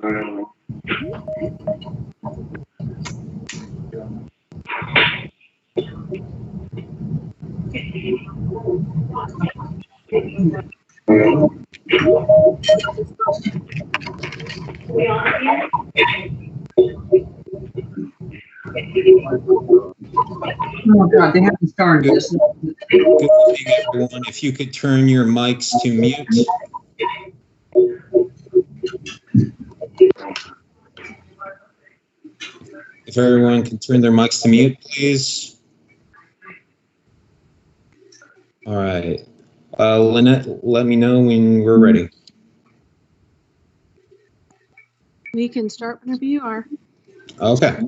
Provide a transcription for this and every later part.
Oh God, they haven't started. Good evening, everyone. If you could turn your mics to mute. If everyone can turn their mics to mute, please. All right. Lynette, let me know when we're ready. We can start whenever you are. Okay.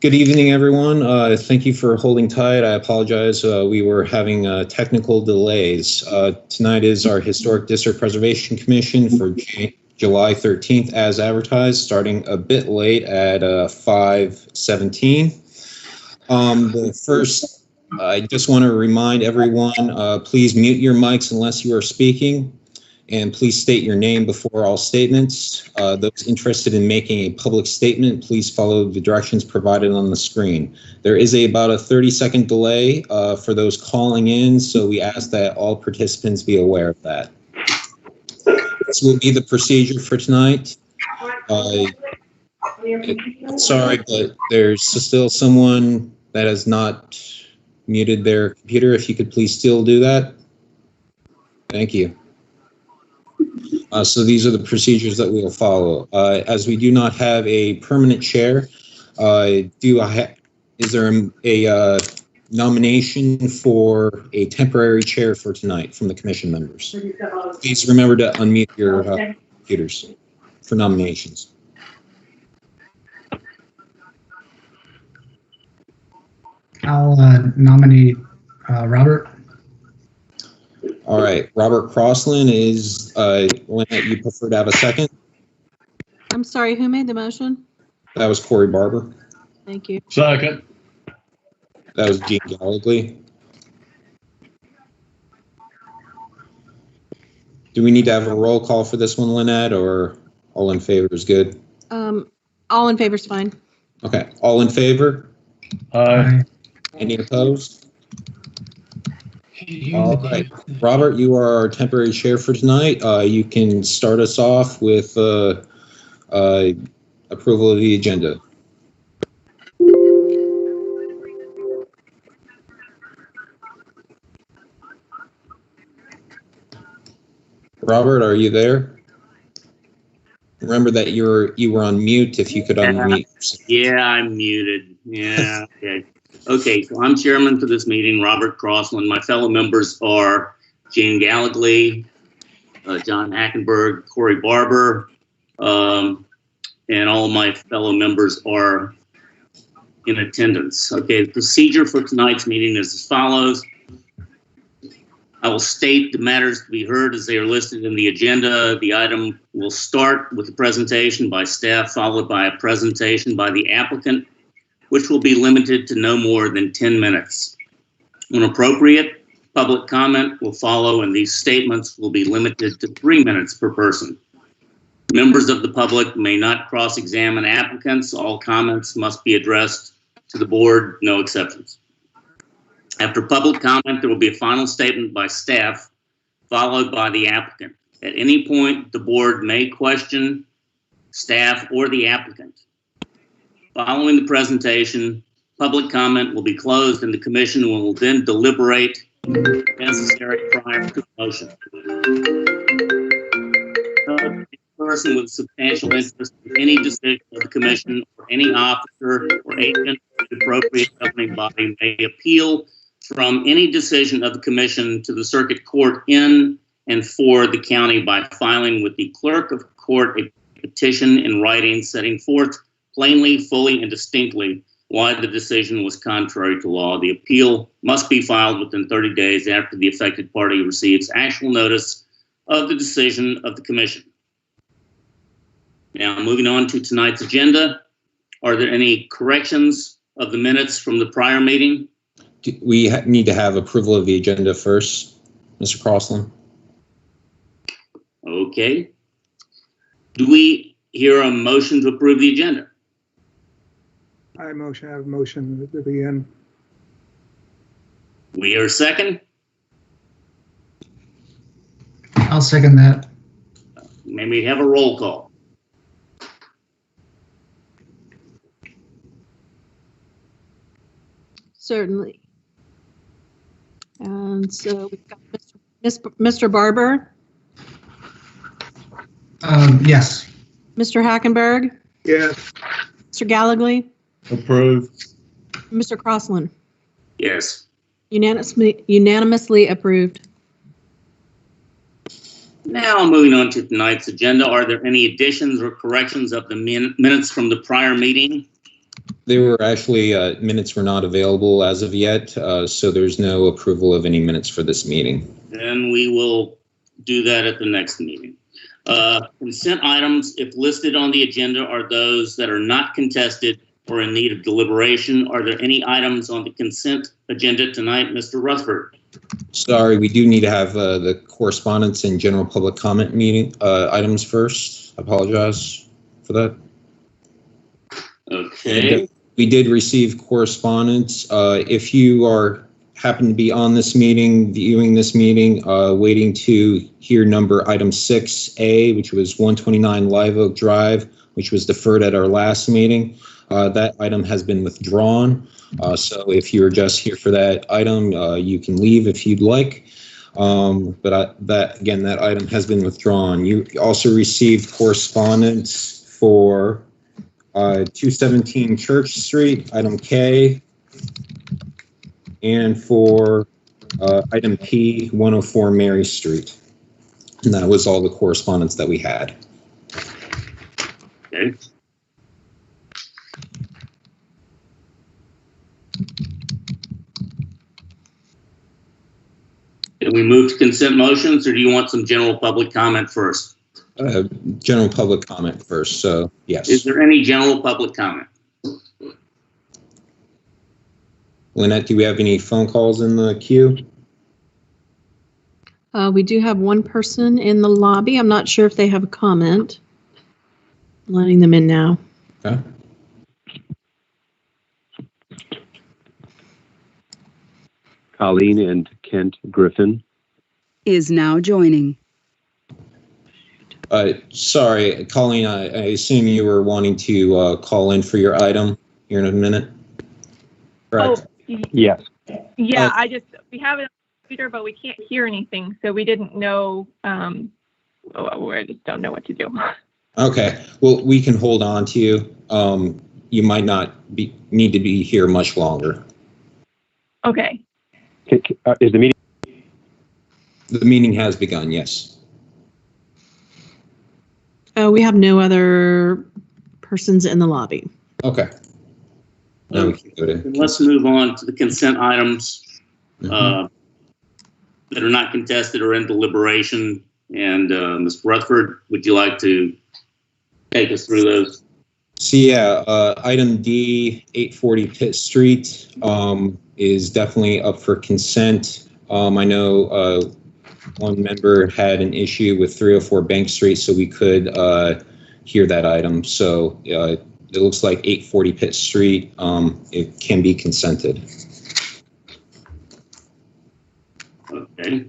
Good evening, everyone. Thank you for holding tight. I apologize. We were having technical delays. Tonight is our Historic District Preservation Commission for July 13th as advertised, starting a bit late at 5:17. I just want to remind everyone, please mute your mics unless you are speaking, and please state your name before all statements. Those interested in making a public statement, please follow the directions provided on the screen. There is about a 30-second delay for those calling in, so we ask that all participants be aware of that. This will be the procedure for tonight. Sorry, but there's still someone that has not muted their computer. If you could please still do that. Thank you. So these are the procedures that we will follow. As we do not have a permanent chair, is there a nomination for a temporary chair for tonight from the commission members? Please remember to unmute your computers for nominations. I'll nominate Robert. All right, Robert Crossland is, Lynette, you prefer to have a second? I'm sorry, who made the motion? That was Corey Barber. Thank you. Second. That was Gene Gallagly. Do we need to have a roll call for this one, Lynette, or all in favor is good? All in favor is fine. Okay, all in favor? Aye. Any opposed? All right, Robert, you are our temporary chair for tonight. You can start us off with approval of the agenda. Robert, are you there? Remember that you were on mute. If you could unmute. Yeah, I'm muted. Yeah. Okay. Okay. So I'm chairman for this meeting, Robert Crossland. My fellow members are Gene Gallagly, John Hackenberg, Corey Barber, and all of my fellow members are in attendance. Okay. The procedure for tonight's meeting is as follows. I will state the matters to be heard as they are listed in the agenda. The item will start with a presentation by staff, followed by a presentation by the applicant, which will be limited to no more than 10 minutes. When appropriate, public comment will follow, and these statements will be limited to 3 minutes per person. Members of the public may not cross-examine applicants. All comments must be addressed to the board, no exceptions. After public comment, there will be a final statement by staff, followed by the applicant. At any point, the board may question staff or the applicant. Following the presentation, public comment will be closed and the commission will then deliberate if necessary prior to the motion. A person with substantial interest in any decision of the commission or any officer or agent of the appropriate governing body may appeal from any decision of the commission to the circuit court in and for the county by filing with the clerk of court a petition in writing setting forth plainly, fully, and distinctly why the decision was contrary to law. The appeal must be filed within 30 days after the affected party receives actual notice of the decision of the commission. Now, moving on to tonight's agenda, are there any corrections of the minutes from the prior meeting? We need to have approval of the agenda first, Mr. Crossland. Okay. Do we hear a motion to approve the agenda? I have a motion to begin. We hear a second? I'll second that. May we have a roll call? Certainly. And so we've got Mr. Barber, Yes. Mr. Hackenberg, Yes. Mr. Gallagly, Approved. Mr. Crossland. Yes. Unanimously approved. Now, moving on to tonight's agenda, are there any additions or corrections of the minutes from the prior meeting? There were actually, minutes were not available as of yet, so there's no approval of any minutes for this meeting. Then we will do that at the next meeting. Consent items, if listed on the agenda, are those that are not contested or in need of deliberation. Are there any items on the consent agenda tonight, Mr. Rutherford? Sorry, we do need to have the correspondence and general public comment meeting items first. I apologize for that. Okay. We did receive correspondence. If you happen to be on this meeting, viewing this meeting, waiting to hear item 6A, which was 129 Live Oak Drive, which was deferred at our last meeting, that item has been withdrawn. So if you're just here for that item, you can leave if you'd like. But that item has been withdrawn. You also received correspondence for 217 Church Street, item K, and for item P, 104 Mary Street. And that was all the correspondence that we had. Okay. Can we move to consent motions, or do you want some general public comment first? General public comment first, so yes. Is there any general public comment? Lynette, do we have any phone calls in the queue? We do have one person in the lobby. I'm not sure if they have a comment. Letting them in now. Okay. Colleen and Kent Griffin. Is now joining. Sorry, Colleen, I assume you were wanting to call in for your item here in a minute? Correct? Oh, Yes. yeah, we have it on the computer, but we can't hear anything, so we didn't know, I just don't know what to do. Okay, well, we can hold on to you. You might not need to be here much longer. Okay. Is the meeting? The meeting has begun, yes. We have no other persons in the lobby. Okay. Now we can go to. Let's move on to the consent items that are not contested or in deliberation. And Ms. Rutherford, would you like to take us through those? So yeah, item D, 840 Pitt Street, is definitely up for consent. I know one member had an issue with 304 Bank Street, so we could hear that item. So it looks like 840 Pitt Street, it can be consented. Okay.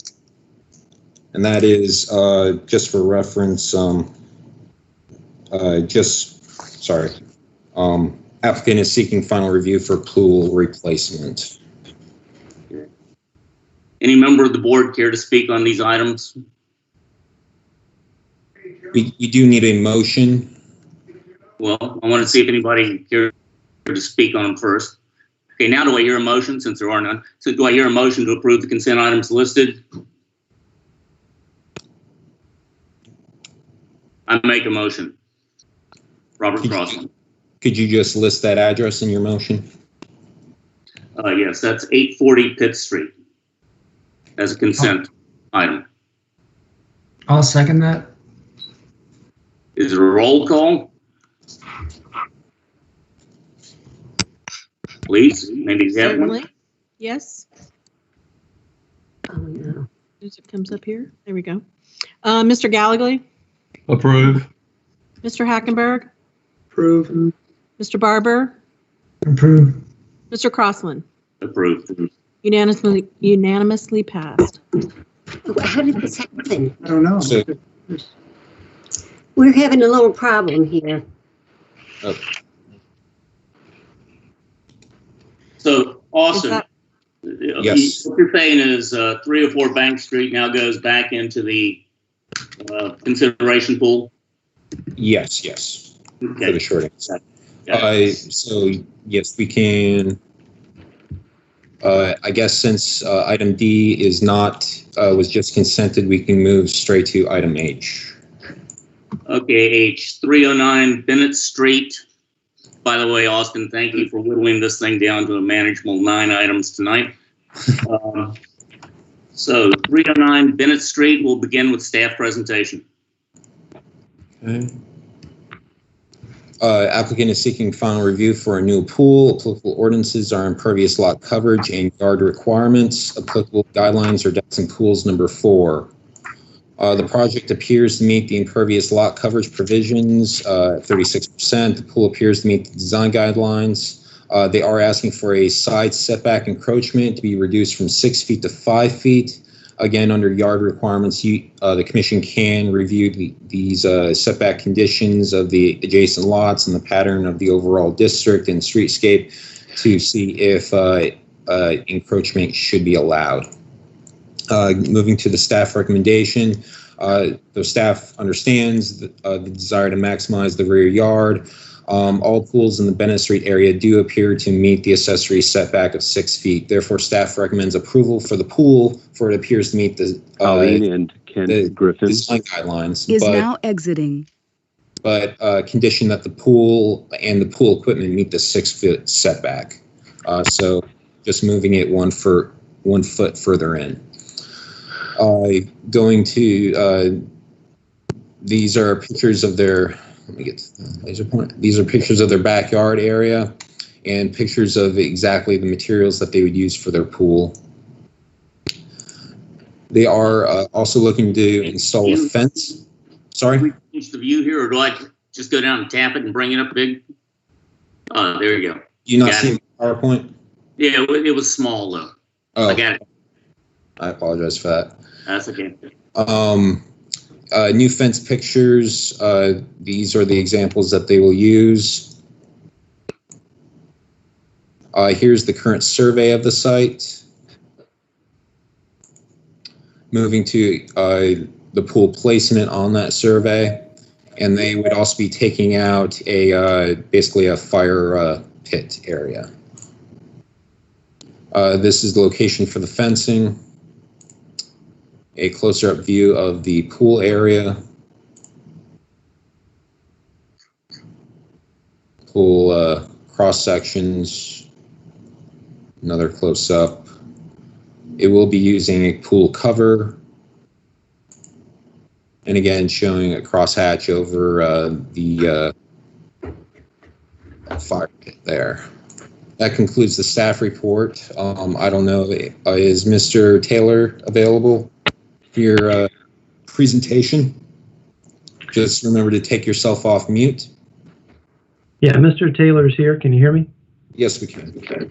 And that is, just for reference, applicant is seeking final review for pool replacement. Any member of the board care to speak on these items? You do need a motion. Well, I want to see if anybody cares to speak on them first. Okay, now do I hear a motion, since there are none? So do I hear a motion to approve the consent items listed? I make a motion. Robert Crossland. Could you just list that address in your motion? Yes, that's 840 Pitt Street as a consent item. I'll second that. Is there a roll call? Please, maybe you have one. Certainly. Yes. As it comes up here. There we go. Mr. Gallagly, Approve. Mr. Hackenberg, Approve. Mr. Barber, Approve. Mr. Crossland. Approved. Unanimously passed. How did this happen? I don't know. So- We're having a little problem here. So, Austin, that- Yes. what you're saying is 304 Bank Street now goes back into the consideration pool? Yes, for the Okay. short answer. Got it. So, yes, we can, I guess since item D is not, was just consented, we can move straight to item H. Okay, H, 309 Bennett Street. By the way, Austin, thank you for whittling this thing down to a manageable 9 items tonight. So 309 Bennett Street, we'll begin with staff presentation. Okay. Applicant is seeking final review for a new pool. Applicable ordinances are impervious lot coverage and yard requirements. Applicable guidelines are decks and pools number 4. The project appears to meet the impervious lot coverage provisions, 36%. The pool appears to meet the design guidelines. They are asking for a side setback encroachment to be reduced from 6 feet to 5 feet. Again, under yard requirements, the commission can review these setback conditions of the adjacent lots and the pattern of the overall district and streetscape to see if encroachment should be allowed. Moving to the staff recommendation, the staff understands the desire to maximize the rear yard. All pools in the Bennett Street area do appear to meet the accessory setback of 6 feet. Therefore, staff recommends approval for the pool, for it appears to meet the Colleen and Kent Griffin design guidelines. Is now exiting. But condition that the pool and the pool equipment meet the 6 foot setback. So just moving it 1 foot further in. Going to these are pictures of their. Let me get to the laser point. These are pictures of their backyard area and pictures of exactly the materials that they would use for their pool. They are also looking to install a fence. Sorry? Can we change the view here, or do I just go down and tap it and bring it up big? There you go. You not Got seeing the PowerPoint? Yeah, it was small though. Oh, I got it. I apologize for that. That's okay. New fence pictures. These are the examples that they will use. Here's the current survey of the site. Moving to the pool placement on that survey. And they would also be taking out basically a fire pit area. This is the location for the fencing. A closer up view of the pool area. Pool cross sections. Another close up. It will be using a pool cover. And again, showing a crosshatch over the fire pit there. That concludes the staff report. I don't know, is Mr. Taylor available for your presentation? Just remember to take yourself off mute. Yeah, Mr. Taylor's here. Can you hear me? Yes, we can. Okay.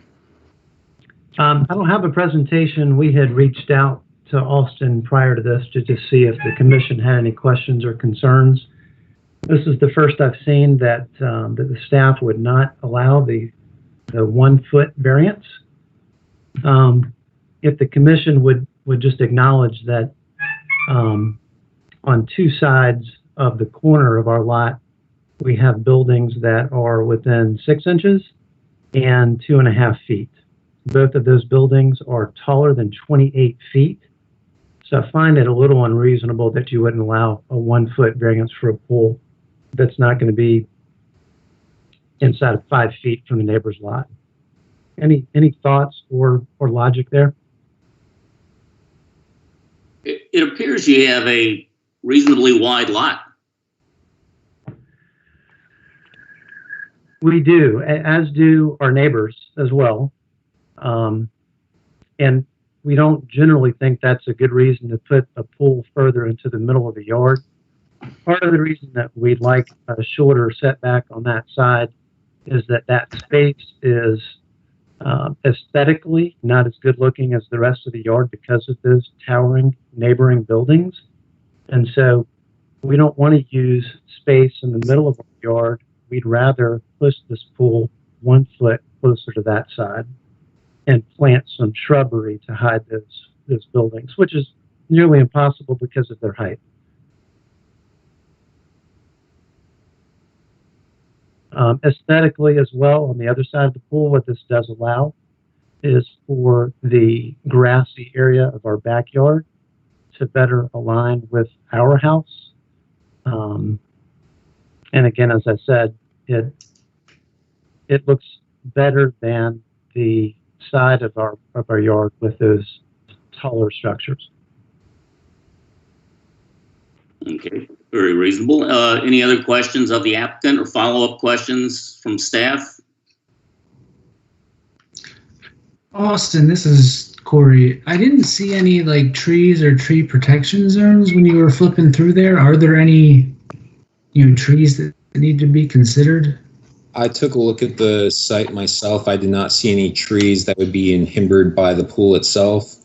I don't have a presentation. We had reached out to Austin prior to this to just see if the commission had any questions or concerns. This is the first I've seen that the staff would not allow the 1 foot variance. If the commission would just acknowledge that on 2 sides of the corner of our lot, we have buildings that are within 6 inches and 2.5 feet. Both of those buildings are taller than 28 feet. So I find it a little unreasonable that you wouldn't allow a 1 foot variance for a pool that's not going to be inside of 5 feet from the neighbor's lot. Any thoughts or logic there? It appears you have a reasonably wide lot. We do, as do our neighbors as well. And we don't generally think that's a good reason to put a pool further into the middle of the yard. part of the reason that we like a shorter setback on that side is that that space is aesthetically not as good looking as the rest of the yard because of those towering neighboring buildings. And so we don't want to use space in the middle of our yard. We'd rather push this pool 1 foot closer to that side and plant some shrubbery to hide those buildings, which is nearly impossible because of their height. Aesthetically as well, on the other side of the pool, what this does allow is for the grassy area of our backyard to better align with our house. And again, as I said, it looks better than the side of our yard with those taller structures. Okay, very reasonable. Any other questions of the applicant or follow-up questions from staff? Austin, this is Corey. I didn't see any like trees or tree protection zones when you were flipping through there. Are there any, trees that need to be considered? I took a look at the site myself. I did not see any trees that would be hindered by the pool itself,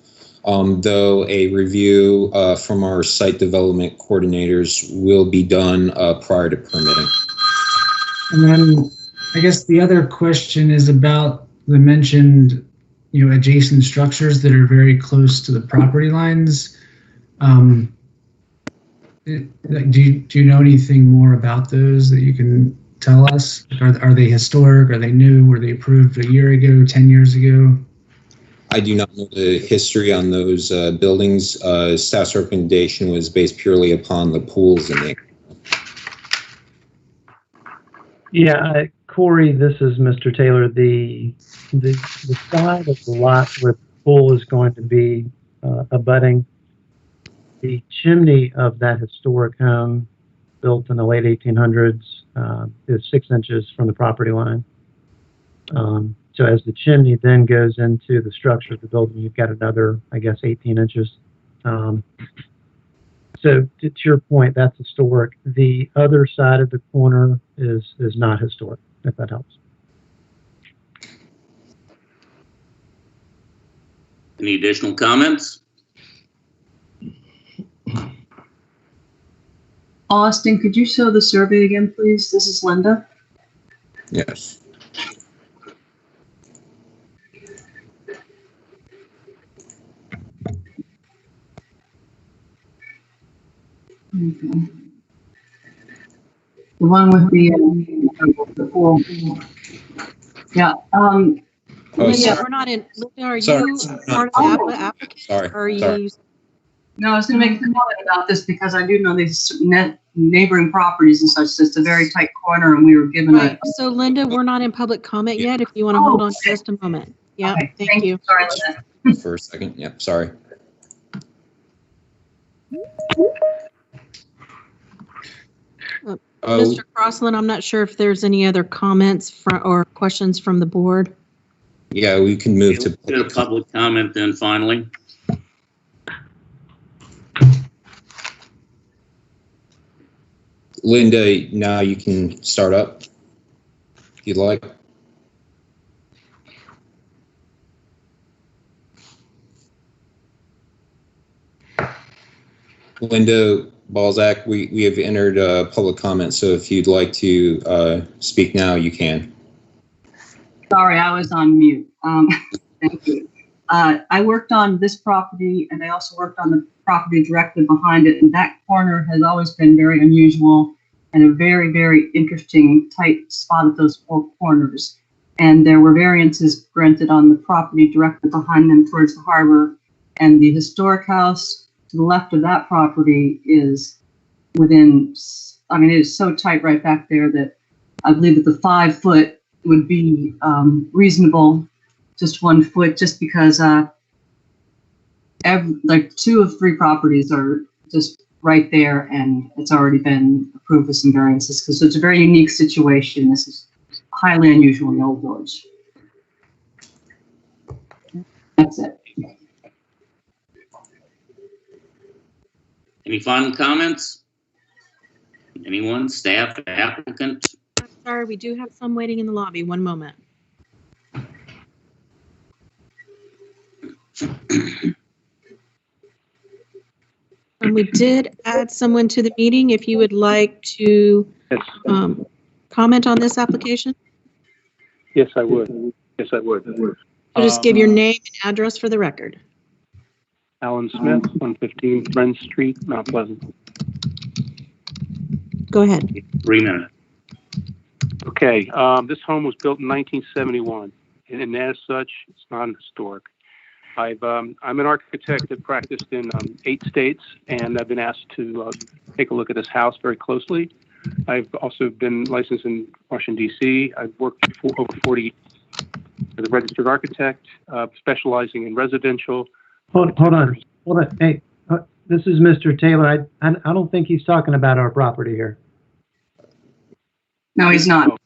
though a review from our site development coordinators will be done prior to permitting. And then I guess the other question is about the mentioned, adjacent structures that are very close to the property lines. Do you know anything more about those that you can tell us? Are they historic? Are they new? Were they approved a year ago, 10 years ago? I do not know the history on those buildings. Staff's recommendation was based purely upon the pools in there. Yeah, Corey, this is Mr. Taylor. The side of the lot where the pool is going to be abutting the chimney of that historic home built in the late 1800s is 6 inches from the property line. So as the chimney then goes into the structure of the building, you've got another, I guess, 18 inches. So to your point, that's historic. The other side of the corner is not historic, if that helps. Any additional comments? Austin, could you show the survey again, please? This is Linda. Yes. Okay. The one with the pool. Yeah. Linda, we're not in. Linda, are you part of the applicant? Sorry. Or are you? No, I was going to make a comment about this because I do know these neighboring properties and such. It's a very tight corner, and we were given Right. So, Linda, we're not in public comment yet. If you want to hold on just a moment. Yeah. Okay, thank you. Sorry, Linda. For a second. Yep. Sorry. Mr. Crossland, I'm not sure if there's any other comments or questions from the board. Yeah, we can move to Get a public comment then finally. Linda. Now you can start up if you'd like. Linda Balzac, we have entered public comment, so if you'd like to speak now, you can. Sorry, I was on mute. Thank you. I worked on this property, and I also worked on the property directly behind it, and that corner has always been very unusual and a very, very interesting tight spot at those 4 corners. And there were variances granted on the property directly behind them towards the harbor, and the historic house to the left of that property is within, I mean, it is so tight right back there that I believe that the 5 foot would be reasonable, just 1 foot, just because like 2 of 3 properties are just right there, and it's already been approved with some variances because it's a very unique situation. This is highly unusual in the Old Village. That's it. Any final comments? Anyone? Staff, applicant? Sorry, we do have some waiting in the lobby. One moment. And we did add someone to the meeting. If you would like to comment on this application, Yes, I would. Yes, I would. so just give your name and address for the record. Alan Smith, 115 Friends Street, Mount Pleasant. Go ahead. 3 minutes. Okay, this home was built in 1971, and as such, it's non-historic. I'm an architect that practiced in 8 states, and I've been asked to take a look at this house very closely. I've also been licensed in Washington, D.C. I've worked for over 40 years as a registered architect, specializing in residential. Hold on. Hey, this is Mr. Taylor. I don't think he's talking about our property here. No, he's not.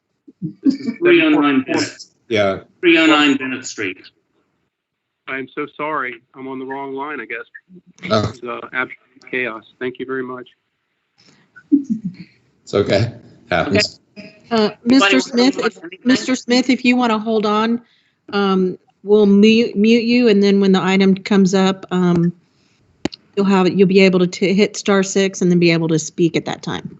309 Bennett. Yeah. 309 Bennett Street. I'm so sorry. I'm on the wrong line, I guess. Oh. It's absolute chaos. Thank you very much. It's okay. Happens. Mr. Smith, if you want to hold on, we'll mute you, and then when the item comes up, you'll be able to hit *6 and then be able to speak at that time.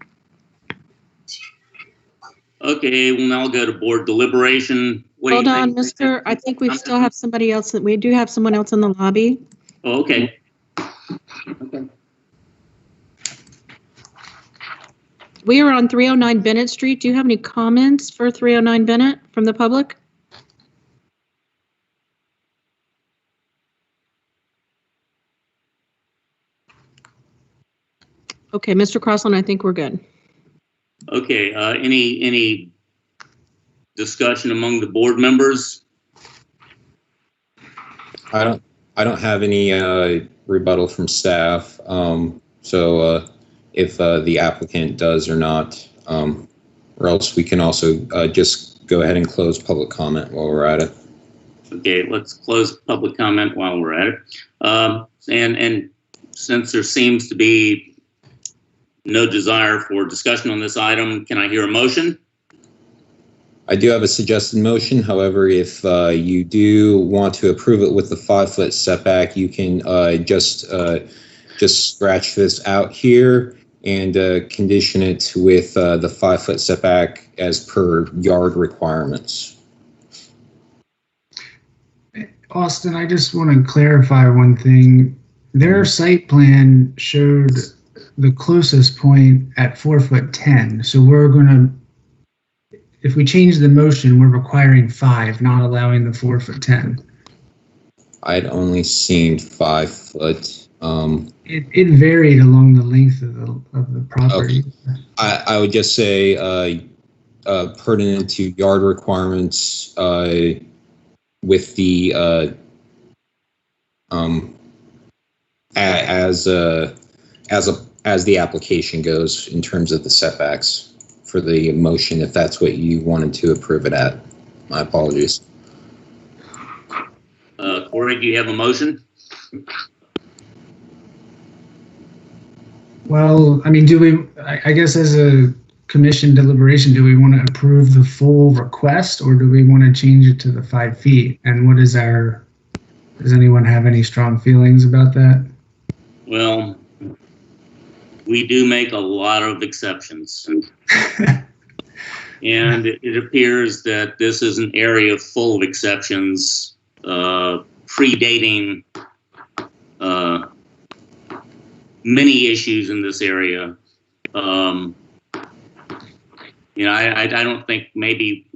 Okay, we'll now go to board deliberation. Hold on, Mr. I think we still have somebody else. We do have someone else in the lobby. Oh, okay. We are on 309 Bennett Street. Do you have any comments for 309 Bennett from the public? Okay, Mr. Crossland, I think we're good. Okay, any discussion among the board members? I don't have any rebuttal from staff. So if the applicant does or not, or else we can also just go ahead and close public comment while we're at it. Okay, let's close public comment while we're at it. And since there seems to be no desire for discussion on this item, can I hear a motion? I do have a suggested motion. However, if you do want to approve it with the 5-foot setback, you can just scratch this out here and condition it with the 5-foot setback as per yard requirements. Austin, I just want to clarify one thing. Their site plan showed the closest point at 4'10". So we're going to, if we change the motion, we're requiring 5, not allowing the 4'10". I'd only seen 5 foot. It varied along the length of the property. Okay. I would just say pertinent to yard requirements with the as the application goes in terms of the setbacks for the motion, if that's what you wanted to approve it at. My apologies. Corey, do you have a motion? Well, I mean, I guess as a commission deliberation, do we want to approve the full request, or do we want to change it to the 5 feet? And does anyone have any strong feelings about that? Well, we do make a lot of exceptions. And it appears that this is an area full of exceptions, predating many issues in this area. I don't think maybe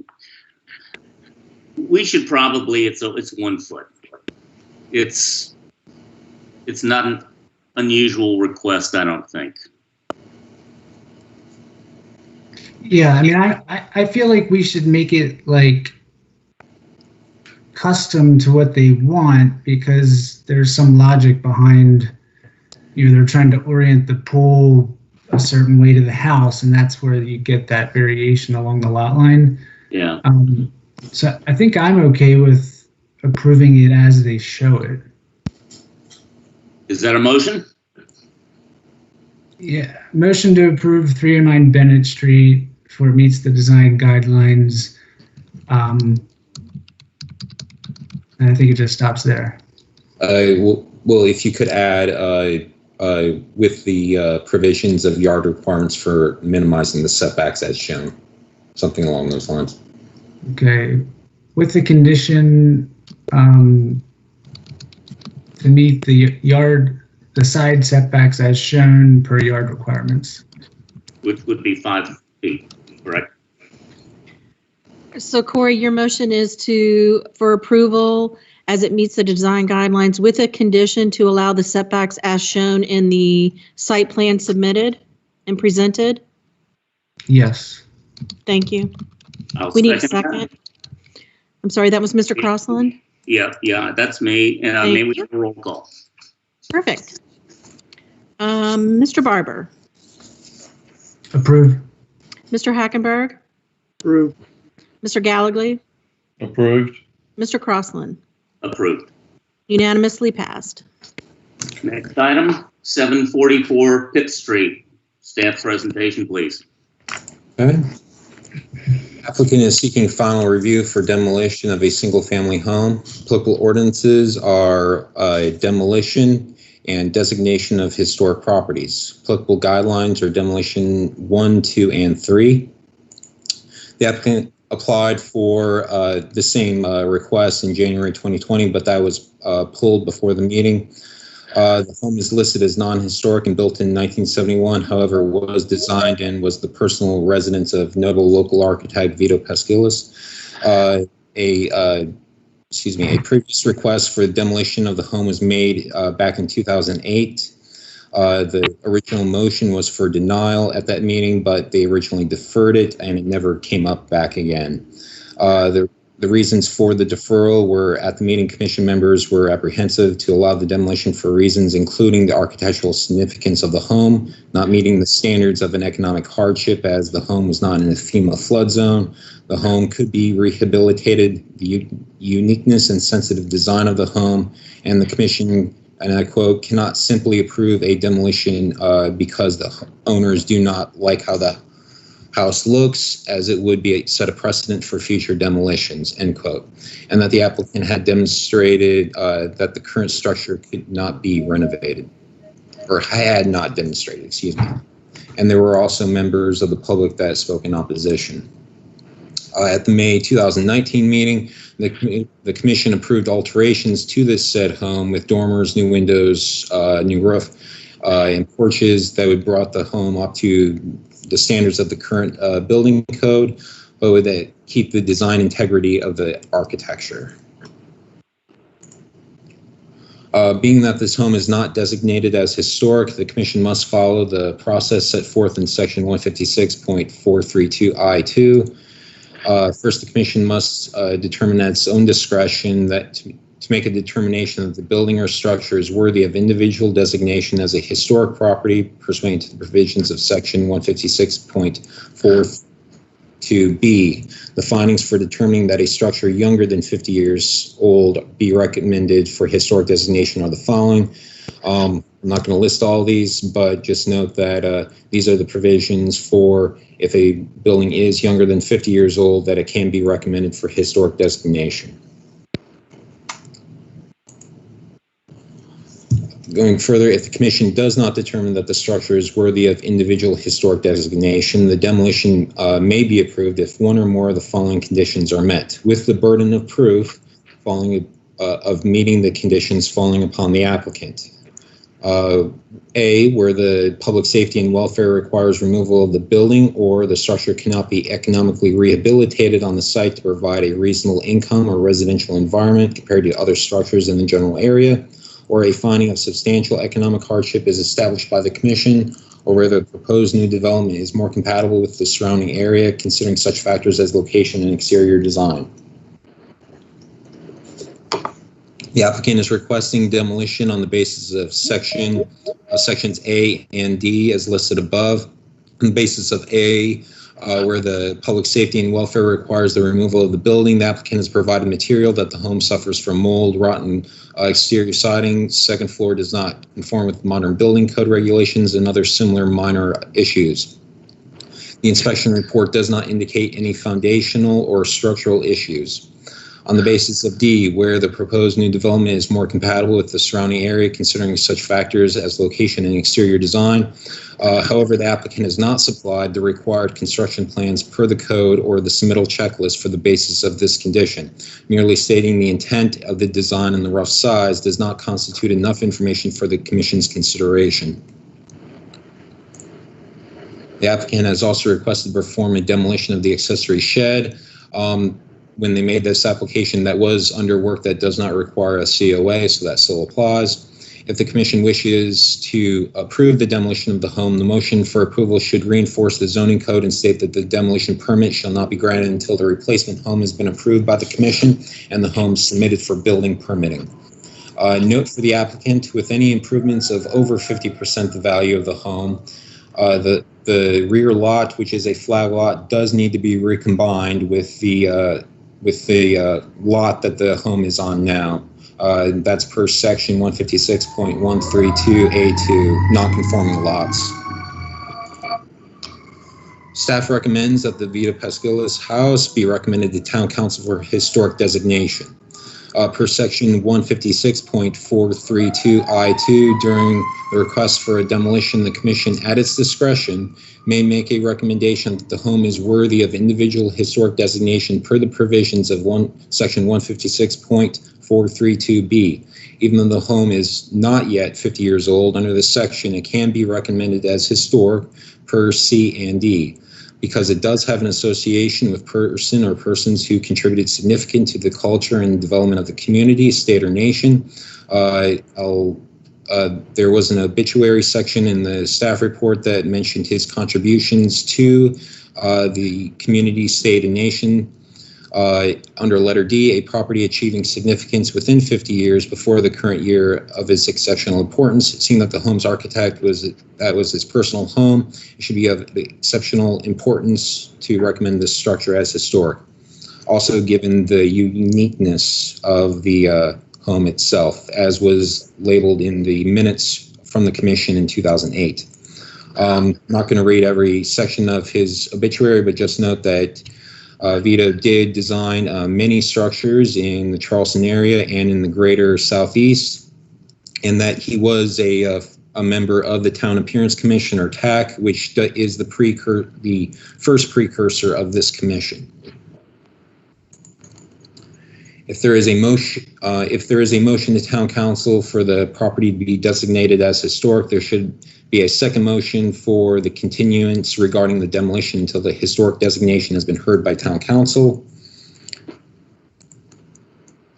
we should probably, it's 1 foot. It's not an unusual request, I don't think. Yeah, I mean, I feel like we should make it like custom to what they want, because there's some logic behind, they're trying to orient the pool a certain way to the house, and that's where you get that variation along the lot line. Yeah. So I think I'm okay with approving it as they show it. Is that a motion? Yeah, motion to approve 309 Bennett Street for meets the design guidelines. And I think it just stops there. Well, if you could add with the provisions of yard requirements for minimizing the setbacks as shown, something along those lines. Okay, with the condition to meet the side setbacks as shown per yard requirements. Which would be 5 feet, correct? So Corey, your motion is for approval as it meets the design guidelines with a condition to allow the setbacks as shown in the site plan submitted and presented? Yes. Thank you. We need a second. I'm sorry, that was Mr. Crossland? Yeah, that's me. May we have a roll call? Perfect. Mr. Barber? Approved. Mr. Hackenberg? Approved. Mr. Gallagly? Approved. Mr. Crossland? Approved. Unanimously passed. Next item, 744 Pitt Street. Staff presentation, please. Okay. Applicant is seeking final review for demolition of a single-family home. Applicable ordinances are demolition and designation of historic properties. Applicable guidelines are demolition 1, 2, and 3. The applicant applied for the same request in January 2020, but that was pulled before the meeting. The home is listed as non-historic and built in 1971. However, was designed and was the personal residence of notable local architect Vito Pasquilis. A previous request for demolition of the home was made back in 2008. The original motion was for denial at that meeting, but they originally deferred it and it never came up back again. The reasons for the deferral were at the meeting, commission members were apprehensive to allow the demolition for reasons including the architectural significance of the home, not meeting the standards of an economic hardship as the home was not in a FEMA flood zone. The home could be rehabilitated, the uniqueness and sensitive design of the home, and the commission, and I quote, cannot simply approve a demolition because the owners do not like how the house looks, as it would be set a precedent for future demolitions, end quote. And that the applicant had demonstrated that the current structure could not be renovated, or had not demonstrated, excuse me. And there were also members of the public that spoke in opposition. At the May 2019 meeting, the commission approved alterations to this said home with dormers, new windows, new roof, and porches that would brought the home up to the standards of the current building code, but would keep the design integrity of the architecture. Being that this home is not designated as historic, the commission must follow the process set forth in section 156.432I2. First, the commission must determine at its own discretion that to make a determination that the building or structure is worthy of individual designation as a historic property pursuant to the provisions of section 156.42B. The findings for determining that a structure younger than 50 years old be recommended for historic designation are the following. I'm not going to list all these, but just note that these are the provisions for if a building is younger than 50 years old, that it can be recommended for historic designation. Going further, if the commission does not determine that the structure is worthy of individual historic designation, the demolition may be approved if one or more of the following conditions are met, with the burden of proof of meeting the conditions falling upon the applicant. A, where the public safety and welfare requires removal of the building or the structure cannot be economically rehabilitated on the site to provide a reasonable income or residential environment compared to other structures in the general area, or a finding of substantial economic hardship is established by the commission, or where the proposed new development is more compatible with the surrounding area, considering such factors as location and exterior design. The applicant is requesting demolition on the basis of sections A and D as listed above. On the basis of A, Where the public safety and welfare requires the removal of the building, the applicant has provided material that the home suffers from mold, rotten exterior siding, second floor does not conform with modern building code regulations, and other similar minor issues. The inspection report does not indicate any foundational or structural issues. On the basis of D, where the proposed new development is more compatible with the surrounding area, considering such factors as location and exterior design. However, the applicant has not supplied the required construction plans per the code or the submittal checklist for the basis of this condition. Merely stating the intent of the design and the rough size does not constitute enough information for the Commission's consideration. The applicant has also requested to perform a demolition of the accessory shed. When they made this application, that was under work that does not require a COA, so that still applies. If the Commission wishes to approve the demolition of the home, the motion for approval should reinforce the zoning code and state that the demolition permit shall not be granted until the replacement home has been approved by the Commission and the home submitted for building permitting. Note for the applicant, with any improvements of over 50% the value of the home, the rear lot, which is a flag lot, does need to be recombined with the lot that the home is on now. That's per section 156.132A2, non-conforming lots. Staff recommends that the Vita Pascalis house be recommended to Town Council for historic designation. Per section 156.432I2, during the request for a demolition, the Commission, at its discretion, may make a recommendation that the home is worthy of individual historic designation per the provisions of section 156.432B. Even though the home is not yet 50 years old, under this section, it can be recommended as historic per C and D. Because it does have an association with person or persons who contributed significant to the culture and development of the community, state, or nation. There was an obituary section in the staff report that mentioned his contributions to the community, state, and nation. Under letter D, a property achieving significance within 50 years before the current year of its exceptional importance. Seeing that the home's architect was his personal home, it should be of exceptional importance to recommend this structure as historic. Also, given the uniqueness of the home itself, as was labeled in the minutes from the Commission in 2008. I'm not going to read every section of his obituary, but just note that Vito did design many structures in the Charleston area and in the greater Southeast, and that he was a member of the Town Appearance Commission, or TAC, which is the first precursor of this commission. If there is a motion, to Town Council for the property to be designated as historic, there should be a second motion for the continuance regarding the demolition until the historic designation has been heard by Town Council.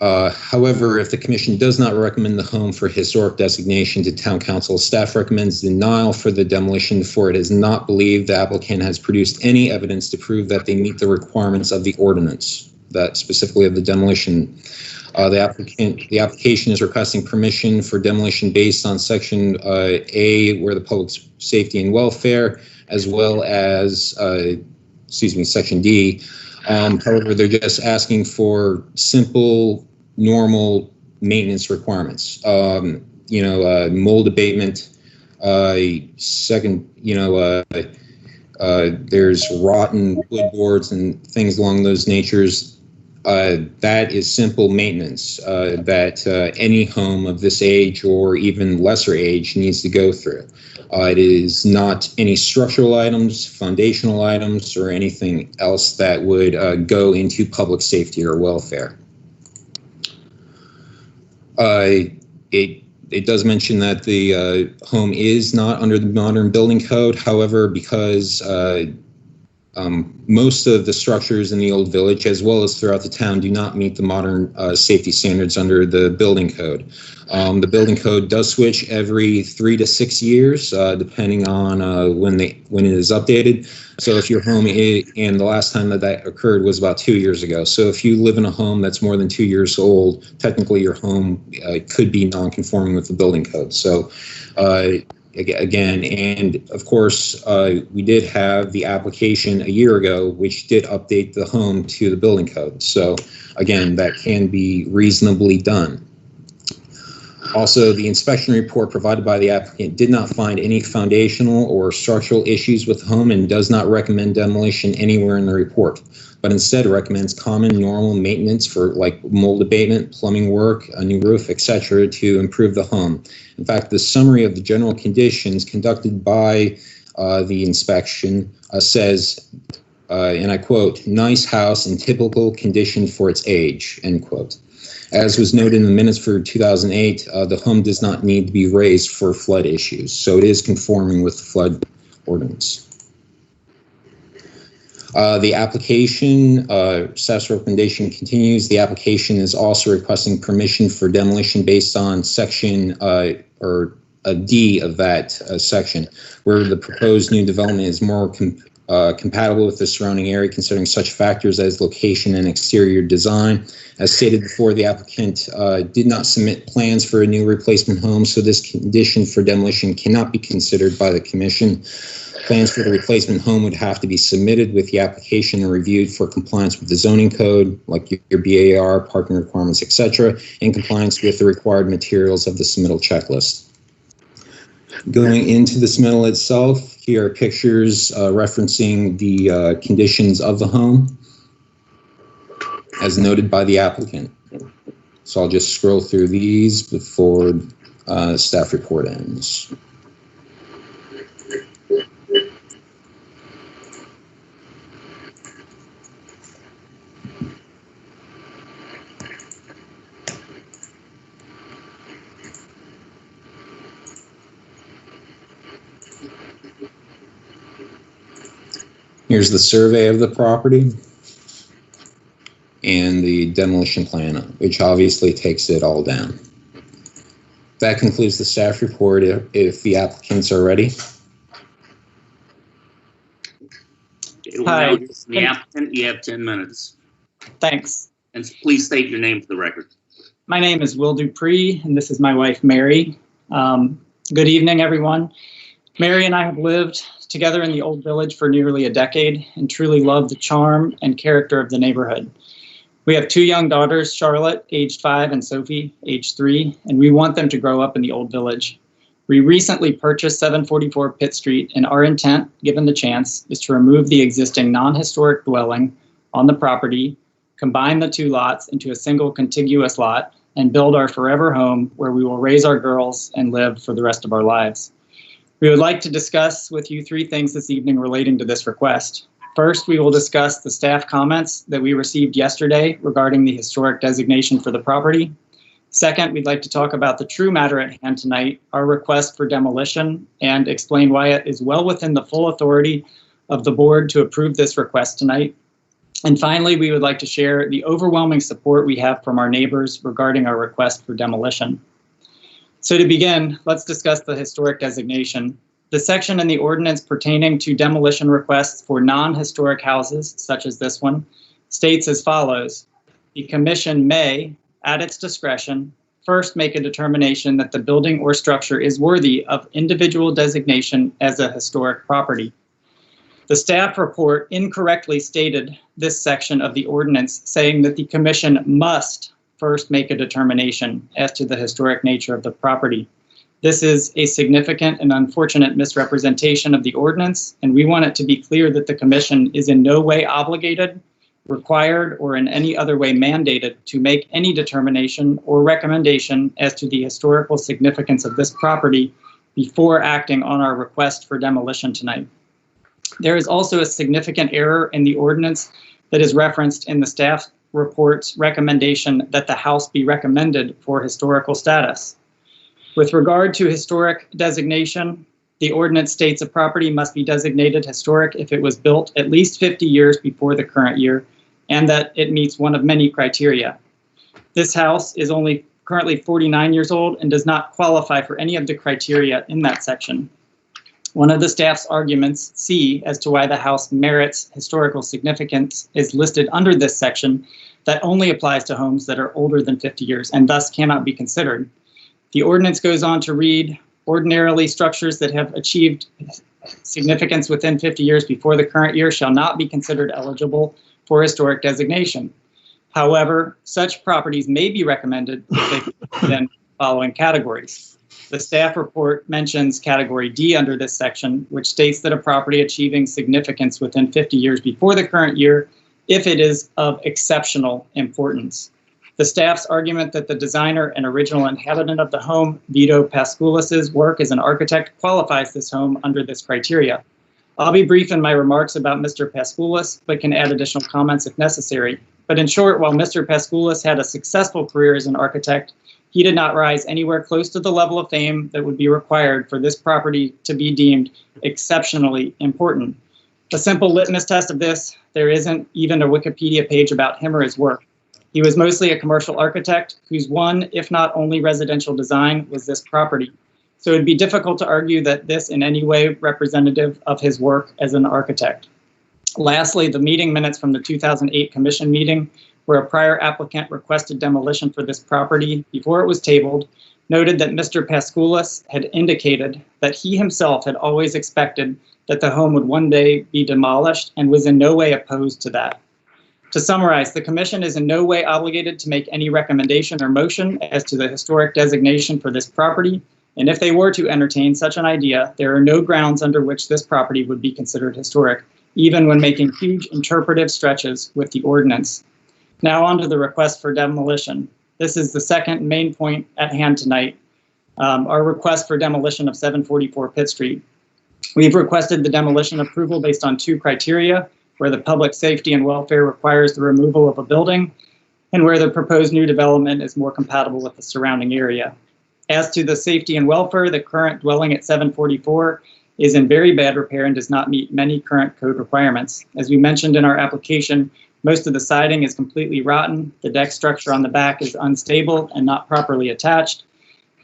However, if the Commission does not recommend the home for historic designation to Town Council, staff recommends denial for the demolition, for it is not believed the applicant has produced any evidence to prove that they meet the requirements of the ordinance, that specifically of the demolition. The application is requesting permission for demolition based on section A, where the public safety and welfare, as well as, section D. However, they're just asking for simple, normal maintenance requirements. Mold abatement. There's rotten wood boards and things along those natures. That is simple maintenance that any home of this age or even lesser age needs to go through. It is not any structural items, foundational items, or anything else that would go into public safety or welfare. It does mention that the home is not under the modern building code. However, because most of the structures in the old village, as well as throughout the town, do not meet the modern safety standards under the building code. The building code does switch every 3 to 6 years, depending on when it is updated. So if your home and the last time that occurred was about 2 years ago. So if you live in a home that's more than 2 years old, technically your home could be non-conforming with the building code. So again, and of course, we did have the application a year ago, which did update the home to the building code. So again, that can be reasonably done. Also, the inspection report provided by the applicant did not find any foundational or structural issues with the home and does not recommend demolition anywhere in the report, but instead recommends common normal maintenance for like mold abatement, plumbing work, a new roof, etc. to improve the home. In fact, the summary of the general conditions conducted by the inspection says, and I quote, "nice house in typical condition for its age," end quote. As was noted in the minutes for 2008, the home does not need to be raised for flood issues, so it is conforming with the flood ordinance. The application, staff's recommendation continues. The application is also requesting permission for demolition based on section or a D of that section, where the proposed new development is more compatible with the surrounding area, considering such factors as location and exterior design. As stated before, the applicant did not submit plans for a new replacement home, so this condition for demolition cannot be considered by the commission. Plans for the replacement home would have to be submitted with the application and reviewed for compliance with the zoning code, like your BAR, parking requirements, etc., and compliance with the required materials of the submittal checklist. Going into the submittal itself, here are pictures referencing the conditions of the home, as noted by the applicant. So I'll just scroll through these before staff report ends. Here's the survey of the property and the demolition plan, which obviously takes it all down. That concludes the staff report if the applicants are ready. Hi. The applicant, you have 10 minutes. Thanks. And please state your name for the record. My name is Will Dupree, and this is my wife, Mary. Good evening, everyone. Mary and I have lived together in the Old Village for nearly a decade and truly love the charm and character of the neighborhood. We have two young daughters, Charlotte, aged 5, and Sophie, aged 3, and we want them to grow up in the Old Village. We recently purchased 744 Pitt Street, and our intent, given the chance, is to remove the existing non-historic dwelling on the property, combine the two lots into a single contiguous lot, and build our forever home where we will raise our girls and live for the rest of our lives. We would like to discuss with you 3 things this evening relating to this request. First, we will discuss the staff comments that we received yesterday regarding the historic designation for the property. Second, we'd like to talk about the true matter at hand tonight, our request for demolition, and explain why it is well within the full authority of the board to approve this request tonight. And finally, we would like to share the overwhelming support we have from our neighbors regarding our request for demolition. So to begin, let's discuss the historic designation. The section in the ordinance pertaining to demolition requests for non-historic houses, such as this one, states as follows: the commission may, at its discretion, first make a determination that the building or structure is worthy of individual designation as a historic property. The staff report incorrectly stated this section of the ordinance, saying that the commission must first make a determination as to the historic nature of the property. This is a significant and unfortunate misrepresentation of the ordinance, and we want it to be clear that the commission is in no way obligated, required, or in any other way mandated to make any determination or recommendation as to the historical significance of this property before acting on our request for demolition tonight. There is also a significant error in the ordinance that is referenced in the staff report's recommendation that the house be recommended for historical status. With regard to historic designation, the ordinance states a property must be designated historic if it was built at least 50 years before the current year and that it meets one of many criteria. This house is only currently 49 years old and does not qualify for any of the criteria in that section. One of the staff's arguments, C, as to why the house merits historical significance is listed under this section that only applies to homes that are older than 50 years and thus cannot be considered. The ordinance goes on to read, Ordinarily, structures that have achieved significance within 50 years before the current year shall not be considered eligible for historic designation. However, such properties may be recommended if they fit in the following categories. The staff report mentions category D under this section, which states that a property achieving significance within 50 years before the current year, if it is of exceptional importance. The staff's argument that the designer and original inhabitant of the home, Vito Pasculis's work as an architect, qualifies this home under this criteria. I'll be brief in my remarks about Mr. Pasculis, but can add additional comments if necessary. But in short, while Mr. Pasculis had a successful career as an architect, he did not rise anywhere close to the level of fame that would be required for this property to be deemed exceptionally important. A simple litmus test of this, there isn't even a Wikipedia page about him or his work. He was mostly a commercial architect whose one, if not only residential design was this property. So it'd be difficult to argue that this in any way representative of his work as an architect. Lastly, the meeting minutes from the 2008 commission meeting, where a prior applicant requested demolition for this property before it was tabled, noted that Mr. Pasculis had indicated that he himself had always expected that the home would one day be demolished and was in no way opposed to that. To summarize, the commission is in no way obligated to make any recommendation or motion as to the historic designation for this property, and if they were to entertain such an idea, there are no grounds under which this property would be considered historic, even when making huge interpretive stretches with the ordinance. Now on to the request for demolition. This is the second main point at hand tonight, our request for demolition of 744 Pitt Street. We've requested the demolition approval based on two criteria, where the public safety and welfare requires the removal of a building, and where the proposed new development is more compatible with the surrounding area. As to the safety and welfare, the current dwelling at 744 is in very bad repair and does not meet many current code requirements. As we mentioned in our application, most of the siding is completely rotten, the deck structure on the back is unstable and not properly attached,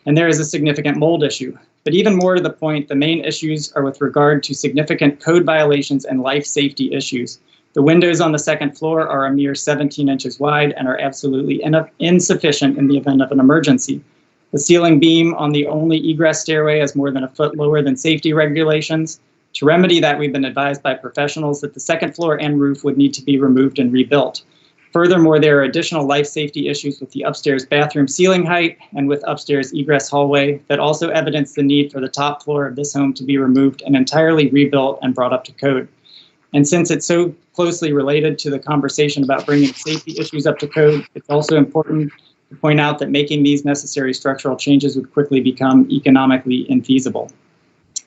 and there is a significant mold issue. But even more to the point, the main issues are with regard to significant code violations and life safety issues. The windows on the second floor are a mere 17 inches wide and are absolutely insufficient in the event of an emergency. The ceiling beam on the only egress stairway is more than a foot lower than safety regulations. To remedy that, we've been advised by professionals that the second floor and roof would need to be removed and rebuilt. Furthermore, there are additional life safety issues with the upstairs bathroom ceiling height and with upstairs egress hallway that also evidence the need for the top floor of this home to be removed and entirely rebuilt and brought up to code. And since it's so closely related to the conversation about bringing safety issues up to code, it's also important to point out that making these necessary structural changes would quickly become economically infeasible.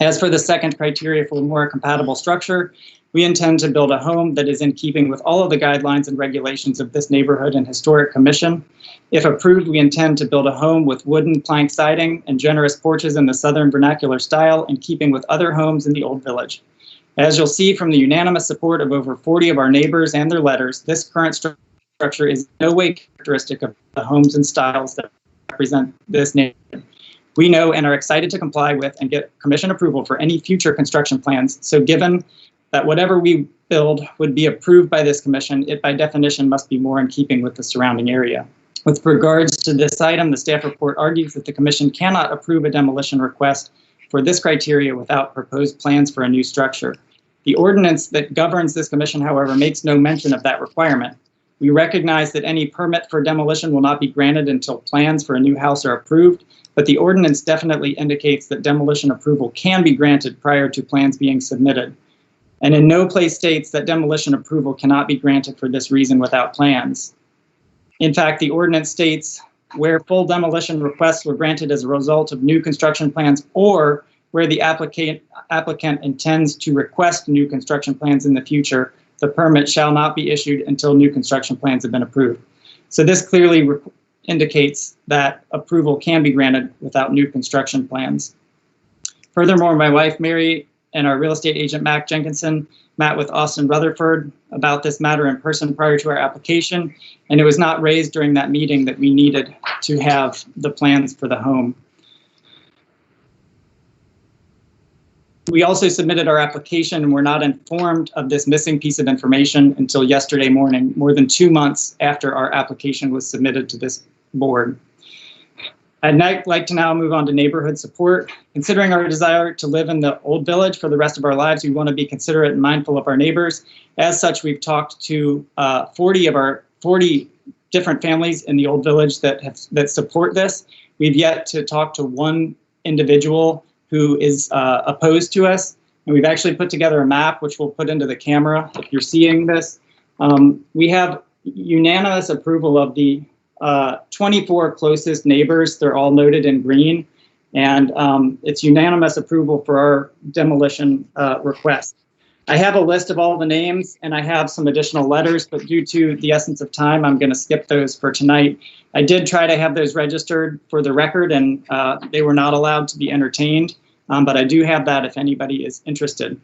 As for the second criteria for a more compatible structure, we intend to build a home that is in keeping with all of the guidelines and regulations of this neighborhood and historic commission. If approved, we intend to build a home with wooden plank siding and generous porches in the Southern vernacular style in keeping with other homes in the Old Village. As you'll see from the unanimous support of over 40 of our neighbors and their letters, this current structure is in no way characteristic of the homes and styles that represent this neighborhood. We know and are excited to comply with and get commission approval for any future construction plans. So given that whatever we build would be approved by this commission, it by definition must be more in keeping with the surrounding area. With regards to this item, the staff report argues that the commission cannot approve a demolition request for this criteria without proposed plans for a new structure. The ordinance that governs this commission, however, makes no mention of that requirement. We recognize that any permit for demolition will not be granted until plans for a new house are approved, but the ordinance definitely indicates that demolition approval can be granted prior to plans being submitted. And in no place states that demolition approval cannot be granted for this reason without plans. In fact, the ordinance states where full demolition requests were granted as a result of new construction plans or where the applicant intends to request new construction plans in the future, the permit shall not be issued until new construction plans have been approved. So this clearly indicates that approval can be granted without new construction plans. Furthermore, my wife, Mary, and our real estate agent, Mac Jenkinson, met with Austin Rutherford about this matter in person prior to our application, and it was not raised during that meeting that we needed to have the plans for the home. We also submitted our application and were not informed of this missing piece of information until yesterday morning, more than 2 months after our application was submitted to this board. I'd like to now move on to neighborhood support. Considering our desire to live in the Old Village for the rest of our lives, we want to be considerate and mindful of our neighbors. As such, we've talked to 40 different families in the Old Village that support this. We've yet to talk to one individual who is opposed to us. And we've actually put together a map, which we'll put into the camera if you're seeing this. We have unanimous approval of the 24 closest neighbors. They're all noted in green. And it's unanimous approval for our demolition request. I have a list of all the names and I have some additional letters, but due to the essence of time, I'm going to skip those for tonight. I did try to have those registered for the record and they were not allowed to be entertained, but I do have that if anybody is interested.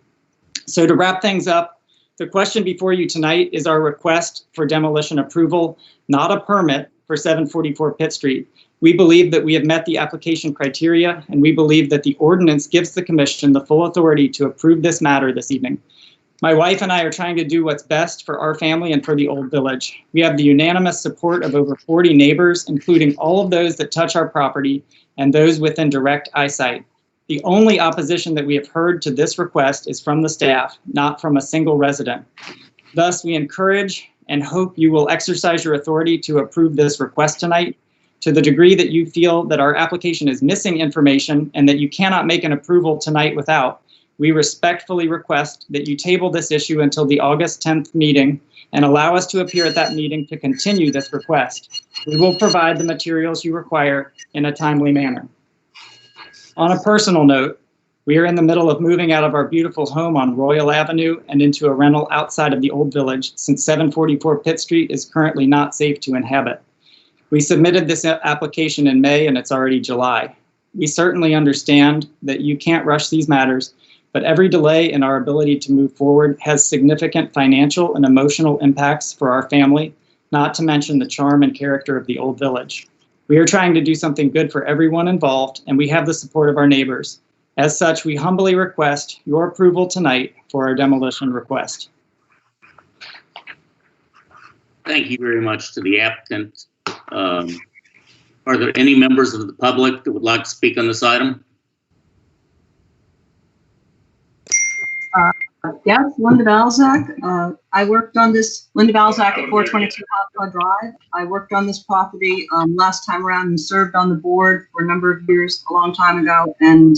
So to wrap things up, the question before you tonight is our request for demolition approval, not a permit for 744 Pitt Street. We believe that we have met the application criteria, and we believe that the ordinance gives the commission the full authority to approve this matter this evening. My wife and I are trying to do what's best for our family and for the Old Village. We have the unanimous support of over 40 neighbors, including all of those that touch our property and those within direct eyesight. The only opposition that we have heard to this request is from the staff, not from a single resident. Thus, we encourage and hope you will exercise your authority to approve this request tonight. To the degree that you feel that our application is missing information and that you cannot make an approval tonight without, we respectfully request that you table this issue until the August 10th meeting and allow us to appear at that meeting to continue this request. We will provide the materials you require in a timely manner. On a personal note, we are in the middle of moving out of our beautiful home on Royal Avenue and into a rental outside of the Old Village, since 744 Pitt Street is currently not safe to inhabit. We submitted this application in May and it's already July. We certainly understand that you can't rush these matters, but every delay in our ability to move forward has significant financial and emotional impacts for our family, not to mention the charm and character of the Old Village. We are trying to do something good for everyone involved, and we have the support of our neighbors. As such, we humbly request your approval tonight for our demolition request. Thank you very much to the applicant. Are there any members of the public that would like to speak on this item? Yes, Linda Balzac. I worked on this, Linda Balzac at 422 Hot Drive. I worked on this property last time around and served on the board for a number of years, a long time ago. And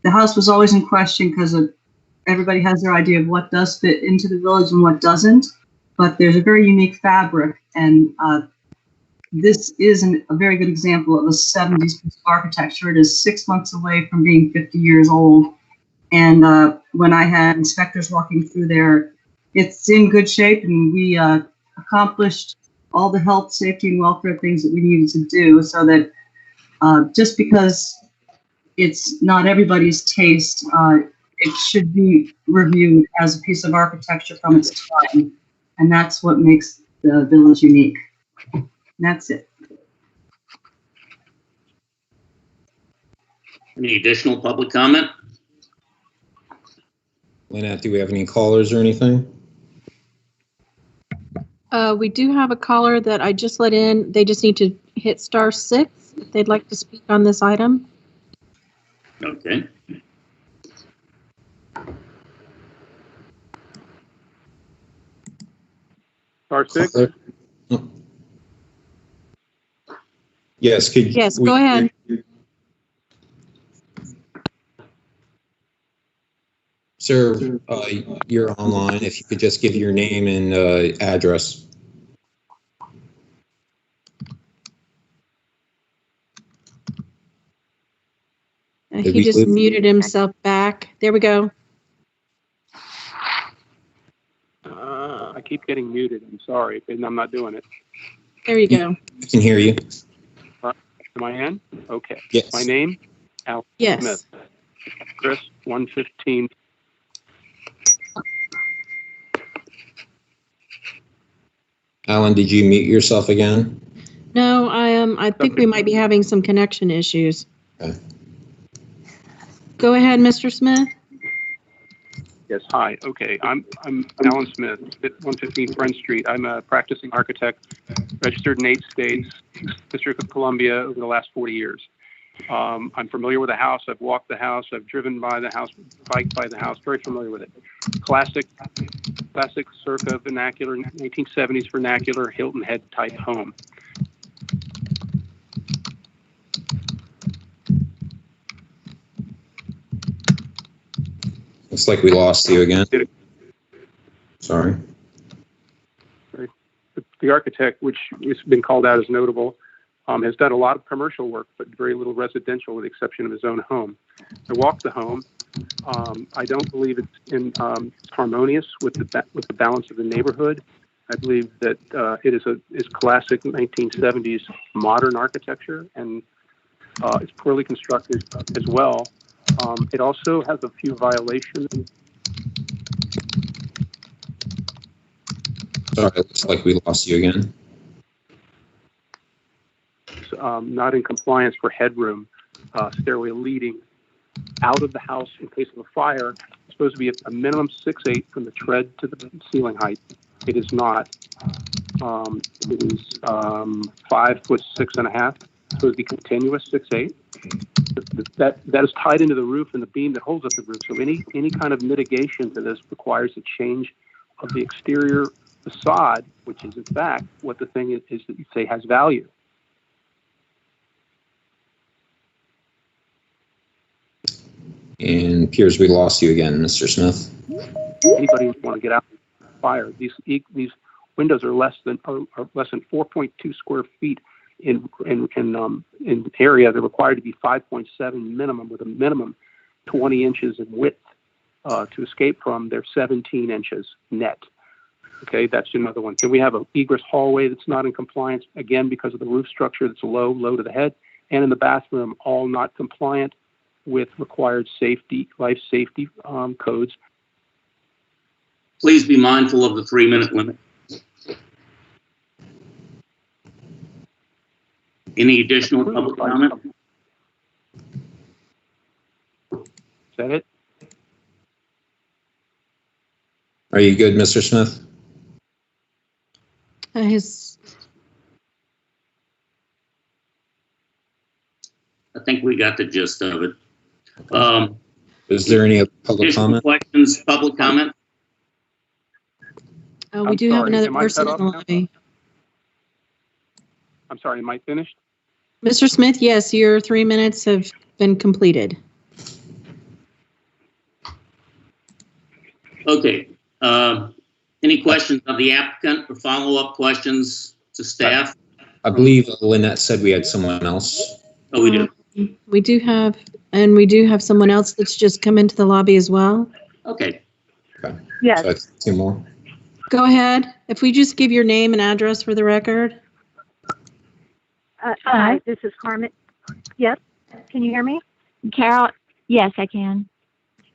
the house was always in question because everybody has their idea of what does fit into the village and what doesn't. But there's a very unique fabric, and this is a very good example of a 70s piece of architecture. It is 6 months away from being 50 years old. And when I had inspectors walking through there, it's in good shape, and we accomplished all the health, safety, and welfare things that we needed to do, so that just because it's not everybody's taste, it should be reviewed as a piece of architecture from its time. And that's what makes the village unique. And that's it. Any additional public comment? Lynette, do we have any callers or anything? We do have a caller that I just let in. They just need to hit *6 if they'd like to speak on this item. Okay. *6? Yes, Yes, go ahead. Sir, you're online. If you could just give your name and address. He just muted himself back. There we go. I keep getting muted. I'm sorry, and I'm not doing it. There you go. I can hear you. Am I in? Okay. Yes. My name? Al Yes. Smith. Chris, 115. Alan, did you mute yourself again? No, I think we might be having some connection issues. Okay. Go ahead, Mr. Smith. Yes, hi. Okay, I'm Alan Smith, at 115 Friend Street. I'm a practicing architect, registered in 8 states, District of Columbia over the last 40 years. I'm familiar with the house. I've walked the house. I've driven by the house, biked by the house. Very familiar with it. Classic circa vernacular, 1970s vernacular Hilton Head type home. Looks like we lost you again. Sorry. The architect, which has been called out as notable, has done a lot of commercial work, but very little residential, with the exception of his own home. I walked the home. I don't believe it's harmonious with the balance of the neighborhood. I believe that it is classic 1970s modern architecture, and it's poorly constructed as well. It also has a few violations. Sorry, it looks like we lost you again. Not in compliance for headroom, stairway leading out of the house in case of a fire. It's supposed to be a minimum 6'8" from the tread to the ceiling height. It is not. It is 5'6.5". It's supposed to be continuous 6'8". That is tied into the roof and the beam that holds up the roof. So any kind of mitigation to this requires a change of the exterior facade, which is in fact what the thing is that you say has value. And appears we lost you again, Mr. Smith. Anybody want to get out of the fire? These windows are less than 4.2 square feet in area. They're required to be 5.7 minimum, with a minimum 20 inches in width to escape from. They're 17 inches net. Okay, that's another one. Then we have an egress hallway that's not in compliance, again, because of the roof structure that's low to the head, and in the bathroom, all not compliant with required life safety codes. Please be mindful of the 3-minute limit. Any additional public comment? Is that it? Are you good, Mr. Smith? I think we got the gist of it. Is there any public comment? Questions, public comment? We do have another person in the lobby. I'm sorry, am I finished? Mr. Smith, yes, your 3 minutes have been completed. Okay. Any questions of the applicant or follow-up questions to staff? I believe Lynette said we had someone else. Oh, we do. We do have someone else that's just come into the lobby as well. Okay. Okay. Yes. So that's 2 more. Go ahead. If we just give your name and address for the record. Hi, this is Carmen. Yes. Can you hear me? Carol? Yes, I can.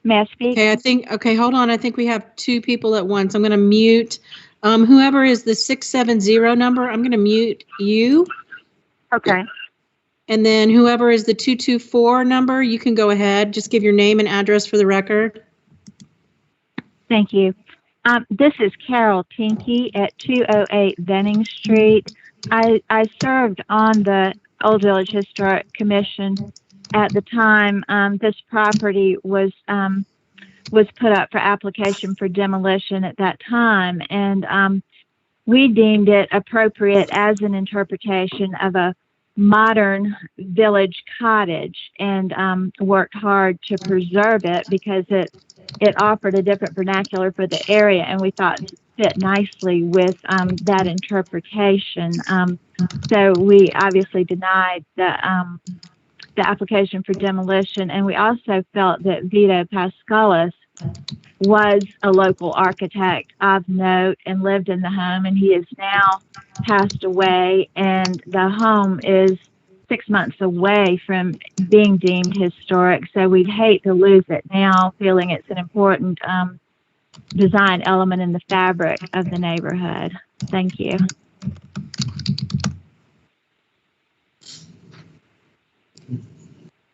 May I speak? Okay, hold on. I think we have 2 people at once. I'm going to mute whoever is the 670 number. I'm going to mute you. Okay. And then whoever is the 224 number, you can go ahead. Just give your name and address for the record. Thank you. This is Carol Tinky at 208 Venning Street. I served on the Old Village Historic Commission at the time this property was put up for application for demolition at that time, and we deemed it appropriate as an interpretation of a modern village cottage, and worked hard to preserve it because it offered a different vernacular for the area, and we thought it fit nicely with that interpretation. So we obviously denied the application for demolition, and we also felt that Vito Pascalis was a local architect of note and lived in the home, and he has now passed away, and the home is 6 months away from being deemed historic, so we'd hate to lose it now, feeling it's an important design element in the fabric of the neighborhood. Thank you.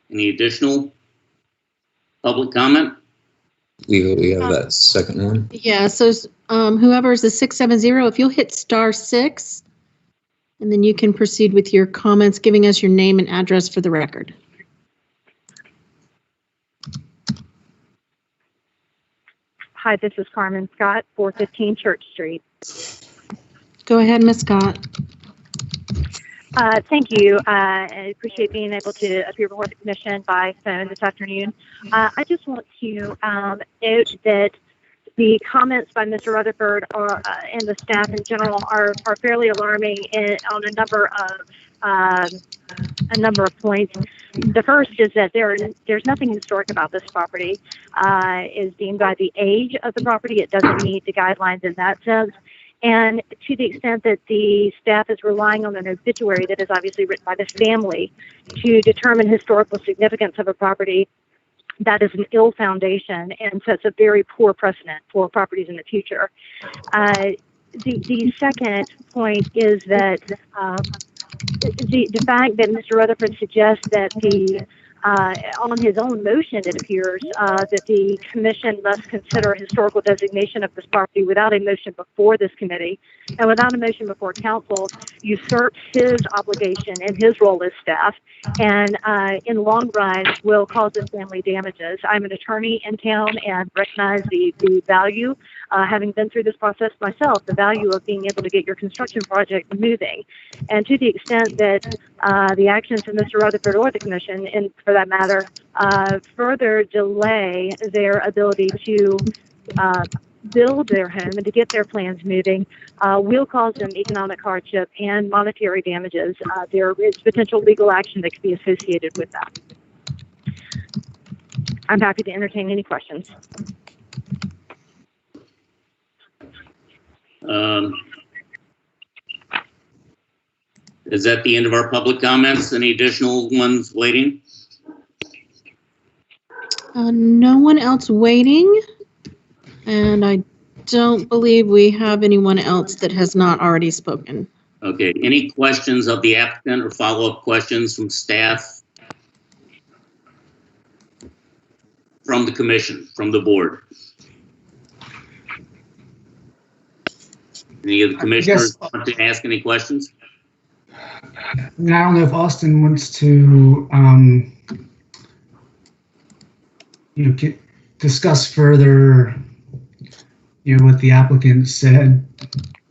Any additional public comment? We have that second one. Yeah, so whoever is the 670, if you'll hit *6, and then you can proceed with your comments, giving us your name and address for the record. Hi, this is Carmen Scott, 415 Church Street. Go ahead, Ms. Scott. Thank you. I appreciate being able to appear before the commission by phone this afternoon. I just want to note that the comments by Mr. Rutherford and the staff in general are fairly alarming on a number of points. The first is that there's nothing historic about this property. Is deemed by the age of the property, it doesn't meet the guidelines in that sense. And to the extent that the staff is relying on an obituary that is obviously written by the family to determine historical significance of a property, that is an ill foundation and sets a very poor precedent for properties in the future. The second point is that the fact that Mr. Rutherford suggests that on his own motion, it appears that the commission must consider a historical designation of this property without a motion before this committee and without a motion before council usurps his obligation and his role as staff, and in the long run will cause his family damages. I'm an attorney in town and recognize the value, having been through this process myself, the value of being able to get your construction project moving. And to the extent that the actions of Mr. Rutherford or the commission, and for that matter, further delay their ability to build their home and to get their plans moving, will cause them economic hardship and monetary damages. There is potential legal action that could be associated with that. I'm happy to entertain any questions. Is that the end of our public comments? Any additional ones waiting? No one else waiting, and I don't believe we have anyone else that has not already spoken. Okay, any questions of the applicant or follow-up questions from staff? From the commission, from the board? Any of the commissioners want to ask any questions? I mean, I don't know if Austin wants to, discuss further, what the applicant said,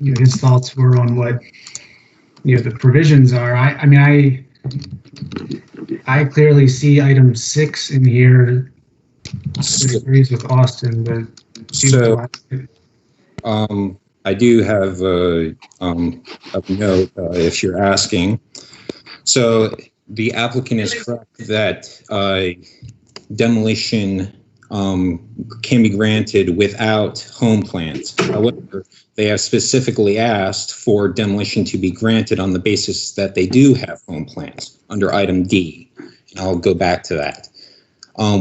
his thoughts were on what, the provisions are. I clearly see item 6 in here that agrees with Austin, but so, I do have a note if you're asking. So the applicant is correct that demolition can be granted without home plans. However, they have specifically asked for demolition to be granted on the basis that they do have home plans under item D. And I'll go back to that.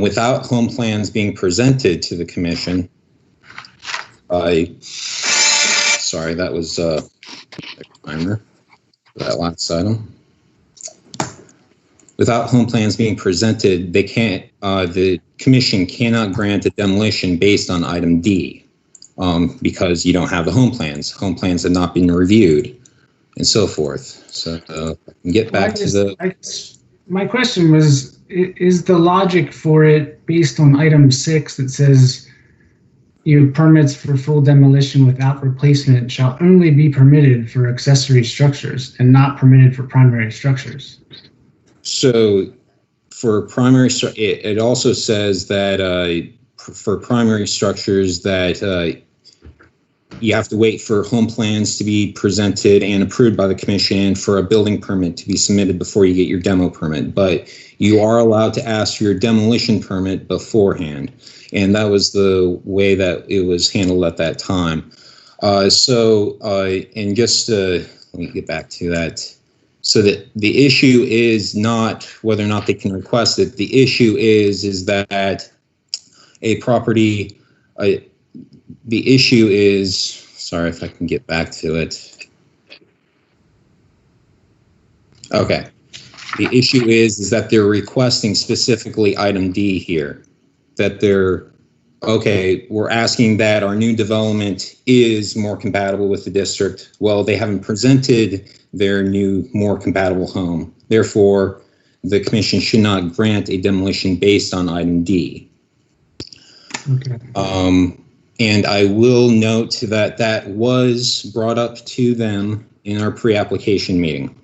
Without home plans being presented to the commission, sorry, that was a timer for that last item. Without home plans being presented, they can't. The commission cannot grant a demolition based on item D because you don't have the home plans. Home plans have not been reviewed, and so forth. So I can get back to the. My question was: is the logic for it based on item 6 that says, permits for full demolition without replacement shall only be permitted for accessory structures and not permitted for primary structures? So for primary, it also says that for primary structures that you have to wait for home plans to be presented and approved by the commission for a building permit to be submitted before you get your demo permit. But you are allowed to ask for your demolition permit beforehand. And that was the way that it was handled at that time. And just let me get back to that. So that the issue is not whether or not they can request it. The issue is that a property, the issue is, sorry if I can get back to it. Okay. The issue is that they're requesting specifically item D here, that they're okay, we're asking that our new development is more compatible with the district. Well, they haven't presented their new, more compatible home. Therefore, the commission should not grant a demolition based on item D. Okay. And I will note that that was brought up to them in our pre-application meeting,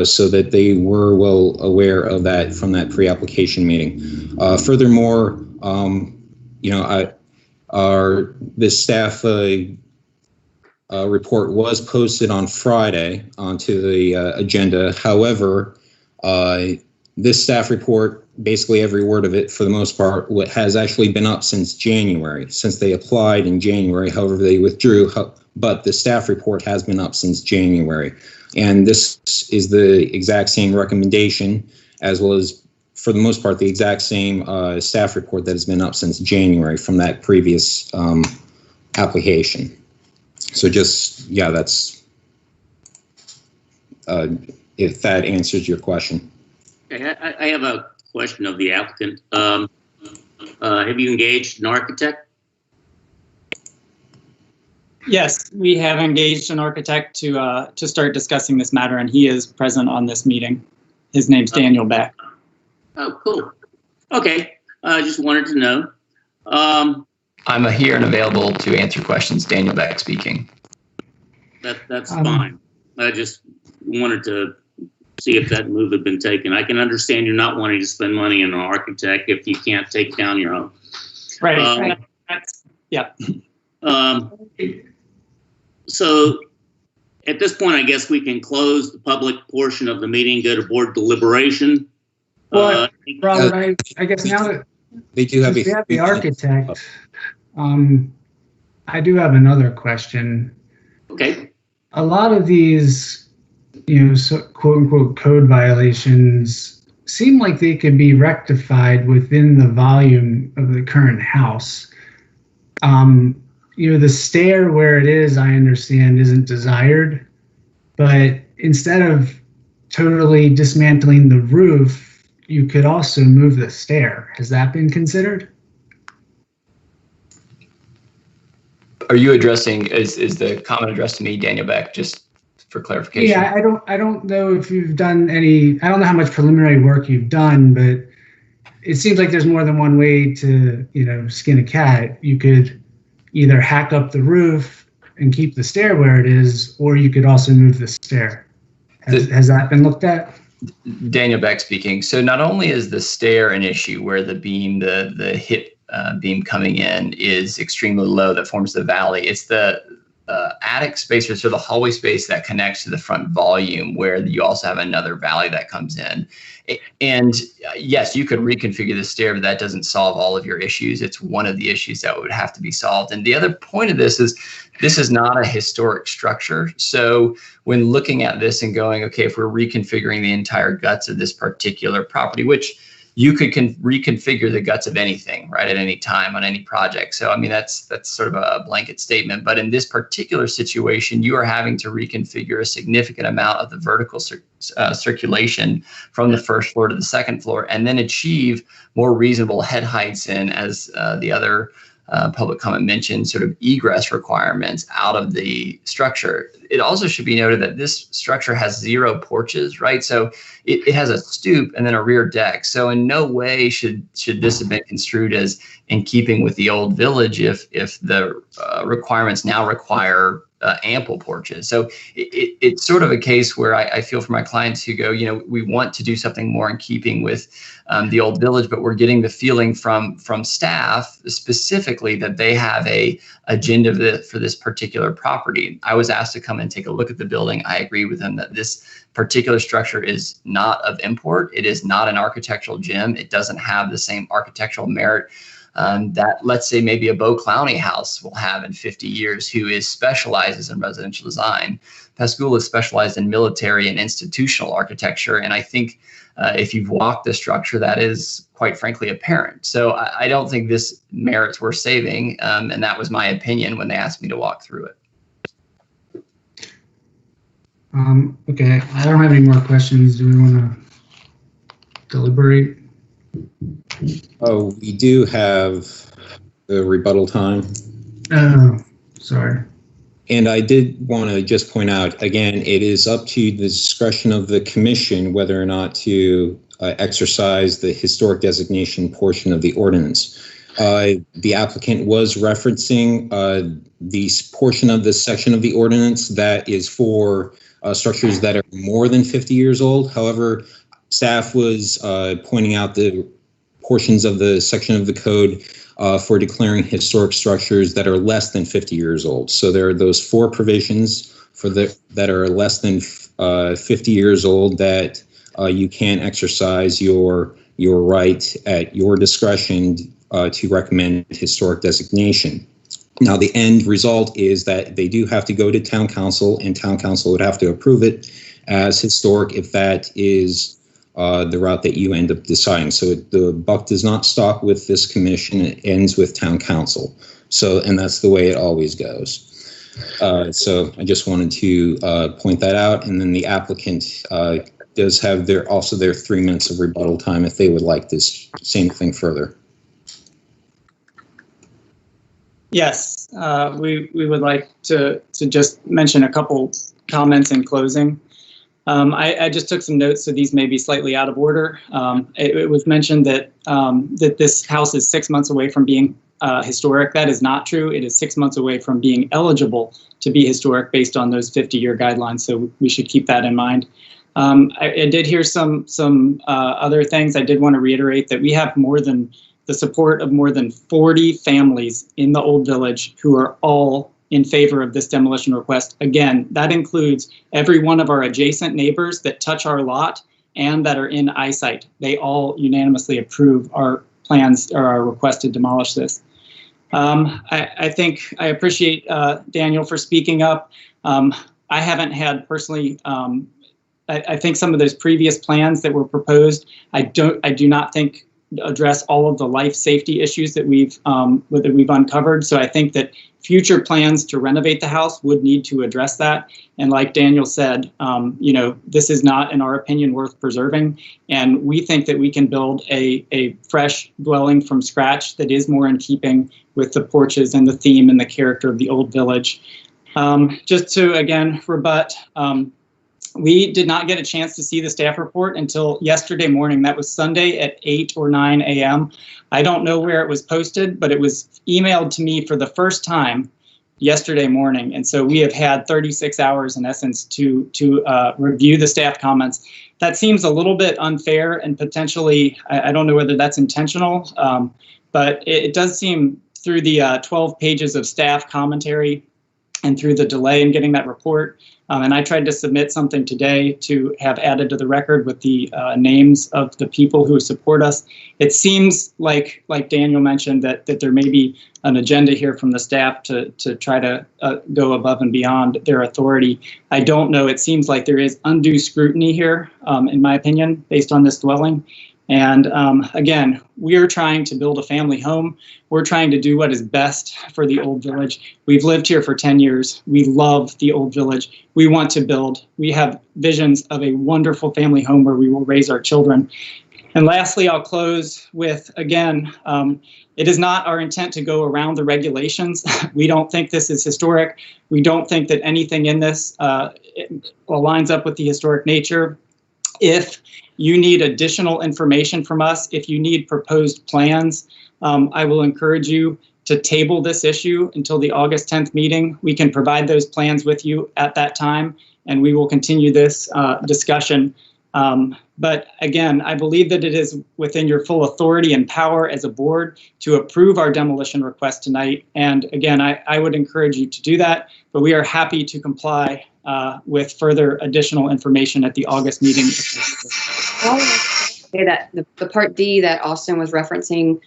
so that they were well aware of that from that pre-application meeting. Furthermore, this staff report was posted on Friday onto the agenda. However, this staff report, basically every word of it, for the most part, what has actually been up since January, since they applied in January. However, they withdrew, but the staff report has been up since January. And this is the exact same recommendation, as well as, for the most part, the exact same staff report that has been up since January from that previous application. So just, yeah, that's, if that answers your question. Okay, I have a question of the applicant. Have you engaged an architect? Yes, we have engaged an architect to start discussing this matter, and he is present on this meeting. His name's Daniel Beck. Oh, cool. Okay, I just wanted to know. I'm here and available to answer questions. Daniel Beck speaking. That's fine. I just wanted to see if that move had been taken. I can understand you're not wanting to spend money on an architect if you can't take down your own. Right. Yeah. So at this point, I guess we can close the public portion of the meeting, go to board deliberation. Well, Robert, I guess now that they do have the architect, I do have another question. Okay. A lot of these, quote unquote code violations seem like they could be rectified within the volume of the current house. The stair where it is, I understand, isn't desired, but instead of totally dismantling the roof, you could also move the stair. Has that been considered? Are you addressing, is the comment addressed to me, Daniel Beck, just for clarification? Yeah, I don't know if you've done any, I don't know how much preliminary work you've done, but it seems like there's more than one way to, skin a cat. You could either hack up the roof and keep the stair where it is, or you could also move the stair. Has that been looked at? Daniel Beck speaking. So not only is the stair an issue where the beam, the hip beam coming in is extremely low that forms the valley, it's the attic space, or so the hallway space that connects to the front volume, where you also have another valley that comes in. And yes, you could reconfigure the stair, but that doesn't solve all of your issues. It's one of the issues that would have to be solved. And the other point of this is not a historic structure. So when looking at this and going, okay, if we're reconfiguring the entire guts of this particular property, which you could reconfigure the guts of anything, right, at any time on any project. So, I mean, that's sort of a blanket statement. But in this particular situation, you are having to reconfigure a significant amount of the vertical circulation from the first floor to the second floor, and then achieve more reasonable head heights and, as the other public comment mentioned, sort of egress requirements out of the structure. It also should be noted that this structure has 0 porches, right? So it has a stoop and then a rear deck. So in no way should this have been construed as in keeping with the old village if the requirements now require ample porches. So it's sort of a case where I feel for my clients who go, we want to do something more in keeping with the old village, but we're getting the feeling from staff specifically that they have a agenda for this particular property. I was asked to come and take a look at the building. I agree with them that this particular structure is not of import. It is not an architectural gem. It doesn't have the same architectural merit that, let's say, maybe a Beau Clowney house will have in 50 years, who specializes in residential design. Pascagoula is specialized in military and institutional architecture, and I think if you've walked the structure, that is quite frankly apparent. So I don't think this merits worth saving, and that was my opinion when they asked me to walk through it. Okay, I don't have any more questions. Do we want to deliberate? Oh, we do have the rebuttal time. Oh, sorry. And I did want to just point out, again, it is up to the discretion of the commission whether or not to exercise the historic designation portion of the ordinance. The applicant was referencing the portion of the section of the ordinance that is for structures that are more than 50 years old. However, staff was pointing out the portions of the section of the code for declaring historic structures that are less than 50 years old. So there are those 4 provisions for that are less than 50 years old that you can exercise your right at your discretion to recommend historic designation. Now, the end result is that they do have to go to town council, and town council would have to approve it as historic if that is the route that you end up deciding. So the buck does not stop with this commission, it ends with town council. So, and that's the way it always goes. So I just wanted to point that out. And then the applicant does have also their 3 minutes of rebuttal time if they would like to say anything further. Yes, we would like to just mention a couple comments in closing. I just took some notes, so these may be slightly out of order. It was mentioned that that this house is 6 months away from being historic. That is not true. It is 6 months away from being eligible to be historic based on those 50-year guidelines, so we should keep that in mind. I did hear some other things. I did want to reiterate that we have the support of more than 40 families in the Old Village who are all in favor of this demolition request. Again, that includes every one of our adjacent neighbors that touch our lot and that are in eyesight. They all unanimously approve our plans or our request to demolish this. I think I appreciate Daniel for speaking up. I haven't had personally, I think some of those previous plans that were proposed, I do not think address all of the life safety issues that we've uncovered. So I think that future plans to renovate the house would need to address that. And like Daniel said, this is not, in our opinion, worth preserving. And we think that we can build a fresh dwelling from scratch that is more in keeping with the porches and the theme and the character of the Old Village. Just to, again, rebut, we did not get a chance to see the staff report until yesterday morning. That was Sunday at 8 or 9 a.m. I don't know where it was posted, but it was emailed to me for the first time yesterday morning. And so we have had 36 hours in essence to review the staff comments. That seems a little bit unfair and potentially, I don't know whether that's intentional, but it does seem through the 12 pages of staff commentary and through the delay in getting that report. And I tried to submit something today to have added to the record with the names of the people who support us. It seems like Daniel mentioned, that there may be an agenda here from the staff to try to go above and beyond their authority. I don't know. It seems like there is undue scrutiny here, in my opinion, based on this dwelling. And again, we're trying to build a family home. We're trying to do what is best for the Old Village. We've lived here for 10 years. We love the Old Village. We want to build. We have visions of a wonderful family home where we will raise our children. And lastly, I'll close with, again, it is not our intent to go around the regulations. We don't think this is historic. We don't think that anything in this lines up with the historic nature. If you need additional information from us, if you need proposed plans, I will encourage you to table this issue until the August 10th meeting. We can provide those plans with you at that time, and we will continue this discussion. But again, I believe that it is within your full authority and power as a board to approve our demolition request tonight. And again, I would encourage you to do that, but we are happy to comply with further additional information at the August meeting. Say that the Part D that Austin was referencing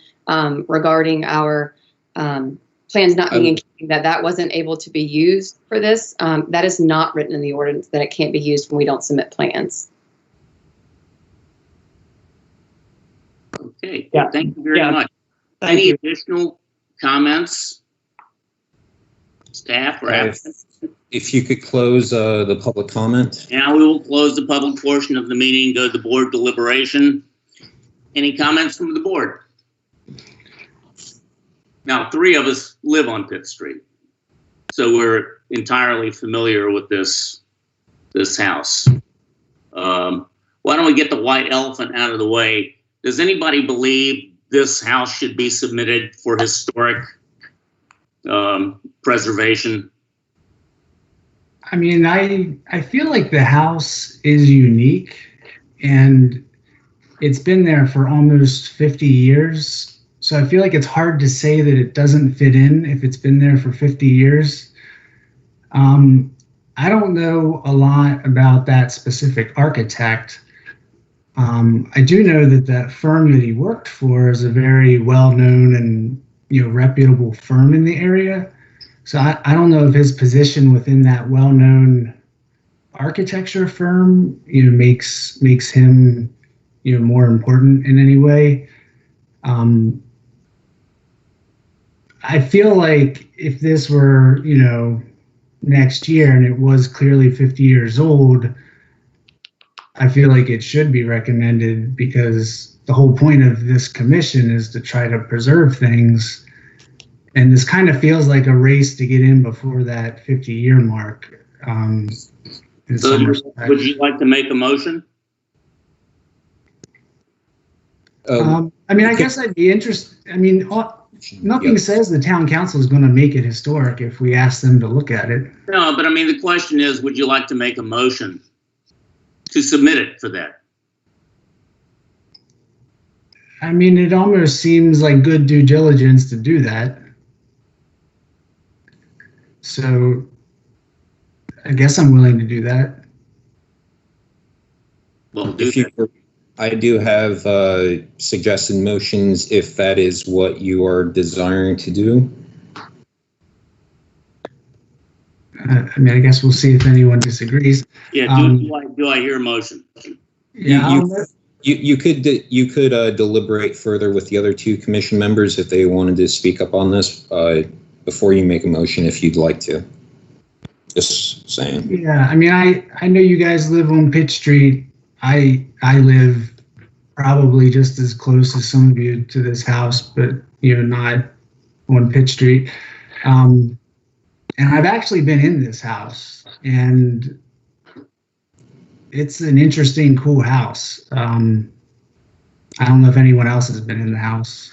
regarding our plans not being in keeping, that wasn't able to be used for this. That is not written in the ordinance that it can't be used when we don't submit plans. Okay, yeah. Thank you very much. Any additional comments? Staff or applicants? If you could close the public comment. Now we will close the public portion of the meeting, go to the board deliberation. Any comments from the board? Now, 3 of us live on Pitt Street, so we're entirely familiar with this house. Why don't we get the white elephant out of the way? Does anybody believe this house should be submitted for historic preservation? I mean, I feel like the house is unique, and it's been there for almost 50 years. So I feel like it's hard to say that it doesn't fit in if it's been there for 50 years. I don't know a lot about that specific architect. I do know that that firm that he worked for is a very well-known and reputable firm in the area. So I don't know if his position within that well-known architecture firm makes him more important in any way. I feel like if this were next year and it was clearly 50 years old, I feel like it should be recommended, because the whole point of this commission is to try to preserve things. And this kind of feels like a race to get in before that 50-year mark. So would you like to make a motion? I mean, I guess I'd be interested. I mean, nothing says the town council is going to make it historic if we ask them to look at it. No, but I mean, the question is, would you like to make a motion to submit it for that? I mean, it almost seems like good due diligence to do that. So I guess I'm willing to do that. Well, I do have suggested motions if that is what you are desiring to do. I mean, I guess we'll see if anyone disagrees. Yeah, do I hear a motion? Yeah, you could deliberate further with the other 2 commission members if they wanted to speak up on this before you make a motion, if you'd like to. Just saying. Yeah, I mean, I know you guys live on Pitt Street. I live probably just as close as some of you to this house, but not on Pitt Street. And I've actually been in this house, and it's an interesting, cool house. I don't know if anyone else has been in the house.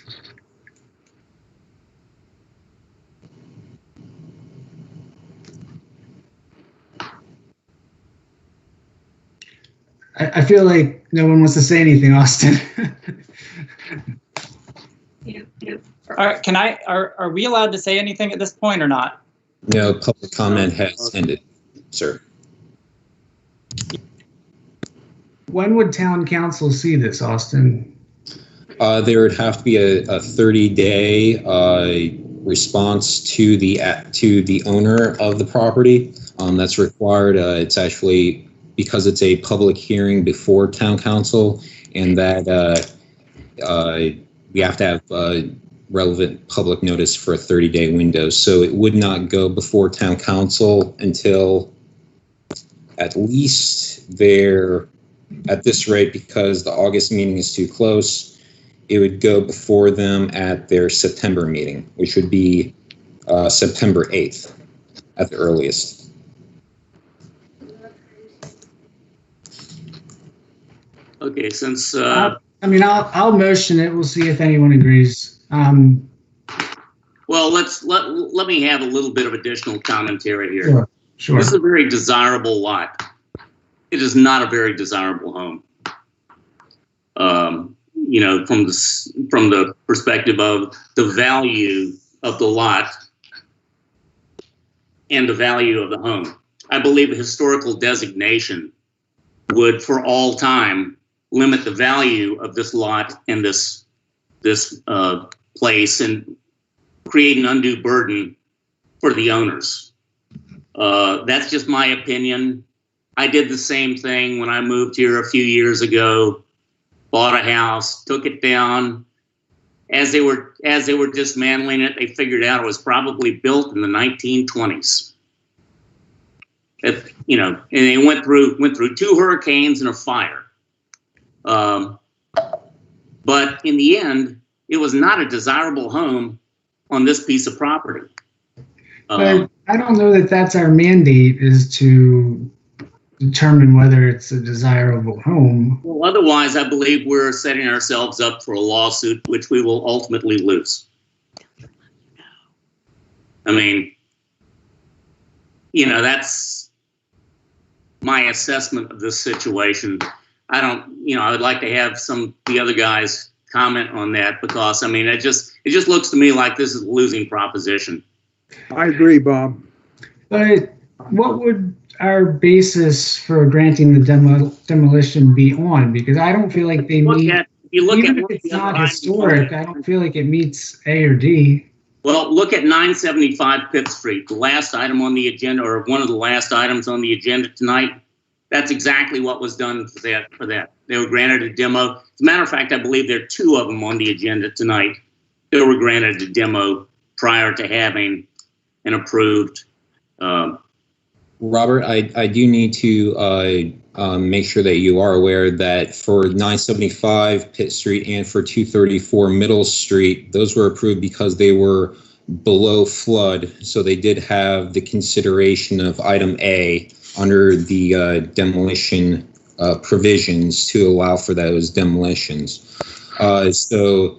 I feel like no one wants to say anything, Austin. All right, are we allowed to say anything at this point or not? No, public comment has ended, sir. When would town council see this, Austin? There would have to be a 30-day response to the owner of the property. That's required. It's actually, because it's a public hearing before town council, and that we have to have relevant public notice for a 30-day window. So it would not go before town council until at least at this rate, because the August meeting is too close, it would go before them at their September meeting, which would be September 8th at the earliest. Okay, since I mean, I'll motion it. We'll see if anyone agrees. Well, let me have a little bit of additional commentary here. Sure. This is a very desirable lot. It is not a very desirable home. From the perspective of the value of the lot and the value of the home. I believe a historical designation would, for all time, limit the value of this lot and this place and create an undue burden for the owners. That's just my opinion. I did the same thing when I moved here a few years ago, bought a house, took it down. As they were dismantling it, they figured out it was probably built in the 1920s. And they went through 2 hurricanes and a fire. But in the end, it was not a desirable home on this piece of property. But I don't know that that's our mandate, is to determine whether it's a desirable home. Well, otherwise, I believe we're setting ourselves up for a lawsuit, which we will ultimately lose. I mean, you know, that's my assessment of this situation. I would like to have some of the other guys comment on that, because I mean, it just looks to me like this is a losing proposition. I agree, Bob. But what would our basis for granting the demolition be on? Because I don't feel like they meet, even if it's not historic, I don't feel like it meets A or D. Well, look at 975 Pitt Street, the last item on the agenda, or one of the last items on the agenda tonight. That's exactly what was done for that. They were granted a demo. As a matter of fact, I believe there are two of them on the agenda tonight. They were granted a demo prior to having an approved. Robert, I do need to make sure that you are aware that for 975 Pitt Street and for 234 Middle Street, those were approved because they were below flood. So they did have the consideration of item A under the demolition provisions to allow for those demolitions. It's the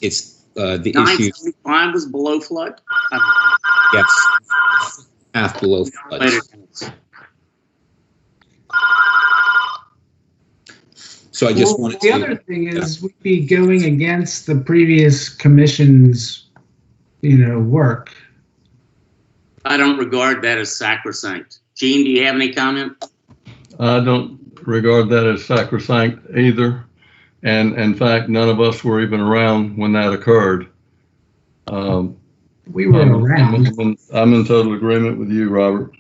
issue. 975 was below flood? Yes, half below flood. So I just wanted to. The other thing is we'd be going against the previous commission's, work. I don't regard that as sacrosanct. Gene, do you have any comment? I don't regard that as sacrosanct either. And in fact, none of us were even around when that occurred. We were around. I'm in total agreement with you, Robert.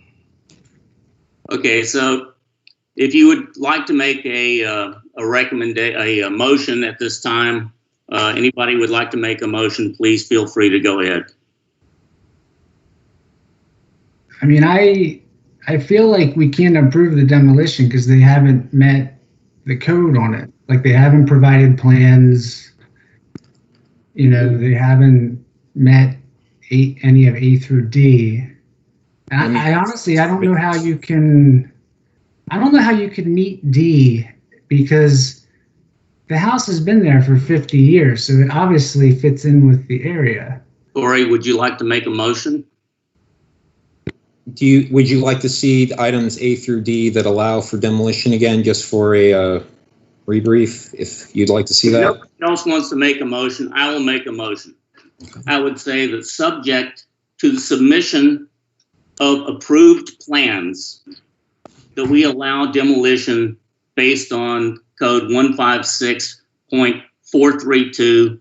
Okay, so if you would like to make a motion at this time, anybody would like to make a motion, please feel free to go ahead. I mean, I feel like we can't approve the demolition because they haven't met the code on it. Like, they haven't provided plans. They haven't met any of A through D. And I honestly, I don't know how you can meet D, because the house has been there for 50 years, so it obviously fits in with the area. Corey, would you like to make a motion? Would you like to see items A through D that allow for demolition again, just for a rebrief, if you'd like to see that? If nobody else wants to make a motion, I will make a motion. Okay. I would say that subject to the submission of approved plans, that we allow demolition based on code 156.432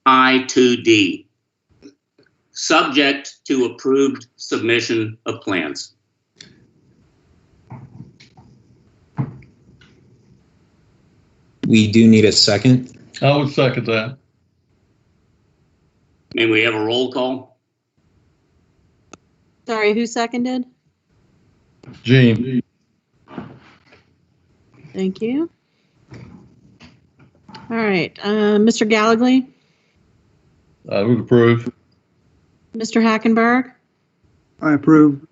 I2D, subject to approved submission of plans. We do need a second. I would second that. May we have a roll call? Sorry, who seconded? Gene. Thank you. All right, Mr. Gallagly? I would approve. Mr. Hackenberg? I approve.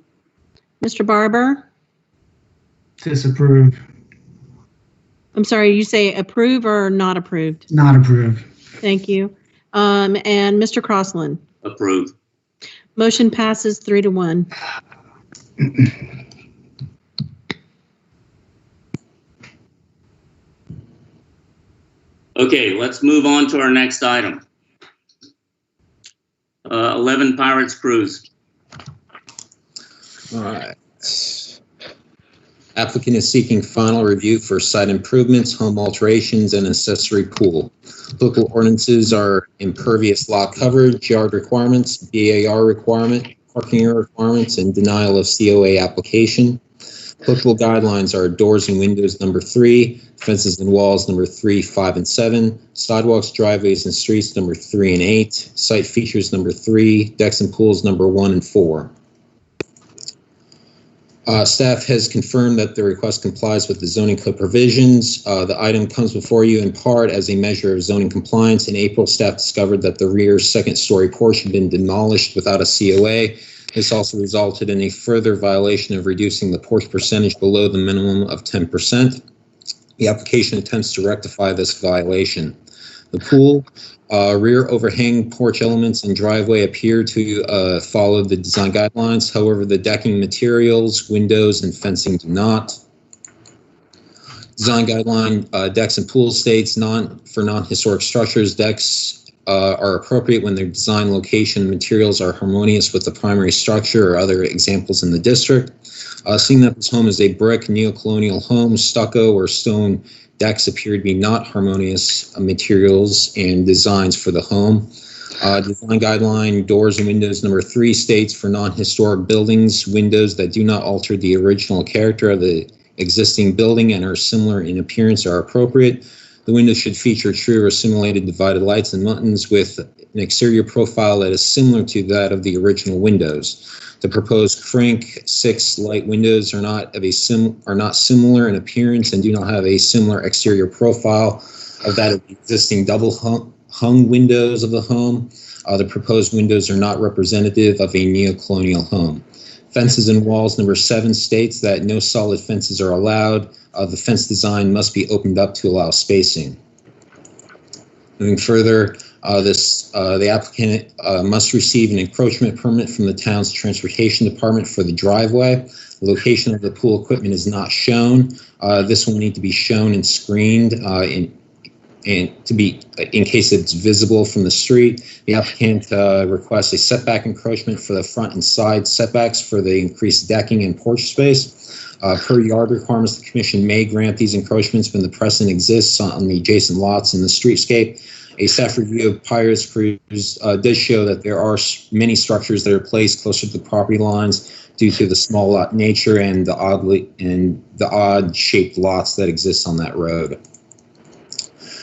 Mr. Barber? Disapprove. I'm sorry, you say approve or not approved? Not approve. Thank you. And Mr. Crossland? Approve. Motion passes 3-1. Okay, let's move on to our next item. 11 Pirates Cruise. All right. Applicant is seeking final review for site improvements, home alterations, and accessory pool. Local ordinances are impervious lot coverage, yard requirements, BAR requirement, parking area requirements, and denial of COA application. Applicable guidelines are doors and windows number 3, fences and walls number 3, 5, and 7, sidewalks, driveways, and streets number 3 and 8, site features number 3, decks and pools number 1 and 4. Staff has confirmed that the request complies with the zoning code provisions. The item comes before you in part as a measure of zoning compliance. In April, staff discovered that the rear second-story porch had been demolished without a COA. This also resulted in a further violation of reducing the porch percentage below the minimum of 10%. The application attempts to rectify this violation. The pool, rear overhang porch elements and driveway appear to follow the design guidelines. However, the decking materials, windows, and fencing do not. Design guideline, decks and pool states for non-historic structures, decks are appropriate when their design, location, and materials are harmonious with the primary structure or other examples in the district. Seeing that this home is a brick neo-colonial home, stucco or stone decks appear to be not harmonious materials and designs for the home. Design guideline, doors and windows number 3 states for non-historic buildings, windows that do not alter the original character of the existing building and are similar in appearance are appropriate. The windows should feature true or simulated divided lights and buttons with an exterior profile that is similar to that of the original windows. The proposed Frank 6 light windows are not similar in appearance and do not have a similar exterior profile of that of the existing double hung windows of the home. The proposed windows are not representative of a neo-colonial home. Fences and walls number 7 states that no solid fences are allowed. The fence design must be opened up to allow spacing. Moving further, the applicant must receive an encroachment permit from the town's transportation department for the driveway. The location of the pool equipment is not shown. This will need to be shown and screened in case it's visible from the street. The applicant requests a setback encroachment for the front and side setbacks for the increased decking and porch space. Per yard requirements, the commission may grant these encroachments when the precedent exists on the adjacent lots in the streetscape. A staff review of Pirates Cruise does show that there are many structures that are placed closer to the property lines due to the small lot nature and the odd shaped lots that exist on that road.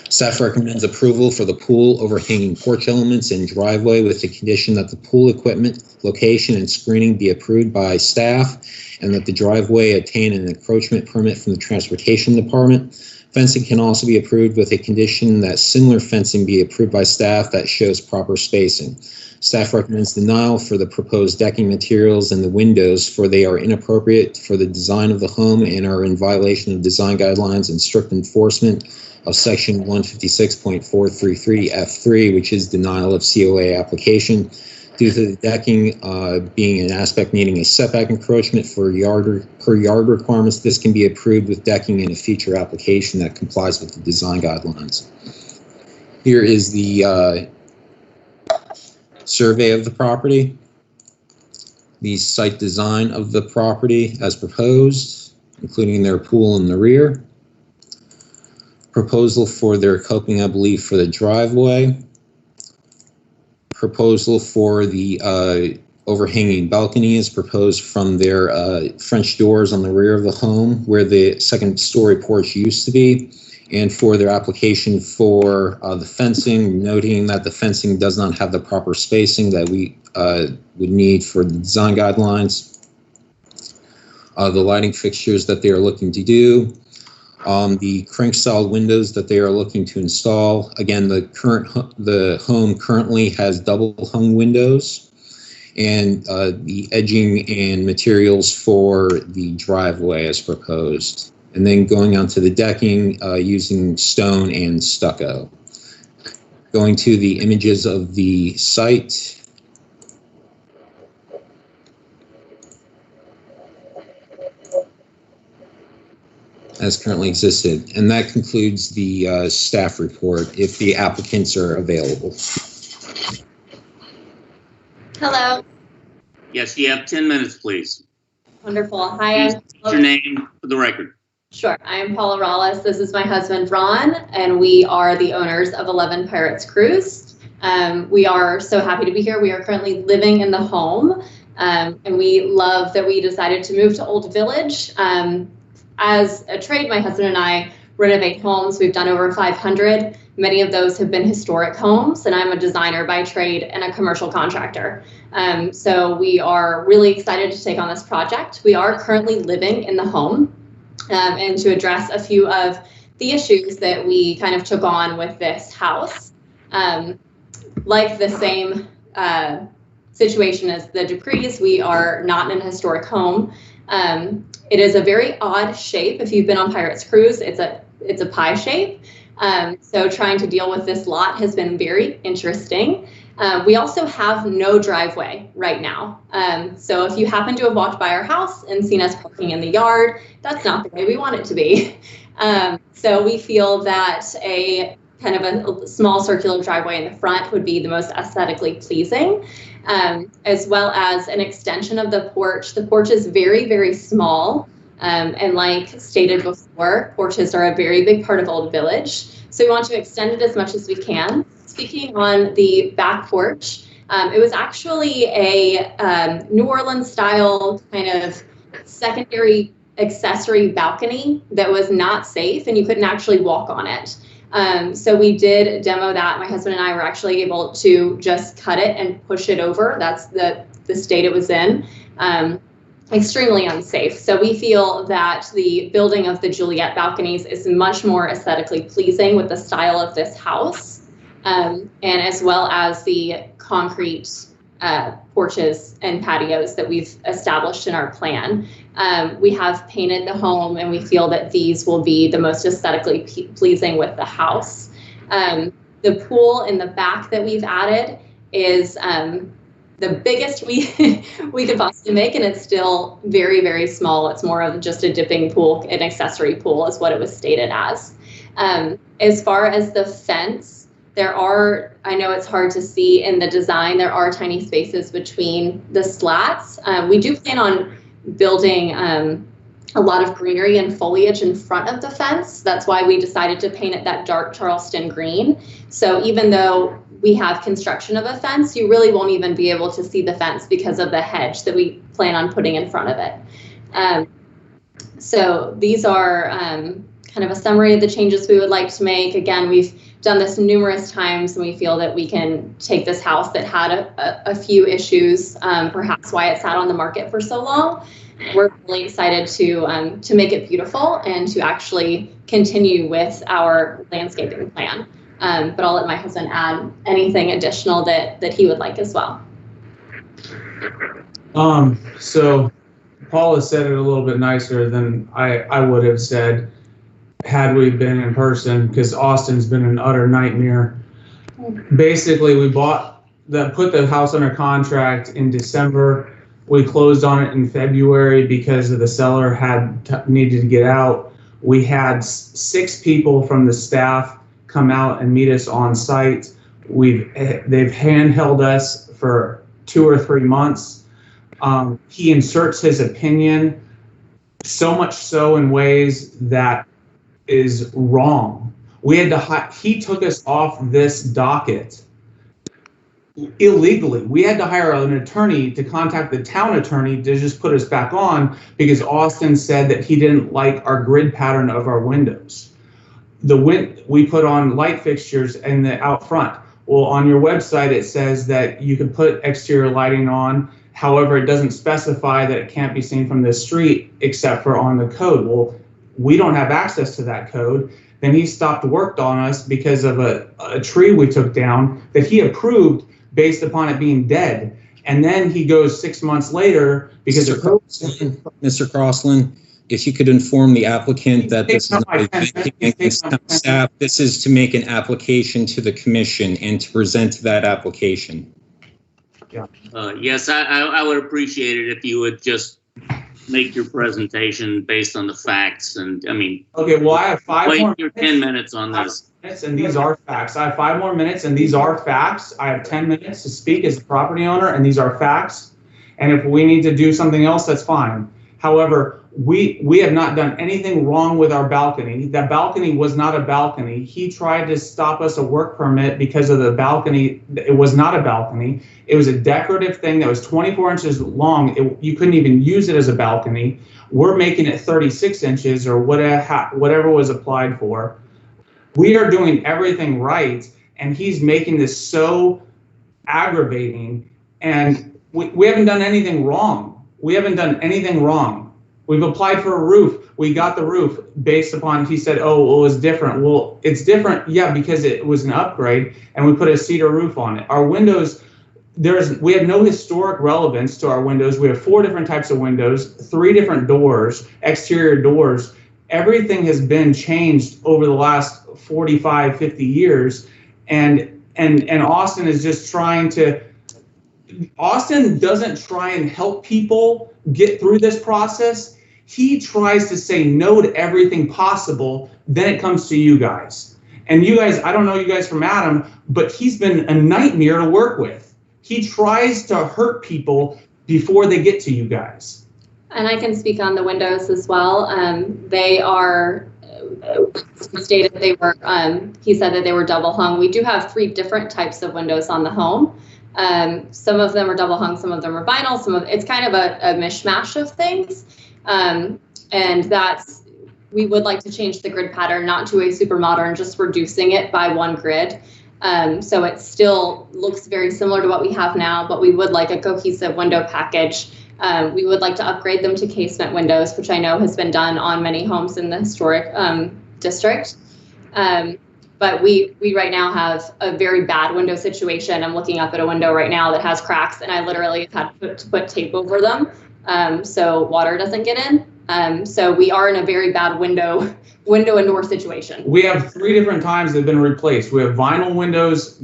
Staff recommends approval for the pool overhanging porch elements and driveway with the condition that the pool equipment, location, and screening be approved by staff and that the driveway obtain an encroachment permit from the transportation department. Fencing can also be approved with a condition that similar fencing be approved by staff that shows proper spacing. Staff recommends denial for the proposed decking materials and the windows, for they are inappropriate for the design of the home and are in violation of design guidelines and strict enforcement of section 156.433 F3, which is denial of COA application. Due to the decking being an aspect needing a setback encroachment per yard requirements, this can be approved with decking in a future application that complies with the design guidelines. Here is the survey of the property, the site design of the property as proposed, including their pool in the rear, proposal for their coping, I believe, for the driveway, proposal for the overhanging balcony is proposed from their French doors on the rear of the home where the second story porch used to be, and for their application for the fencing, noting that the fencing does not have the proper spacing that we would need for the design guidelines, the lighting fixtures that they are looking to do, the crank style windows that they are looking to install. Again, the home currently has double hung windows, and the edging and materials for the driveway as proposed. And then going on to the decking using stone and stucco. Going to the images of the site. As currently existed. And that concludes the staff report if the applicants are available. Hello. Yes, you have 10 minutes, please. Wonderful. Hi. Please state your name for the record. Sure. I am Paula Rallis. This is my husband, Ron, and we are the owners of 11 Pirates Cruise. We are so happy to be here. We are currently living in the home, and we love that we decided to move to Old Village. As a trade, my husband and I renovate homes. We've done over 500, Many of those have been historic homes, and I'm a designer by trade and a commercial contractor. So we are really excited to take on this project. We are currently living in the home, and to address a few of the issues that we kind of took on with this house. Like the same situation as the Duprees, we are not in a historic home. It is a very odd shape. If you've been on Pirates Cruise, it's a pie shape. So trying to deal with this lot has been very interesting. We also have no driveway right now. So if you happen to have walked by our house and seen us parking in the yard, that's not the way we want it to be. So we feel that a kind of a small circular driveway in the front would be the most aesthetically pleasing, as well as an extension of the porch. The porch is very, very small. And like stated before, porches are a very big part of Old Village. So we want to extend it as much as we can. Speaking on the back porch, it was actually a New Orleans style kind of secondary accessory balcony that was not safe and you couldn't actually walk on it. So we did demo that. My husband and I were actually able to just cut it and push it over. That's the state it was in. Extremely unsafe. So we feel that the building of the Juliet balconies is much more aesthetically pleasing with the style of this house, and as well as the concrete porches and patios that we've established in our plan. We have painted the home and we feel that these will be the most aesthetically pleasing with the house. The pool in the back that we've added is the biggest we could possibly make, and it's still very, very small. It's more of just a dipping pool, an accessory pool is what it was stated as. As far as the fence, there are, I know it's hard to see in the design, there are tiny spaces between the slats. We do plan on building a lot of greenery and foliage in front of the fence. That's why we decided to paint it that dark Charleston green. So even though we have construction of a fence, you really won't even be able to see the fence because of the hedge that we plan on putting in front of it. So these are kind of a summary of the changes we would like to make. Again, we've done this numerous times and we feel that we can take this house that had a few issues, perhaps why it sat on the market for so long. We're really excited to make it beautiful and to actually continue with our landscaping plan. But I'll let my husband add anything additional that he would like as well. So Paula said it a little bit nicer than I would have said had we been in person, because Austin's been an utter nightmare. Basically, we put the house under contract in December. We closed on it in February because the seller needed to get out. We had 6 people from the staff come out and meet us on site. They've handheld us for 2 or 3 months. He inserts his opinion, so much so in ways that is wrong. He took us off this docket illegally. We had to hire an attorney to contact the town attorney to just put us back on because Austin said that he didn't like our grid pattern of our windows. We put on light fixtures in the out front. Well, on your website, it says that you can put exterior lighting on. However, it doesn't specify that it can't be seen from the street except for on the code. Well, we don't have access to that code. Then he stopped work on us because of a tree we took down that he approved based upon it being dead. And then he goes 6 months later because Mr. Crossland, if you could inform the applicant that this is not a venting against town staff, this is to make an application to the commission and to present that application. Yeah. Yes, I would appreciate it if you would just make your presentation based on the facts. And I mean, okay, well, I have 5 more your 10 minutes on this. And these are facts. I have 5 more minutes and these are facts. I have 10 minutes to speak as the property owner and these are facts. And if we need to do something else, that's fine. However, we have not done anything wrong with our balcony. That balcony was not a balcony. He tried to stop us a work permit because of the balcony. It was not a balcony. It was a decorative thing that was 24 inches long. You couldn't even use it as a balcony. We're making it 36 inches or whatever was applied for. We are doing everything right, and he's making this so aggravating, and we haven't done anything wrong. We haven't done anything wrong. We've applied for a roof. We got the roof based upon, he said, oh, well, it was different. Well, it's different, yeah, because it was an upgrade, and we put a cedar roof on it. Our windows, we have no historic relevance to our windows. We have 4 different types of windows, 3 different doors, exterior doors. Everything has been changed over the last 45, 50 years. And Austin is just trying to, Austin doesn't try and help people get through this process. He tries to say no to everything possible. Then it comes to you guys. And you guys, I don't know you guys from Adam, but he's been a nightmare to work with. He tries to hurt people before they get to you guys. And I can speak on the windows as well. They are stated they were, he said that they were double hung. We do have 3 different types of windows on the home. Some of them are double hung, some of them are vinyl, it's kind of a mishmash of things. And we would like to change the grid pattern, not to a super modern, just reducing it by 1 grid. So it still looks very similar to what we have now, but we would like a cohesive window package. We would like to upgrade them to casement windows, which I know has been done on many homes in the historic district. But we right now have a very bad window situation. I'm looking up at a window right now that has cracks, and I literally had to put tape over them so water doesn't get in. So we are in a very bad window and door situation. We have 3 different times they've been replaced. We have vinyl windows,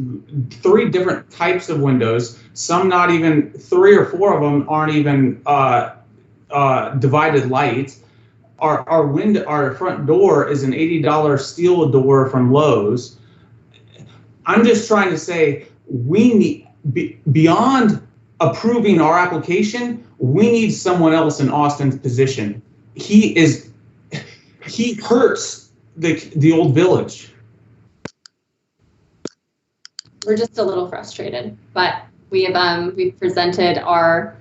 3 different types of windows. Some not even 3 or 4 of them aren't even divided light. Our front door is an $80 steel door from Lowe's. I'm just trying to say we need, beyond approving our application, we need someone else in Austin's position. He hurts the old village. We're just a little frustrated, but we have we've presented all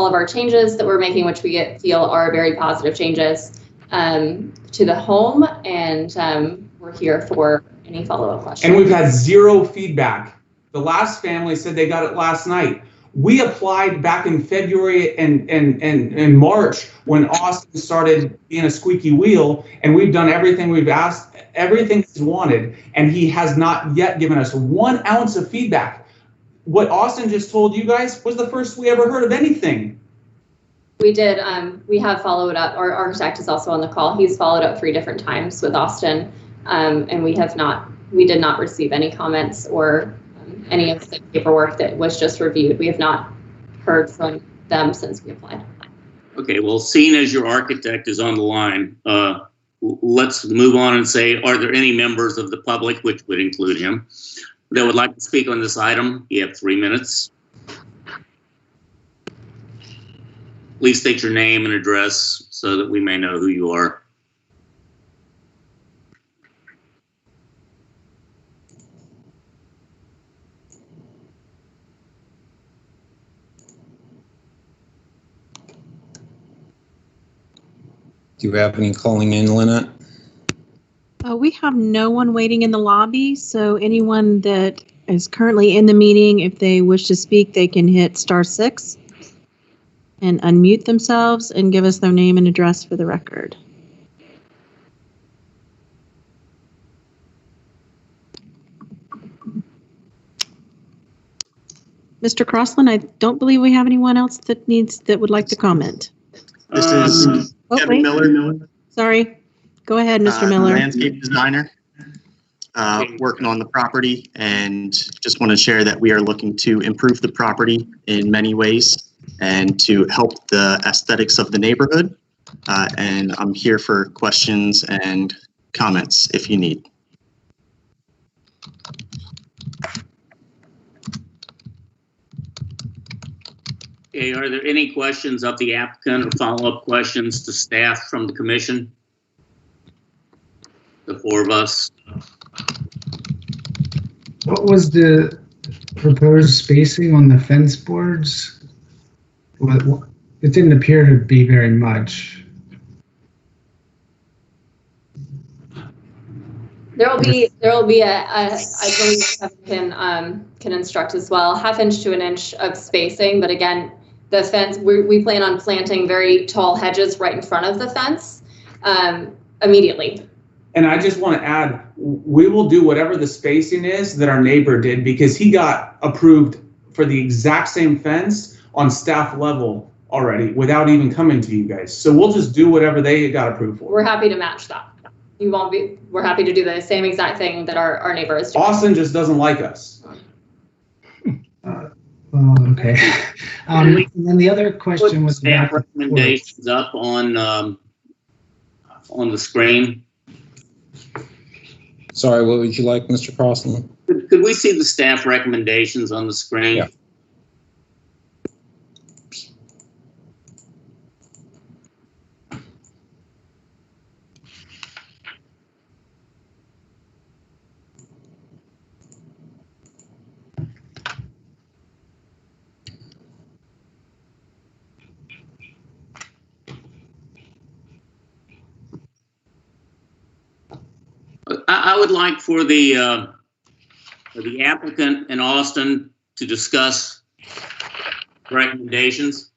of our changes that we're making, which we feel are very positive changes to the home, and we're here for any follow-up questions. And we've had 0 feedback. The last family said they got it last night. We applied back in February and March when Austin started being a squeaky wheel, and we've done everything we've asked, everything he's wanted, and he has not yet given us 1 ounce of feedback. What Austin just told you guys was the first we ever heard of anything. We did, we have followed up. Our architect is also on the call. He's followed up 3 different times with Austin, and we did not receive any comments or any of the paperwork that was just reviewed. We have not heard from them since we applied. Okay, well, seeing as your architect is on the line, let's move on and say, are there any members of the public, which would include him, that would like to speak on this item? You have 3 minutes. Please state your name and address so that we may know who you are. Do you have any calling in, Lynette? We have no one waiting in the lobby, so anyone that is currently in the meeting, if they wish to speak, they can hit *6 and unmute themselves and give us their name and address for the record. Mr. Crossland, I don't believe we have anyone else that would like to comment. This is Kevin Miller. Sorry. Go ahead, Mr. Miller. Landscape designer, working on the property, and just want to share that we are looking to improve the property in many ways and to help the aesthetics of the neighborhood. And I'm here for questions and comments if you need. Okay, are there any questions of the applicant or follow-up questions to staff from the commission? The 4 of us. What was the proposed spacing on the fence boards? It didn't appear to be very much. There will be I believe Kevin can instruct as well, 1/2 inch to 1 inch of spacing. But again, the fence, we plan on planting very tall hedges right in front of the fence immediately. And I just want to add, we will do whatever the spacing is that our neighbor did, because he got approved for the exact same fence on staff level already without even coming to you guys. So we'll just do whatever they got approved for. We're happy to match that. We're happy to do the same exact thing that our neighbor is doing. Austin just doesn't like us. Okay. And then the other question was staff recommendations up on the screen. Sorry, what would you like, Mr. Crossland? Could we see the staff recommendations on the screen? Yeah. I would like for the applicant and Austin to discuss recommendations.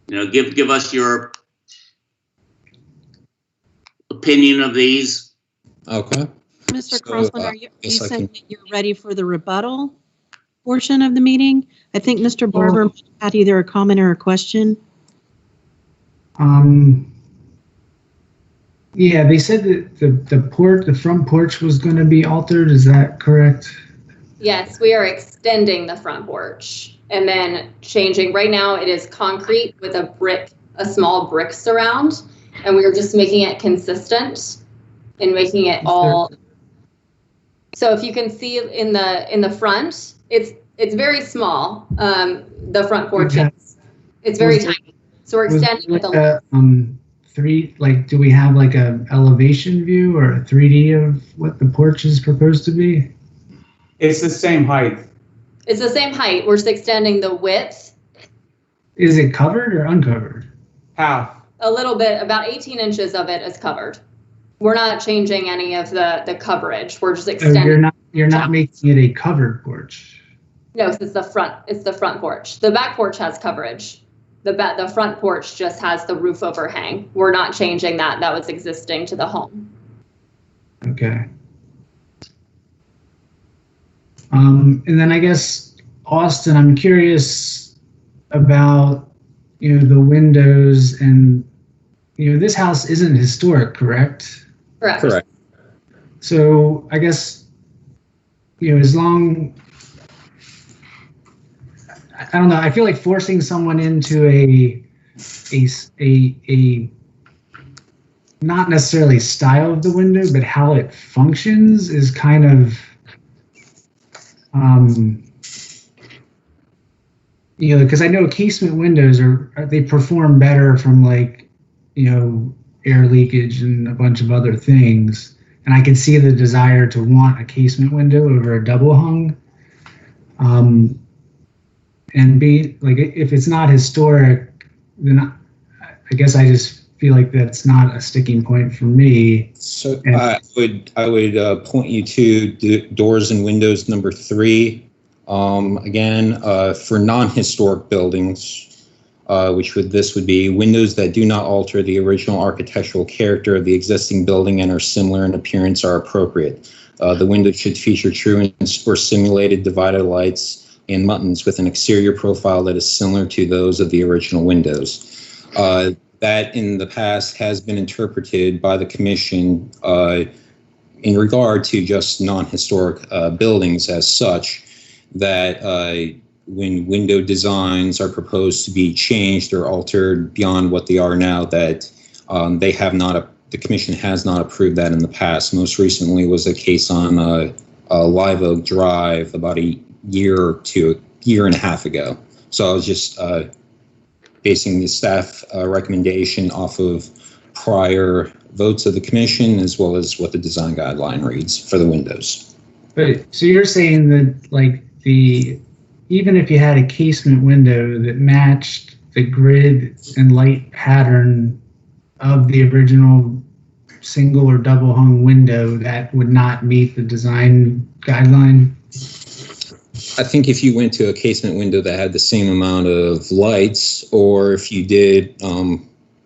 You know, give us your opinion of these. Okay. Mr. Crossland, are you saying that you're ready for the rebuttal portion of the meeting? I think Mr. Barber had either a comment or a question. Yeah, they said that the front porch was going to be altered. Is that correct? Yes, we are extending the front porch and then changing. Right now it is concrete with a small brick surround, and we are just making it consistent and making it all. So if you can see in the front, it's very small. The front porch, it's very tiny. So we're extending with a do we have like a elevation view or a 3D of what the porch is proposed to be? It's the same height. It's the same height. We're just extending the width. Is it covered or uncovered? Half. A little bit, about 18 inches of it is covered. We're not changing any of the coverage. We're just extending. So you're not making it a covered porch. No, it's the front. It's the front porch. The back porch has coverage. The front porch just has the roof overhang. We're not changing that. That was existing to the home. Okay. And then I guess, Austin, I'm curious about, the windows and, this house isn't historic, correct? Correct. Correct. So I guess, as long, I don't know, I feel like forcing someone into a not necessarily style of the window, but how it functions is kind of, because I know casement windows they perform better from air leakage and a bunch of other things. And I can see the desire to want a casement window over a double hung. And if it's not historic, then I guess I just feel like that's not a sticking point for me. So I would point you to doors and windows number 3. Again, for non-historic buildings, this would be windows that do not alter the original architectural character of the existing building and are similar in appearance are appropriate. The window should feature true or simulated divided lights and buttons with an exterior profile that is similar to those of the original windows. That in the past has been interpreted by the commission in regard to just non-historic buildings as such, that when window designs are proposed to be changed or altered beyond what they are now, that the commission has not approved that in the past. Most recently was a case on Live Oak Drive about a year to a year and a half ago. So I was just basing the staff recommendation off of prior votes of the commission, as well as what the design guideline reads for the windows. But so you're saying that even if you had a casement window that matched the grid and light pattern of the original single or double hung window that would not meet the design guideline? I think if you went to a casement window that had the same amount of lights, or if you did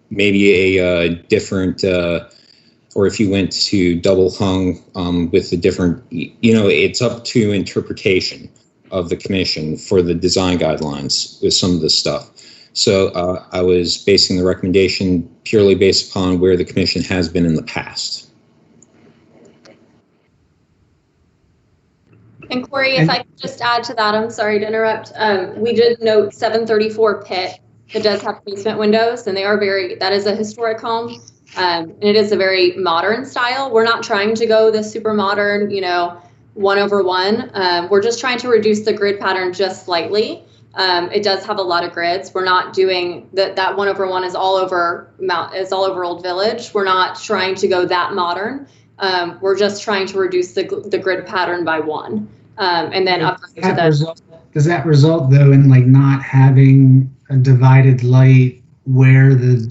maybe a different, or if you went to double hung with a different, it's up to interpretation of the commission for the design guidelines with some of this stuff. So I was basing the recommendation purely based upon where the commission has been in the past. And Corey, if I could just add to that, I'm sorry to interrupt. We did note 734 Pitt that does have basement windows, and they are that is a historic home. And it is a very modern style. We're not trying to go the super modern, 1/1. We're just trying to reduce the grid pattern just slightly. It does have a lot of grids. We're not doing that 1/1 is all over Old Village. We're not trying to go that modern. We're just trying to reduce the grid pattern by 1. And then upgrade to the. Does that result though in like not having a divided light where the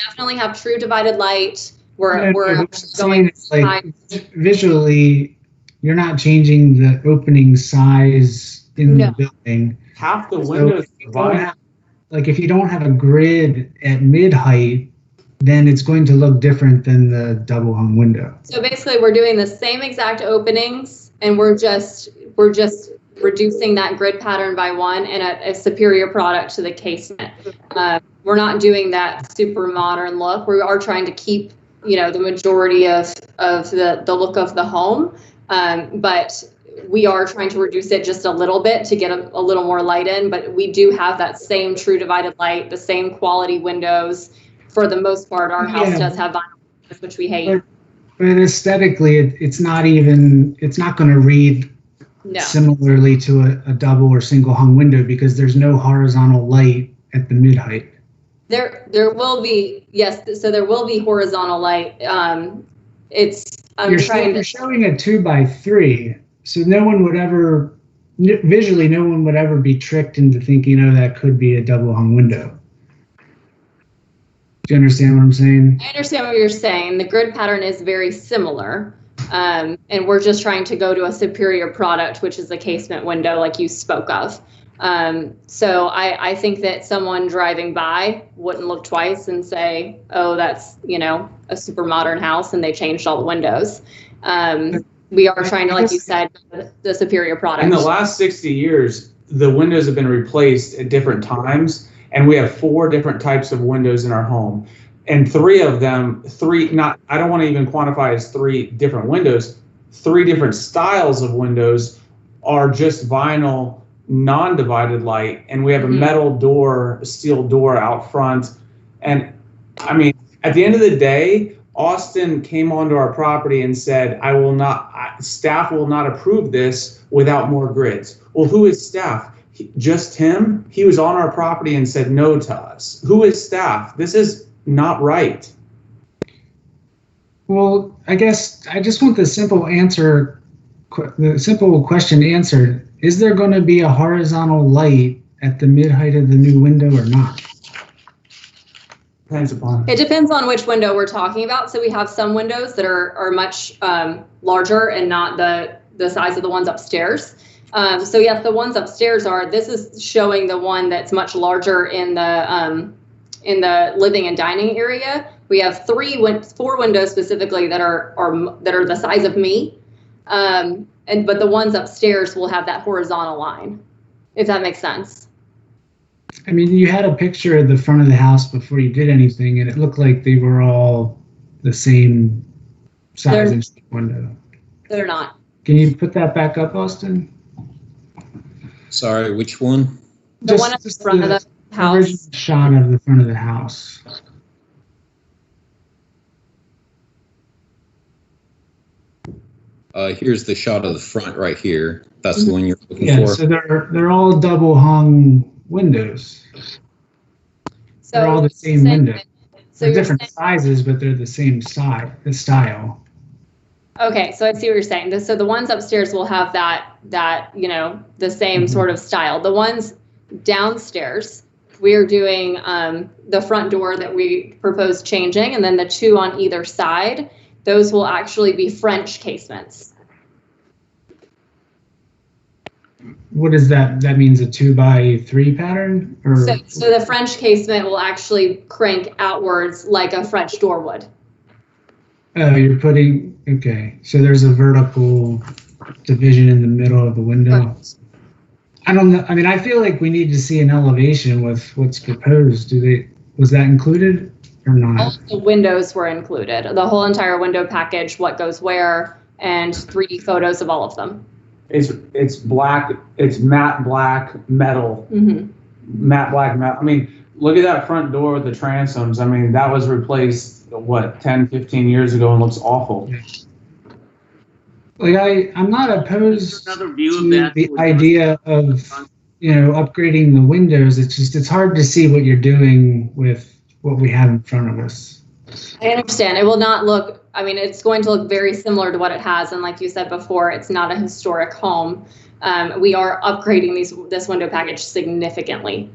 Definitely have true divided light. We're going like visually, you're not changing the opening size in the building. Half the windows divided. Like if you don't have a grid at mid height, then it's going to look different than the double hung window. So basically, we're doing the same exact openings, and we're just reducing that grid pattern by 1 and a superior product to the casement. We're not doing that super modern look. We are trying to keep, the majority of the look of the home, but we are trying to reduce it just a little bit to get a little more light in. But we do have that same true divided light, the same quality windows. For the most part, our house does have vinyl windows, which we hate. But aesthetically, it's not going to read similarly to a double or single hung window because there's no horizontal light at the mid height. There will be, yes. So there will be horizontal light. You're showing a 2x3, so no one would ever be tricked into thinking, oh, that could be a double hung window. Do you understand what I'm saying? I understand what you're saying. The grid pattern is very similar, and we're just trying to go to a superior product, which is the casement window, like you spoke of. So I think that someone driving by wouldn't look twice and say, oh, that's, a super modern house and they changed all the windows. We are trying to, like you said, the superior product. In the last 60 years, the windows have been replaced at different times, and we have 4 different types of windows in our home. And 3 of them, I don't want to even quantify as 3 different windows, 3 different styles of windows are just vinyl, non-divided light, and we have a steel door out front. And I mean, at the end of the day, Austin came onto our property and said, staff will not approve this without more grids. Well, who is staff? Just him? He was on our property and said no to us. Who is staff? This is not right. Well, I guess I just want the simple question answered. Is there going to be a horizontal light at the mid height of the new window or not? It depends on which window we're talking about. So we have some windows that are much larger and not the size of the ones upstairs. So yes, the ones upstairs this is showing the one that's much larger in the living and dining area. We have 4 windows specifically that are the size of me. But the ones upstairs will have that horizontal line, if that makes sense. I mean, you had a picture of the front of the house before you did anything, and it looked like they were all the same size and window. They're not. Can you put that back up, Austin? Sorry, which one? The one at the front of the house. Shot of the front of the house. Here's the shot of the front right here. That's the one you're looking for. Yeah, so they're all double hung windows. So they're all the same window. So they're different sizes, but they're the same style. Okay, so I see what you're saying. So the ones upstairs will have that the same sort of style. The ones downstairs we're doing the front door that we propose changing, and then the two on either side, those will actually be French casements. What is that? That means a 2x3 pattern? Or? So the French casement will actually crank outwards like a French door would. Oh, you're putting, okay. So there's a vertical division in the middle of the window. Correct. I don't know. I mean, I feel like we need to see an elevation with what's proposed. Was that included or not? All the windows were included. The whole entire window package, what goes where, and 3D photos of all of them. It's black. It's matte black metal. Mm-hmm. Matte black metal. I mean, look at that front door with the transoms. I mean, that was replaced, what, 10, 15 years ago and looks awful. Like I'm not opposed Another view of to that the idea of, you know, upgrading the windows. It's just, it's hard to see what you're doing with what we have in front of us. I understand. It will not look, I mean, it's going to look very similar to what it has. And like you said before, it's not a historic home. We are upgrading this window package significantly.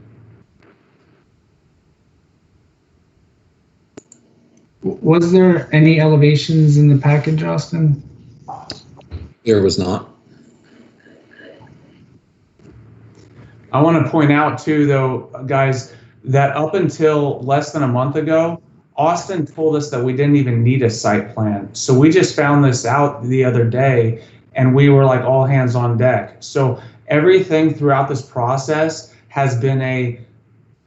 Was there any elevations in the package, Austin? There was not. I want to point out too, though, guys, that up until less than a month ago, Austin told us that we didn't even need a site plan. So we just found this out the other day and we were like all hands on deck. So everything throughout this process has been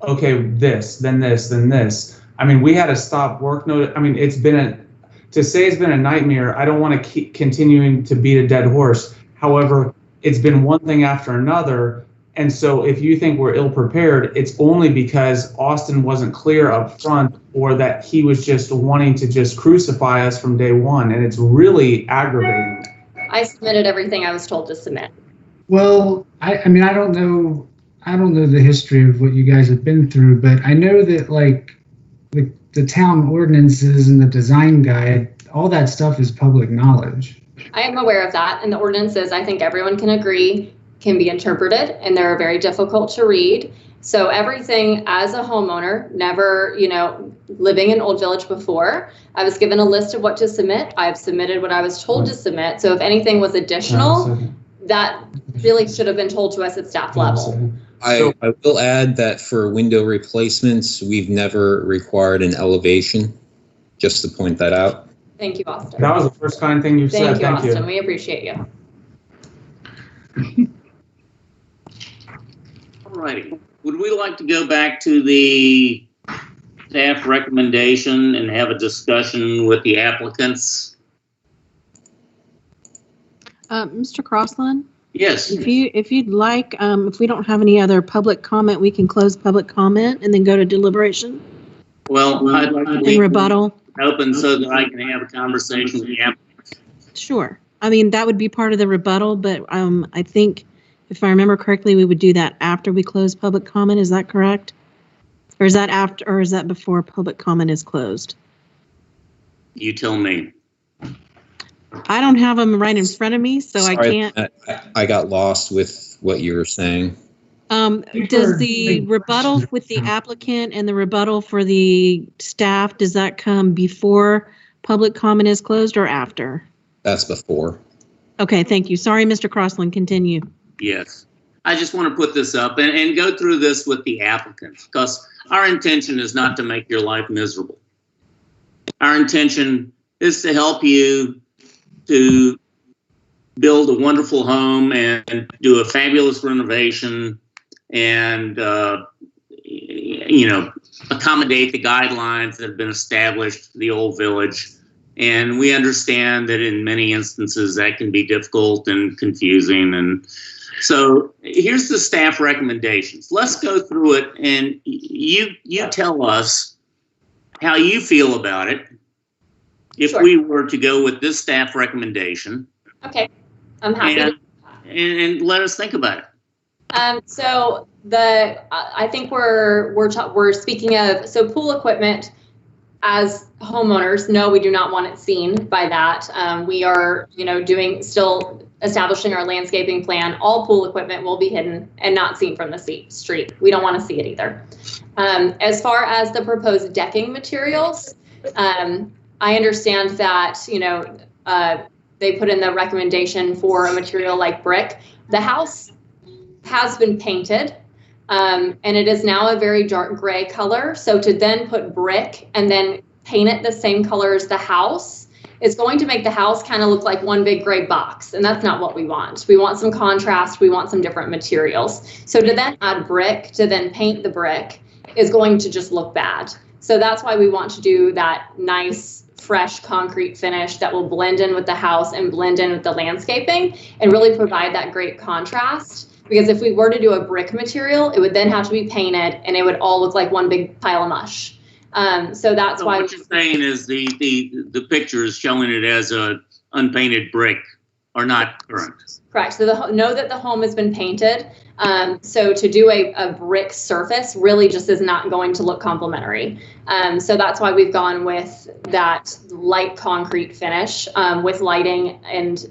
okay, this, then this, then this. I mean, we had to stop work notice. I mean, to say it's been a nightmare, I don't want to keep continuing to beat a dead horse. However, it's been one thing after another. And so if you think we're ill prepared, it's only because Austin wasn't clear up front, or that he was just wanting to just crucify us from day one. And it's really aggravating. I submitted everything I was told to submit. Well, I mean, I don't know the history of what you guys have been through, but I know that like the town ordinances and the design guide, all that stuff is public knowledge. I am aware of that, and the ordinances, I think everyone can agree, can be interpreted, and they're very difficult to read. So everything as a homeowner, never, you know, living in Old Village before, I was given a list of what to submit. I've submitted what I was told to submit. So if anything was additional, that really should have been told to us at staff level. I will add that for window replacements, we've never required an elevation, just to point that out. Thank you, Austin. That was the first kind thing you've said. Thank you, Austin. We appreciate you. All righty. Would we like to go back to the staff recommendation and have a discussion with the applicants? Mr. Crossland? Yes. If you'd like, if we don't have any other public comment, we can close public comment and then go to deliberation. Well, I'd like to leave rebuttal open so that I can have a conversation with the applicants. Sure. I mean, that would be part of the rebuttal, but I think if I remember correctly, we would do that after we close public comment. Is that correct? Or is that after, or is that before public comment is closed? You tell me. I don't have them right in front of me, so Sorry, I can't. I got lost with what you were saying. Does the rebuttal with the applicant and the rebuttal for the staff, does that come before public comment is closed or after? That's before. Okay, thank you. Sorry, Mr. Crossland, continue. Yes. I just want to put this up and go through this with the applicants, because our intention is not to make your life miserable. Our intention is to help you to build a wonderful home and do a fabulous renovation and, you know, accommodate the guidelines that have been established for the old village. And we understand that in many instances that can be difficult and confusing. And so here's the staff recommendations. Let's go through it, and you tell us how you feel about it. If we were to go with this staff recommendation. Okay, I'm happy. And let us think about it. So I think we're speaking of, so pool equipment, as homeowners, no, we do not want it seen by that. We are, still establishing our landscaping plan. All pool equipment will be hidden and not seen from the street. We don't want to see it either. As far as the proposed decking materials, I understand that, they put in the recommendation for a material like brick. The house has been painted. And it is now a very dark gray color. So to then put brick and then paint it the same color as the house is going to make the house kind of look like one big gray box. And that's not what we want. We want some contrast. We want some different materials. So to then add brick, to then paint the brick is going to just look bad. So that's why we want to do that nice, fresh concrete finish that will blend in with the house and blend in with the landscaping and really provide that great contrast. Because if we were to do a brick material, it would then have to be painted and it would all look like one big pile of mush. So that's why what you're saying is the pictures showing it as a unpainted brick are not current. Correct. So know that the home has been painted. So to do a brick surface really just is not going to look complimentary. So that's why we've gone with that light concrete finish with lighting and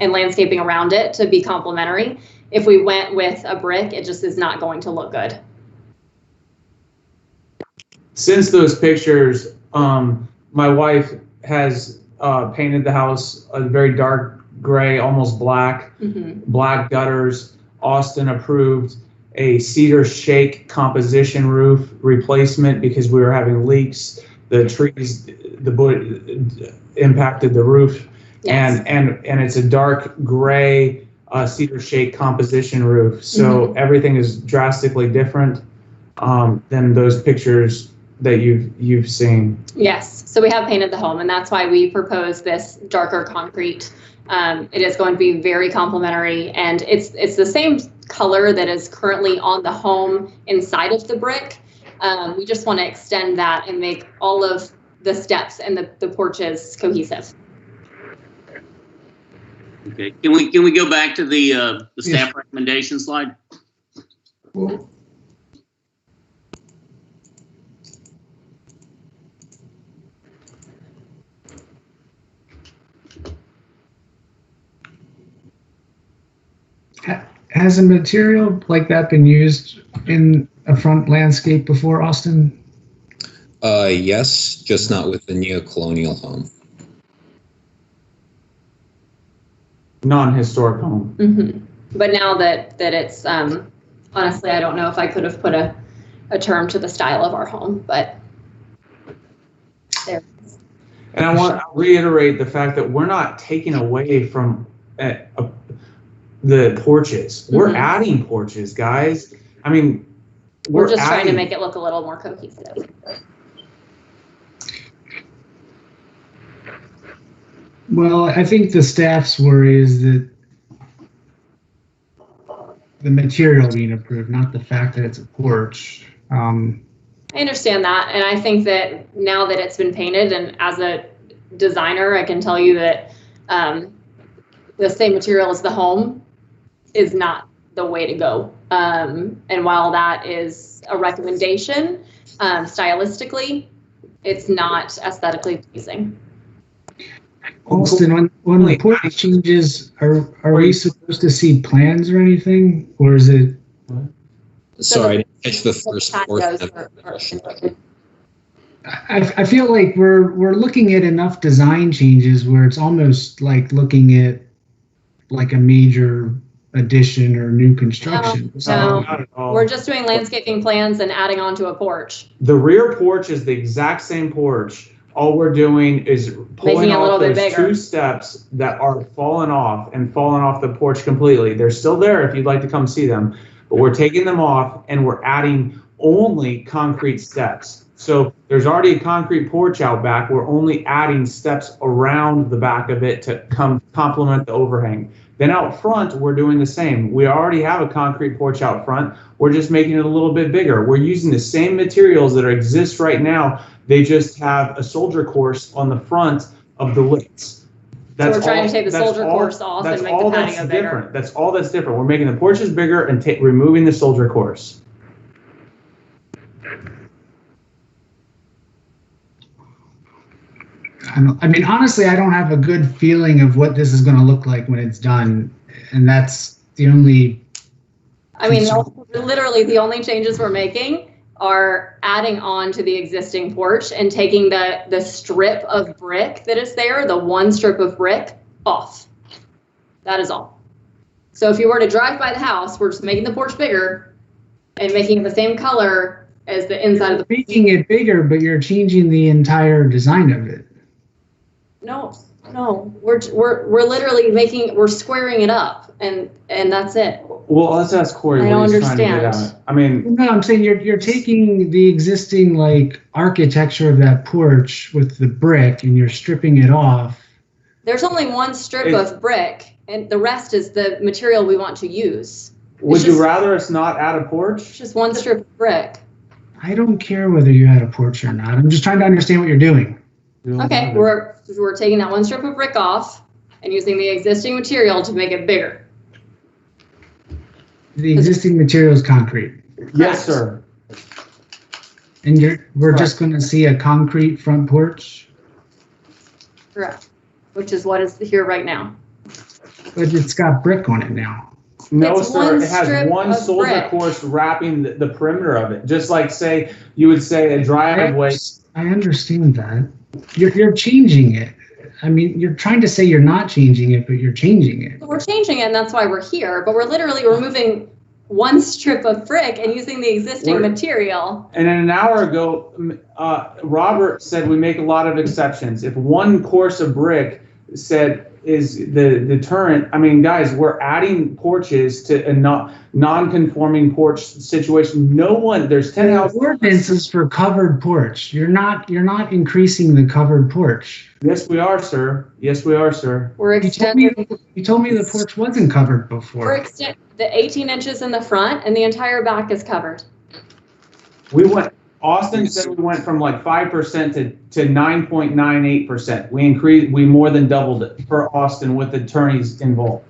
landscaping around it to be complementary. If we went with a brick, it just is not going to look good. Since those pictures, my wife has painted the house a very dark gray, almost black, black gutters. Austin approved a cedar shake composition roof replacement because we were having leaks. The trees, the wood impacted the roof. Yes. And it's a dark gray cedar shake composition roof. So everything is drastically different than those pictures that you've seen. Yes, so we have painted the home, and that's why we propose this darker concrete. It is going to be very complementary, and it's the same color that is currently on the home inside of the brick. We just want to extend that and make all of the steps and the porches cohesive. Okay, can we go back to the staff recommendation slide? Well, has a material like that been used in a front landscape before, Austin? Yes, just not with the neo-colonial home. Non-historic home. But now that it's, honestly, I don't know if I could have put a term to the style of our home, but there. And I want to reiterate the fact that we're not taking away from the porches. We're adding porches, guys. I mean, we're just trying to make it look a little more cohesive. Well, I think the staff's worry is that the material being approved, not the fact that it's a porch. I understand that, and I think that now that it's been painted, and as a designer, I can tell you that the same material as the home is not the way to go. And while that is a recommendation, stylistically, it's not aesthetically pleasing. Austin, when the porch changes, are we supposed to see plans or anything, or is it? Sorry, I didn't catch the first portion. I feel like we're looking at enough design changes where it's almost like looking at like a major addition or new construction. No, we're just doing landscaping plans and adding on to a porch. The rear porch is the exact same porch. All we're doing is pulling off those 2 steps that are falling off the porch completely. They're still there if you'd like to come see them, but we're taking them off and we're adding only concrete steps. So there's already a concrete porch out back. We're only adding steps around the back of it to complement the overhang. Then out front, we're doing the same. We already have a concrete porch out front. We're just making it a little bit bigger. We're using the same materials that exist right now. They just have a soldier course on the front of the lids. So we're trying to take the soldier course off and make the patio bigger. That's all that's different. We're making the porches bigger and removing the soldier course. I mean, honestly, I don't have a good feeling of what this is going to look like when it's done, and that's the only. I mean, literally the only changes we're making are adding on to the existing porch and taking the strip of brick that is there, the one strip of brick, off. That is all. So if you were to drive by the house, we're just making the porch bigger and making it the same color as the inside of the porch. Making it bigger, but you're changing the entire design of it. No, we're literally we're squaring it up, and that's it. Well, let's ask Corey I what don't he's trying to get understand. at. I mean, no, I'm saying you're taking the existing like architecture of that porch with the brick, and you're stripping it off. There's only one strip of brick, and the rest is the material we want to use. Would you rather us not add a porch? It's just one strip of brick. I don't care whether you had a porch or not. I'm just trying to understand what you're doing. Okay, we're taking that one strip of brick off and using the existing material to make it bigger. The existing material is concrete. Yes, sir. And we're just going to see a concrete front porch? Correct. Which is what is here right now. But it's got brick on it now. No, It's sir. one It has strip one of soldier brick. course wrapping the perimeter of it. Just like, say, you would say a driveway. I understand that. You're changing it. I mean, you're trying to say you're not changing it, but you're changing it. We're changing it, and that's why we're here. But we're literally removing one strip of brick and using the existing material. And then an hour ago, Robert said we make a lot of exceptions. If one course of brick is the deterrent, I mean, guys, we're adding porches to a non-conforming porch situation. There's 10 houses. Ordinance is for covered porch. You're not increasing the covered porch. Yes, we are, sir. Yes, we are, sir. We're extending. You told me the porch wasn't covered before. We're extending the 18 inches in the front, and the entire back is covered. Austin said we went from like 5% to 9.98%. We more than doubled it for Austin with attorneys involved.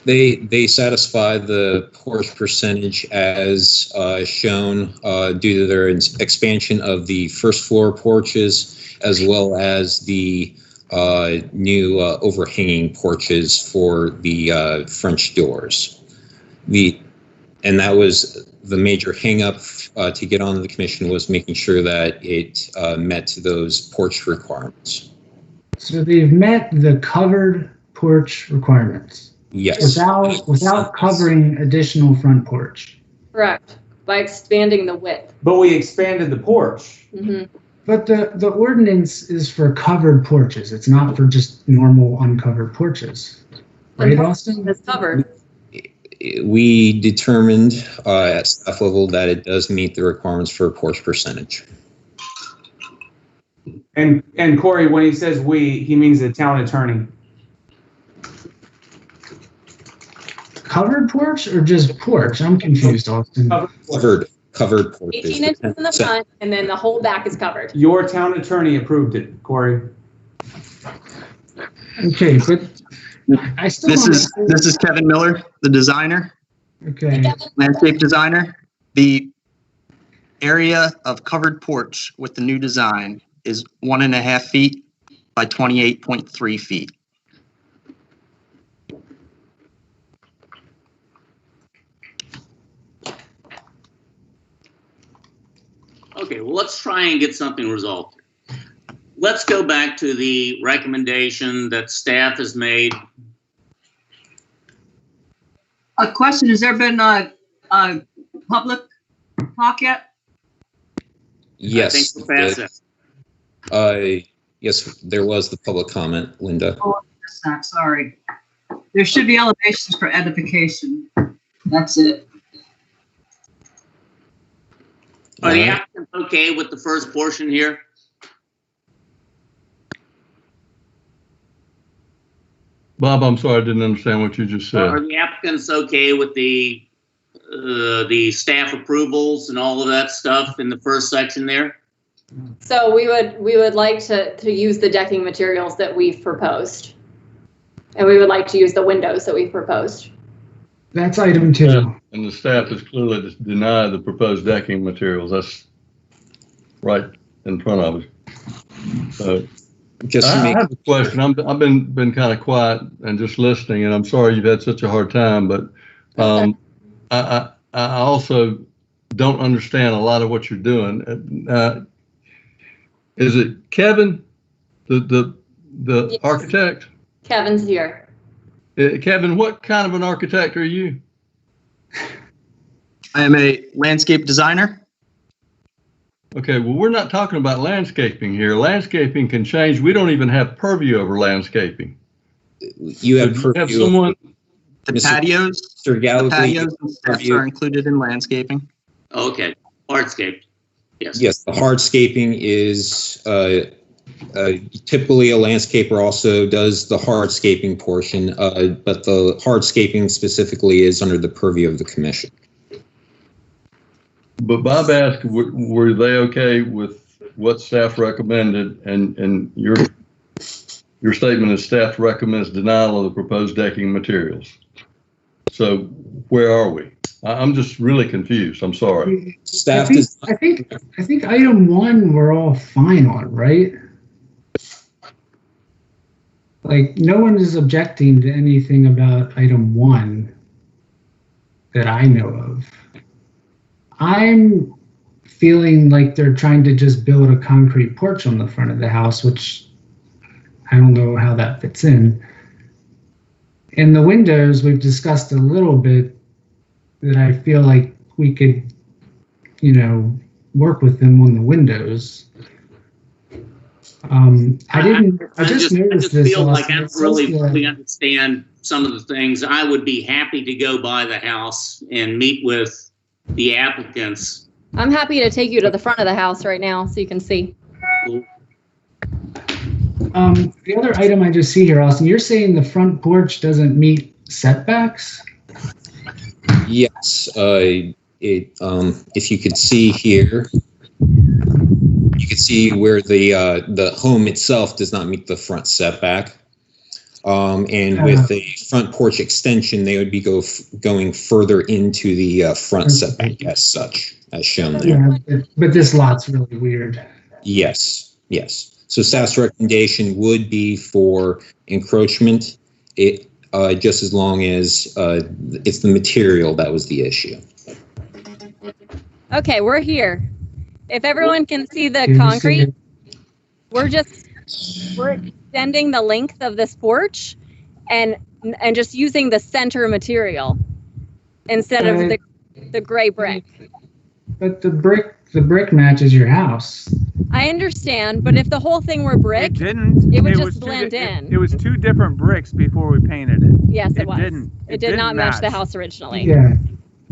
They satisfy the porch percentage as shown due to their expansion of the first floor porches, as well as the new overhanging porches for the French doors. And that was the major hang-up to get on the commission, was making sure that it met those porch requirements. So they've met the covered porch requirements. Yes. Without covering additional front porch. Correct. By expanding the width. But we expanded the porch. Mm-hmm. But the ordinance is for covered porches. It's not for just normal uncovered porches. Right, Austin? It's covered. We determined at staff level that it does meet the requirements for porch percentage. And Corey, when he says we, he means the town attorney. Covered porch or just porch? I'm confused, Austin. Covered porches. 18 inches in the front, and then the whole back is covered. Your town attorney approved it, Corey. Okay, but I still This is Kevin Miller, the designer. Okay. Landscape designer. The area of covered porch with the new design is 1.5 feet by 28.3 feet. Okay, well, let's try and get something resolved. Let's go back to the recommendation that staff has made. A question, has there been a public talk yet? Yes. I think we're past that. Yes, there was the public comment, Linda. Oh, sorry. There should be elevations for edification. That's it. Are the applicants okay with the first portion here? Bob, I'm sorry, I didn't understand what you just said. Are the applicants okay with the staff approvals and all of that stuff in the first section there? So we would like to use the decking materials that we've proposed. And we would like to use the windows that we've proposed. That's item 2. Yeah, and the staff has clearly denied the proposed decking materials. That's right in front of us. So Just to I make have a question. I've been kind of quiet and just listening, and I'm sorry you've had such a hard time, but I also don't understand a lot of what you're doing. Is it Kevin, the Yes. architect? Kevin's here. Kevin, what kind of an architect are you? I am a landscape designer. Okay, well, we're not talking about landscaping here. Landscaping can change. We don't even have purview over landscaping. You have So purview. The Mr. patios, Mr. the patios and steps are included in landscaping. Okay, hardscape. Yes. Yes, the hardscaping is typically a landscaper also does the hardscaping portion, but the hardscaping specifically is under the purview of the commission. But Bob asked, were they okay with what staff recommended? And your statement is staff recommends denial of the proposed decking materials. So where are we? I'm just really confused. I'm sorry. Staff I think item 1 we're all fine on, right? Like, no one is objecting to anything about item 1 that I know of. I'm feeling like they're trying to just build a concrete porch on the front of the house, which I don't know how that fits in. And the windows, we've discussed a little bit that I feel like we could, work with them on the windows. I just noticed this. Feel like I don't really fully understand some of the things. I would be happy to go by the house and meet with the applicants. I'm happy to take you to the front of the house right now so you can see. The other item I just see here, Austin, you're saying the front porch doesn't meet setbacks? Yes, if you could see here, you can see where the home itself does not meet the front setback. And with the front porch extension, they would be going further into the front setback as such, as shown there. Yeah, but this lot's really weird. Yes, yes. So staff's recommendation would be for encroachment, just as long as it's the material that was the issue. Okay, we're here. If everyone can see the concrete, we're extending the length of this porch and just using the center material instead of the gray brick. But the brick matches your house. I understand, but if the whole thing were brick, it would just blend in. It was 2 different bricks before we painted it. Yes, it was. It did not match the match. house originally. Yeah.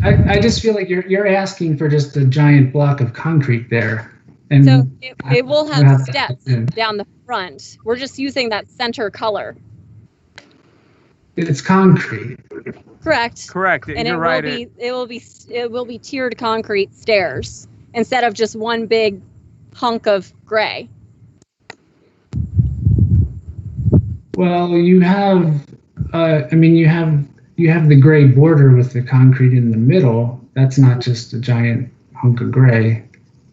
I just feel like you're asking for just a giant block of concrete there. And so it will have steps down the front. We're just using that center color. It's concrete. Correct. And it will be tiered concrete stairs instead of just one big hunk of gray. Well, you have you have the gray border with the concrete in the middle. That's not just a giant hunk of gray.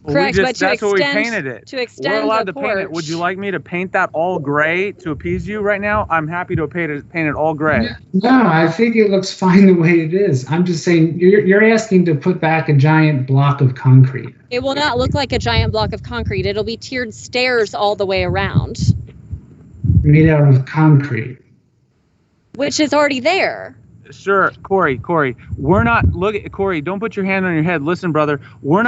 Correct, but that's what we painted it. To extend We're allowed the to paint it. porch. Would you like me to paint that all gray to appease you right now? I'm happy to paint it all gray. No, I think it looks fine the way it is. I'm just saying you're asking to put back a giant block of concrete. It will not look like a giant block of concrete. It'll be tiered stairs all the way around. Made out of concrete. Which is already there. Sure, Corey, we're not, Corey, don't put your hand on your head. Listen, brother, we're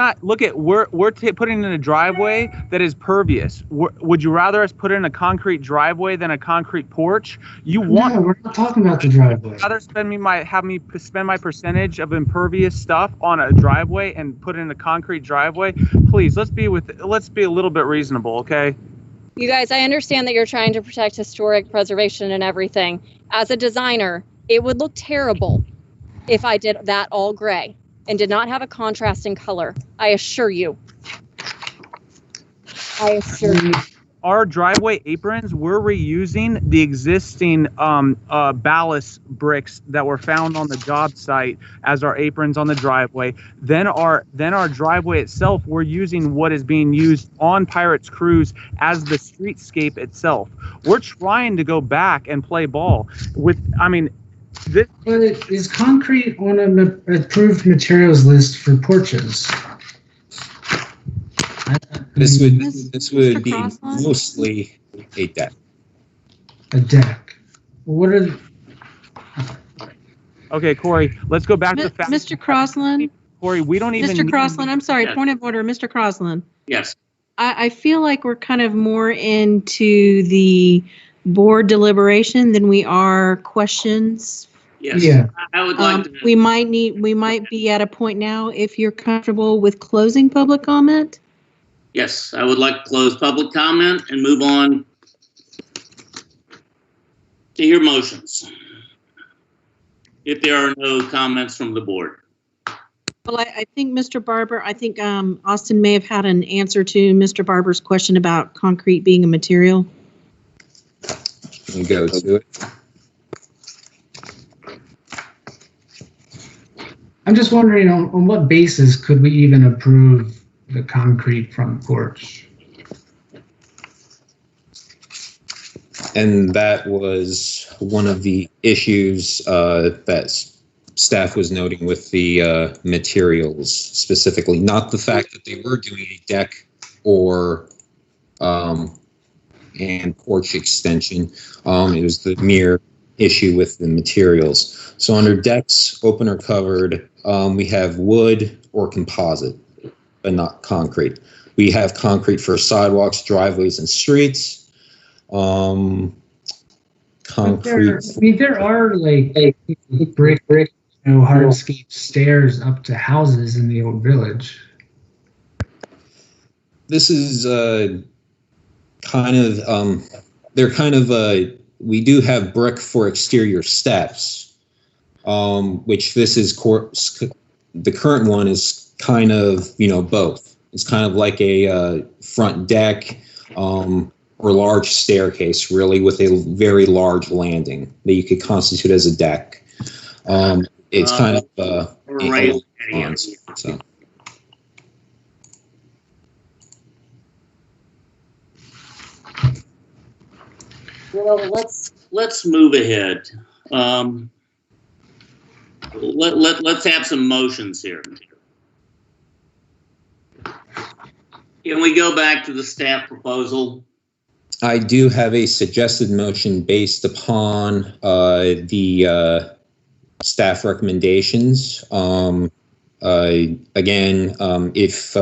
putting in a driveway that is pervious. Would you rather us put in a concrete driveway than a concrete porch? No, we're not talking about the driveway. Rather have me spend my percentage of impervious stuff on a driveway and put in a concrete driveway? Please, let's be a little bit reasonable, okay? You guys, I understand that you're trying to protect historic preservation and everything. As a designer, it would look terrible if I did that all gray and did not have a contrasting color. I assure you. our driveway aprons, we're reusing the existing ballast bricks that were found on the job site as our aprons on the driveway. Then our driveway itself, we're using what is being used on Pirates Cruise as the streetscape itself. We're trying to go back and play ball with, But is concrete on an approved materials list for porches? This would be mostly a deck. A deck. What are? Okay, Corey, let's go back to Mr. Crossland. Corey, we don't even. Mr. Crossland, I'm sorry. Yes. Point of order, Mr. Crossland. Yes. I feel like we're kind of more into the board deliberation than we are questions. Yes. Yeah. I would like to. We might be at a point now, if you're comfortable with closing public comment. Yes, I would like to close public comment and move on to your motions. If there are no comments from the board. Well, I think Mr. Barber, Austin may have had an answer to Mr. Barber's question about concrete being a material. Can you go to it? I'm just wondering on what basis could we even approve the concrete front porch? And that was one of the issues that staff was noting with the materials specifically, not the fact that they were doing a deck or and porch extension. It was the mere issue with the materials. So under decks, open or covered, we have wood or composite, but not concrete. We have concrete for sidewalks, driveways, and streets. Concrete. There are like brick, hardscape stairs up to houses in the old village. This is we do have brick for exterior steps, which this is the current one is kind of, both. It's kind of like a front deck or large staircase, really, with a very large landing that you could constitute as a deck. It's kind of so. Well, let's move ahead. Let's have some motions here. Can we go back to the staff proposal? I do have a suggested motion based upon the staff recommendations. Again, if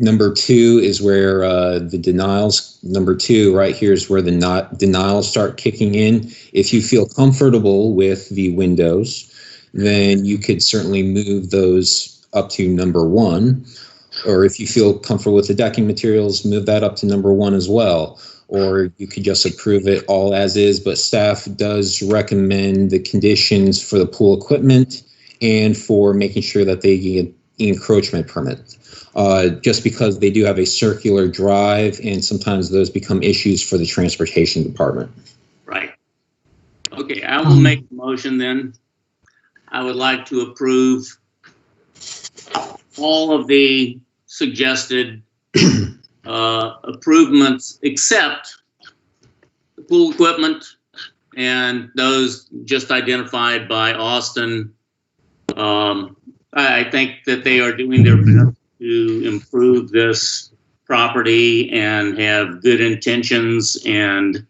number 2 is where the denials, number 2 right here is where the denials start kicking in. If you feel comfortable with the windows, then you could certainly move those up to number 1. Or if you feel comfortable with the decking materials, move that up to number 1 as well. Or you could just approve it all as is, but staff does recommend the conditions for the pool equipment and for making sure that they get the encroachment permit. Just because they do have a circular drive, and sometimes those become issues for the transportation department. Right. Okay, I will make the motion then. I would like to approve all of the suggested improvements except the pool equipment and those just identified by Austin. I think that they are doing their best to improve this property and have good intentions, and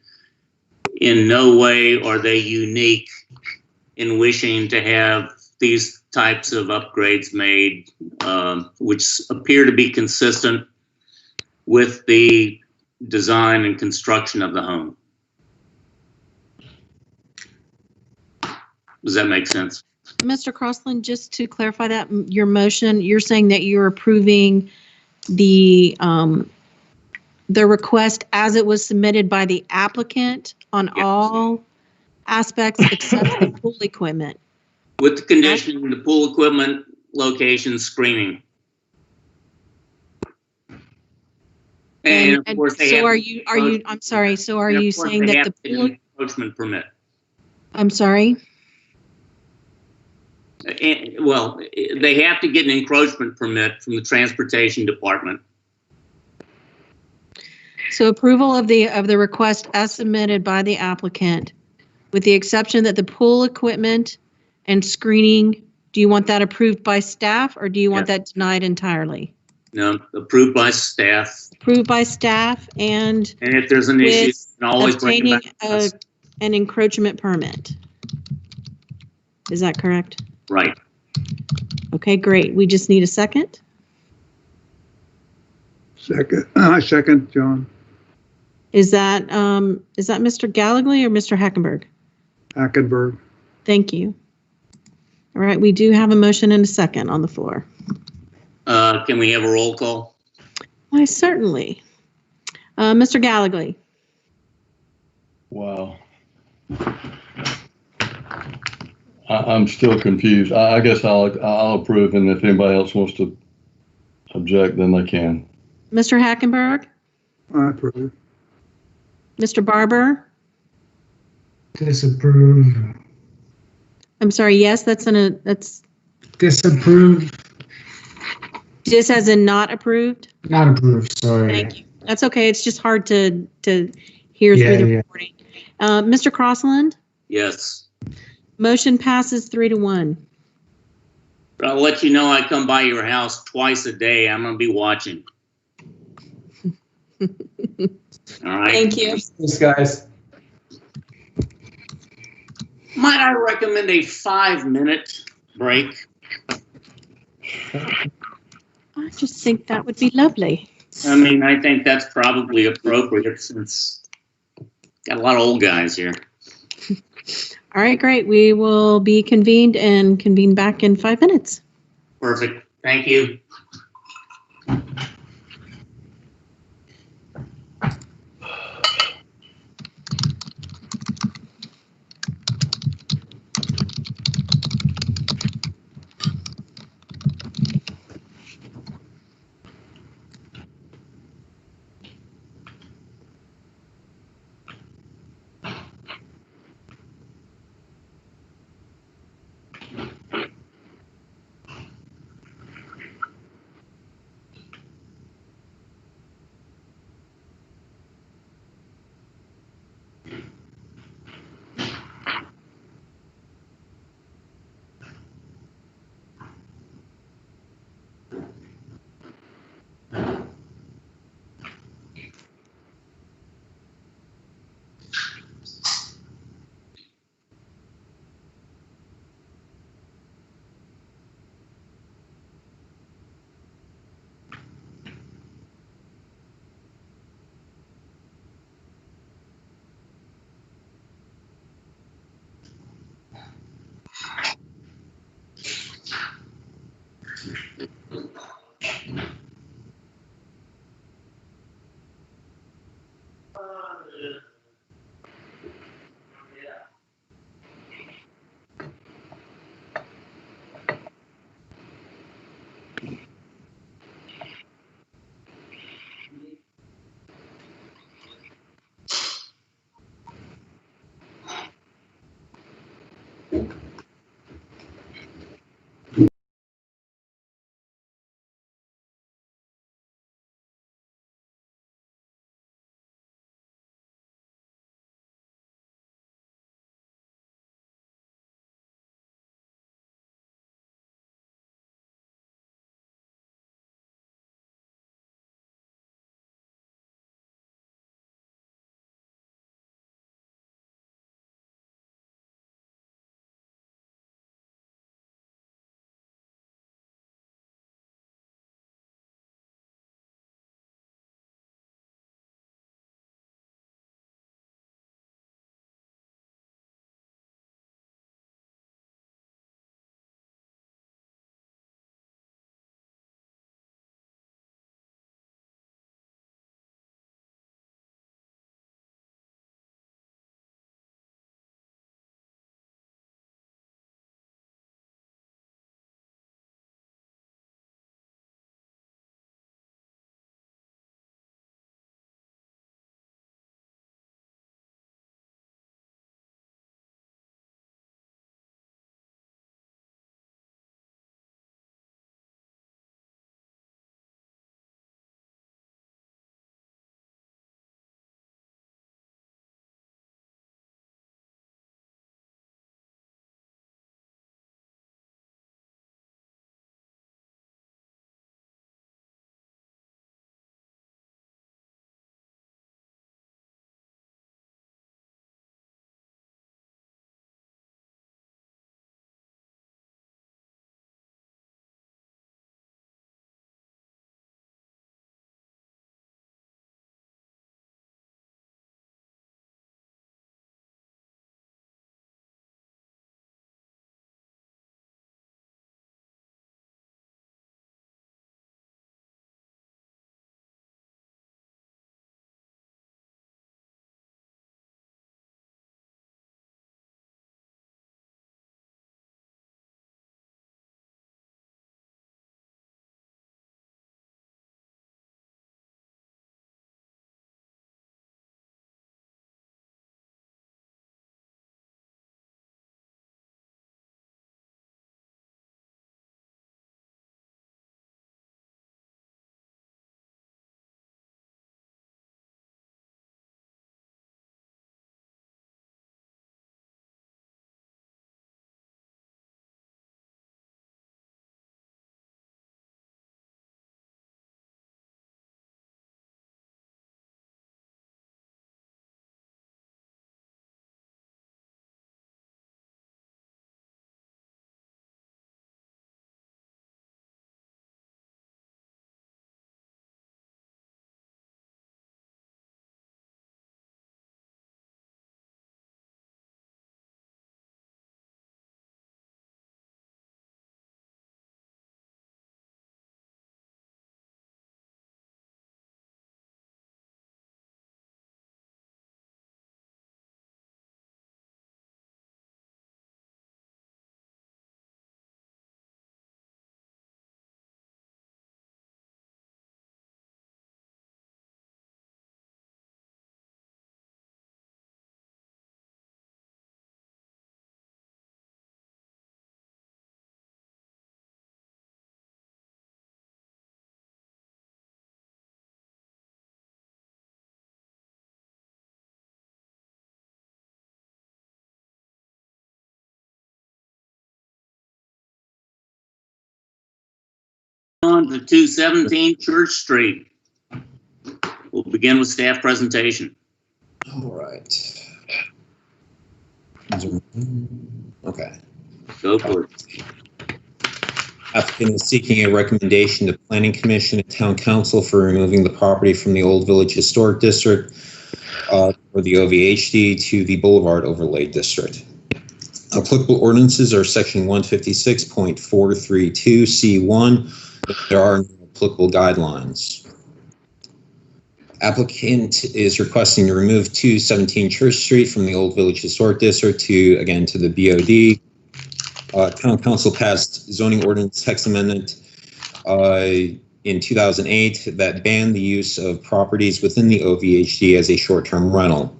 in no way are they unique in wishing to have these types of upgrades made, which appear to be consistent with the design and construction of the home. Does that make sense? Mr. Crossland, just to clarify that, your motion, you're saying that you're approving the request as it was submitted by the applicant on all aspects except the pool equipment. With the condition, the pool equipment location screening. And of course, they so have. are you, I'm sorry, so are and of you course saying they that have the to get pool, an encroachment permit? I'm sorry? Well, they have to get an encroachment permit from the transportation department. So approval of the request as submitted by the applicant, with the exception that the pool equipment and screening, do you want that approved by staff or do you want that denied entirely? No, approved by staff. Approved by staff and if there's an issue, you can always bring it back to us. an encroachment permit. Is that correct? Right. Okay, great. We just need a second. Second, I second, John Is that Mr. Gallagher or Mr. Hackenberg? Hackenberg. Thank you. All right, we do have a motion and a second on the floor. Can we have a roll call? Why, certainly. Mr. Gallagher. Wow. I'm still confused. I guess I'll approve, and if anybody else wants to object, then they can. Mr. Hackenberg? I approve. Mr. Barber? Disapprove. I'm sorry, yes, that's Disapprove. Just as in not approved? Not approved, sorry. Thank you. That's okay. It's just hard to hear through the recording. Mr. Crossland? Yes. Motion passes 3-1. But I'll let you know I come by your house twice a day. I'm going to be watching. All right. Thank you. Thanks, guys. Might I recommend a 5-minute break? I just think that would be lovely. I mean, I think that's probably appropriate since got a lot of old guys here. All right, great. We will be convened and convene back in 5 minutes. Perfect. Thank you. welcome to 217 Church Street. We'll begin with staff presentation. All right. Okay. Go for it. Applicant is seeking a recommendation to Planning Commission and Town Council for removing the property from the Old Village Historic District for the OVHD to the Boulevard Overlay District. Applicable ordinances are section 156.432C1. There are no applicable guidelines. Applicant is requesting to remove 217 Church Street from the Old Village Historic District to the BOD. Town Council passed zoning ordinance text amendment in 2008 that banned the use of properties within the OVHD as a short-term rental.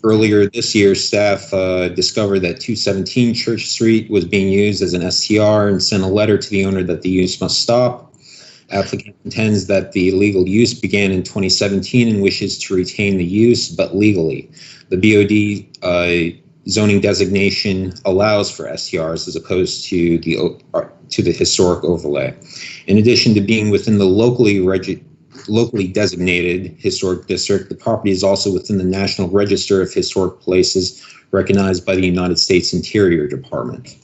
Earlier this year, staff discovered that 217 Church Street was being used as an STR and sent a letter to the owner that the use must stop. Applicant contends that the illegal use began in 2017 and wishes to retain the use, but legally. The BOD zoning designation allows for STRs as opposed to the historic overlay. In addition to being within the locally designated historic district, the property is also within the National Register of Historic Places recognized by the United States Interior Department.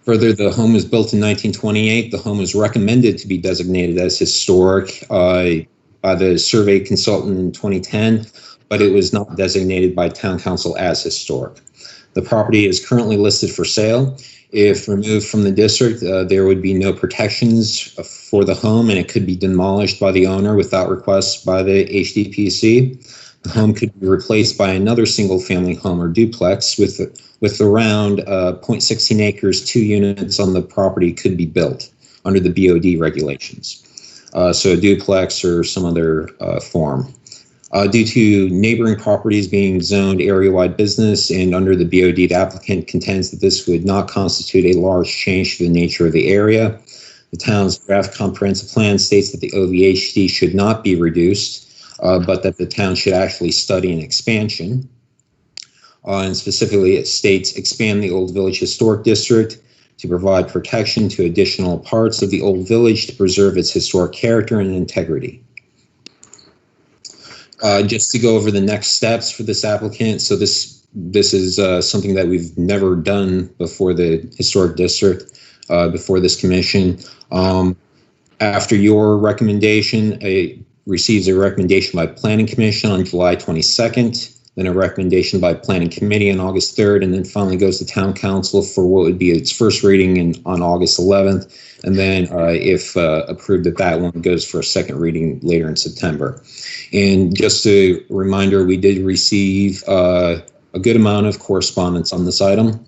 Further, the home was built in 1928. The home was recommended to be designated as historic by the survey consultant in 2010, but it was not designated by Town Council as historic. The property is currently listed for sale. If removed from the district, there would be no protections for the home and it could be demolished by the owner without request by the HDPC. The home could be replaced by another single family home or duplex with around 0.16 acres, 2 units on the property could be built under the BOD regulations. So a duplex or some other form. Due to neighboring properties being zoned area-wide business and under the BOD, the applicant contends that this would not constitute a large change to the nature of the area. The town's draft comprehensive plan states that the OVHD should not be reduced, but that the town should actually study an expansion. And specifically, it states expand the Old Village Historic District to provide protection to additional parts of the Old Village to preserve its historic character and integrity. Just to go over the next steps for this applicant. So this is something that we've never done before the historic district, before this commission. After your recommendation, it receives a recommendation by Planning Commission on July 22nd, then a recommendation by Planning Committee on August 3rd, and then finally goes to Town Council for what would be its first reading on August 11th. And then if approved at that one, goes for a second reading later in September. And just a reminder, we did receive a good amount of correspondence on this item.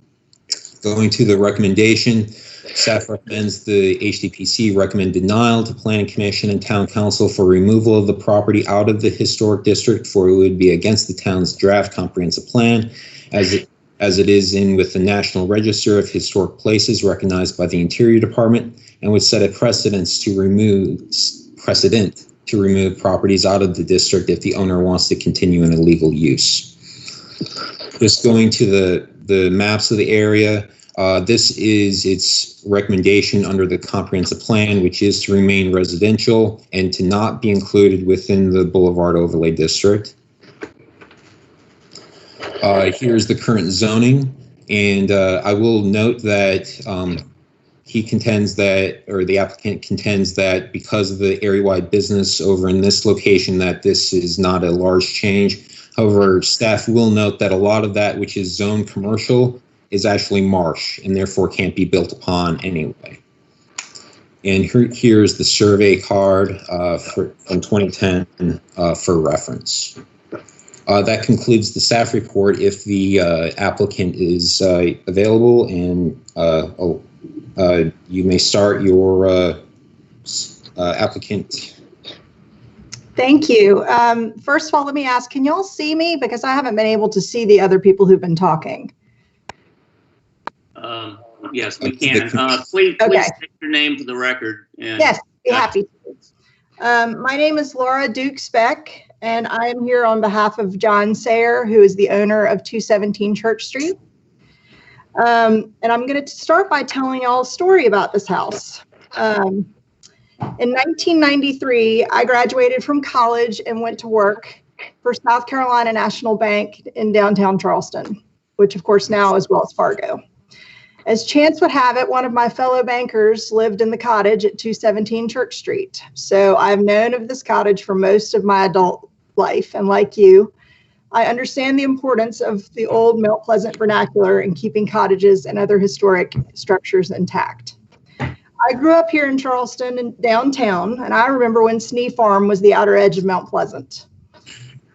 Going to the recommendation, staff recommends the HDPC recommend denial to Planning Commission and Town Council for removal of the property out of the historic district, for it would be against the town's draft comprehensive plan as it is in with the National Register of Historic Places recognized by the Interior Department, and would set a precedent to remove properties out of the district if the owner wants to continue in illegal use. Just going to the maps of the area, this is its recommendation under the comprehensive plan, which is to remain residential and to not be included within the Boulevard Overlay District. Here's the current zoning, and I will note that he contends that, or the applicant contends that because of the area-wide business over in this location, that this is not a large change. However, staff will note that a lot of that which is zoned commercial is actually marsh and therefore can't be built upon anyway. And here's the survey card from 2010 for reference. That concludes the staff report. If the applicant is available, and you may start your applicant. Thank you. First of all, let me ask, can y'all see me? Because I haven't been able to see the other people who've been talking. Yes, we can. Please state your name for the record. Yes, be happy to. My name is Laura Duke-Speck, and I am here on behalf of John Sayer, who is the owner of 217 Church Street. And I'm going to start by telling y'all a story about this house. In 1993, I graduated from college and went to work for South Carolina National Bank in downtown Charleston, which of course now is Wells Fargo. As chance would have it, one of my fellow bankers lived in the cottage at 217 Church Street. So I've known of this cottage for most of my adult life. And like you, I understand the importance of the old Mount Pleasant vernacular in keeping cottages and other historic structures intact. I grew up here in Charleston and downtown, and I remember when Snee Farm was the outer edge of Mount Pleasant.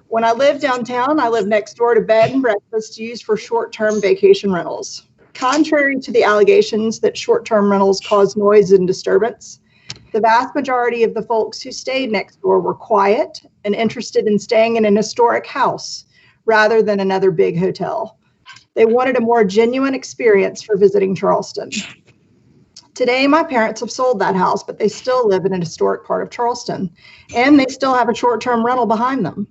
When I lived downtown, I lived next door to bed and breakfast used for short-term vacation rentals. Contrary to the allegations that short-term rentals cause noise and disturbance, the vast majority of the folks who stayed next door were quiet and interested in staying in an historic house rather than another big hotel. They wanted a more genuine experience for visiting Charleston. Today, my parents have sold that house, but they still live in an historic part of Charleston, and they still have a short-term rental behind them.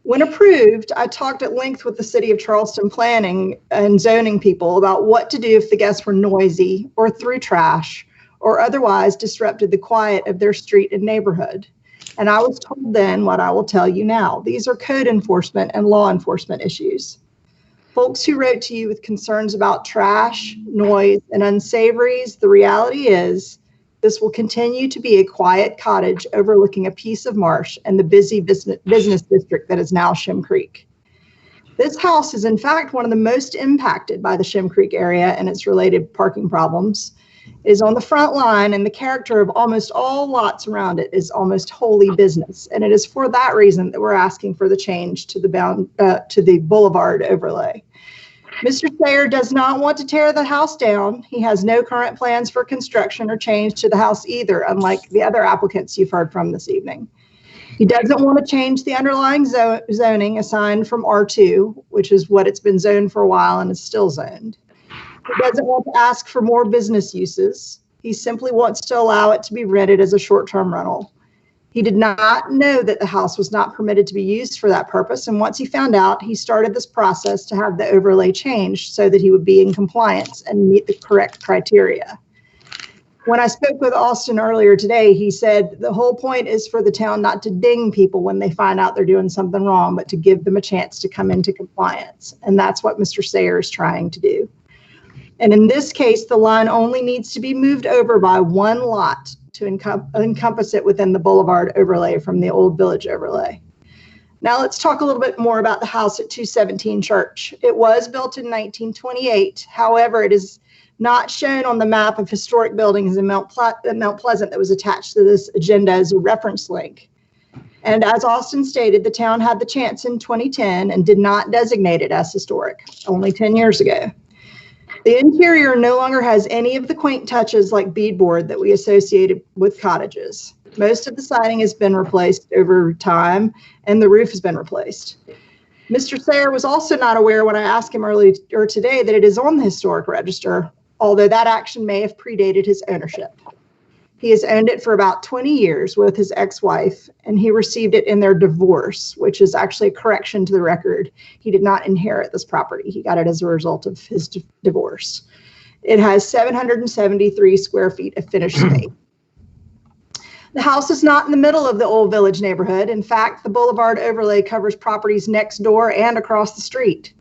When approved, I talked at length with the City of Charleston planning and zoning people about what to do if the guests were noisy or threw trash or otherwise disrupted the quiet of their street and neighborhood. And I was told then what I will tell you now. These are code enforcement and law enforcement issues. Folks who wrote to you with concerns about trash, noise, and unsavories, the reality is this will continue to be a quiet cottage overlooking a piece of marsh and the busy business district that is now Shem Creek. This house is in fact one of the most impacted by the Shem Creek area and its related parking problems. It is on the front line, and the character of almost all lots around it is almost wholly business. And it is for that reason that we're asking for the change to the boulevard overlay. Mr. Sayer does not want to tear the house down. He has no current plans for construction or change to the house either, unlike the other applicants you've heard from this evening. He doesn't want to change the underlying zoning assigned from R2, which is what it's been zoned for a while and is still zoned. He doesn't want to ask for more business uses. He simply wants to allow it to be rented as a short-term rental. He did not know that the house was not permitted to be used for that purpose, and once he found out, he started this process to have the overlay changed so that he would be in compliance and meet the correct criteria. When I spoke with Austin earlier today, he said the whole point is for the town not to ding people when they find out they're doing something wrong, but to give them a chance to come into compliance, and that's what Mr. Sayer is trying to do. And in this case, the line only needs to be moved over by one lot to encompass it within the boulevard overlay from the old village overlay. Now let's talk a little bit more about the house at 217 Church. It was built in 1928. However, it is not shown on the map of historic buildings in Mount Pleasant that was attached to this agenda as a reference link. And as Austin stated, the town had the chance in 2010 and did not designate it as historic, only 10 years ago. The interior no longer has any of the quaint touches like beadboard that we associated with cottages. Most of the siding has been replaced over time, and the roof has been replaced. Mr. Sayer was also not aware when I asked him earlier today that it is on the historic register, although that action may have predated his ownership. He has owned it for about 20 years with his ex-wife, and he received it in their divorce, which is actually a correction to the record. He did not inherit this property. He got it as a result of his divorce. It has 773 square feet of finished space. The house is not in the middle of the old village neighborhood. In fact, the boulevard overlay covers properties next door and across the street.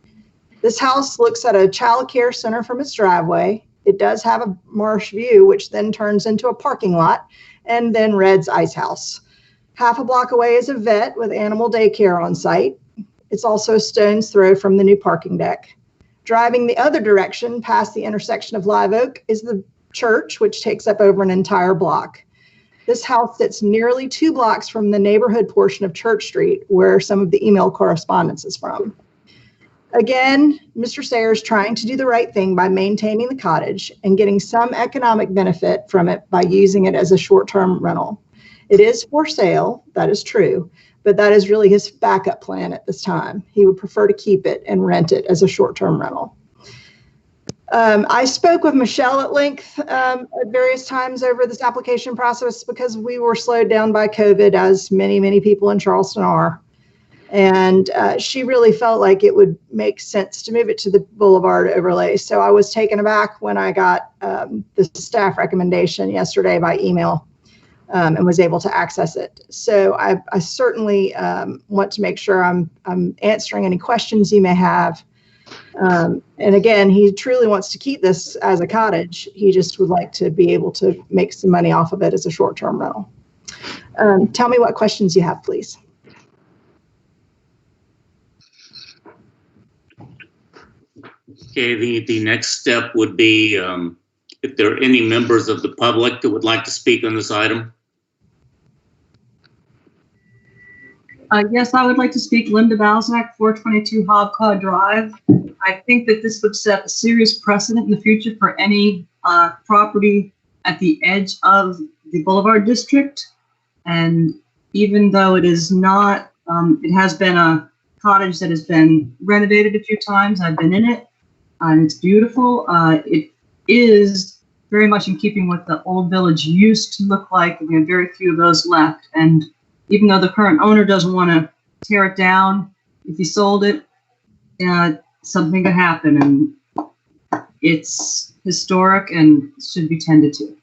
This house looks at a child care center from its driveway. It does have a marsh view, which then turns into a parking lot, and then Red's Ice House. Half a block away is a vet with animal daycare on site. It's also a stone's throw from the new parking deck. Driving the other direction past the intersection of Live Oak is the church, which takes up over an entire block. This house sits nearly 2 blocks from the neighborhood portion of Church Street, where some of the email correspondence is from. Again, Mr. Sayer is trying to do the right thing by maintaining the cottage and getting some economic benefit from it by using it as a short-term rental. It is for sale, that is true, but that is really his backup plan at this time. He would prefer to keep it and rent it as a short-term rental. I spoke with Michelle at length at various times over this application process because we were slowed down by COVID, as many, many people in Charleston are. And she really felt like it would make sense to move it to the Boulevard overlay. So I was taken aback when I got the staff recommendation yesterday by email and was able to access it. So I certainly want to make sure I'm answering any questions you may have. And again, he truly wants to keep this as a cottage. He just would like to be able to make some money off of it as a short-term rental. Tell me what questions you have, please. Okay, the next step would be if there are any members of the public that would like to speak on this item. Yes, I would like to speak. Linda Balzac, 422 Hobclaw Drive. I think that this would set a serious precedent in the future for any property at the edge of the Boulevard District. And even though it is not, it has been a cottage that has been renovated a few times. I've been in it, and it's beautiful. It is very much in keeping with the old village used to look like. We have very few of those left. And even though the current owner doesn't want to tear it down, if he sold it, something could happen. And it's historic and should be tended to.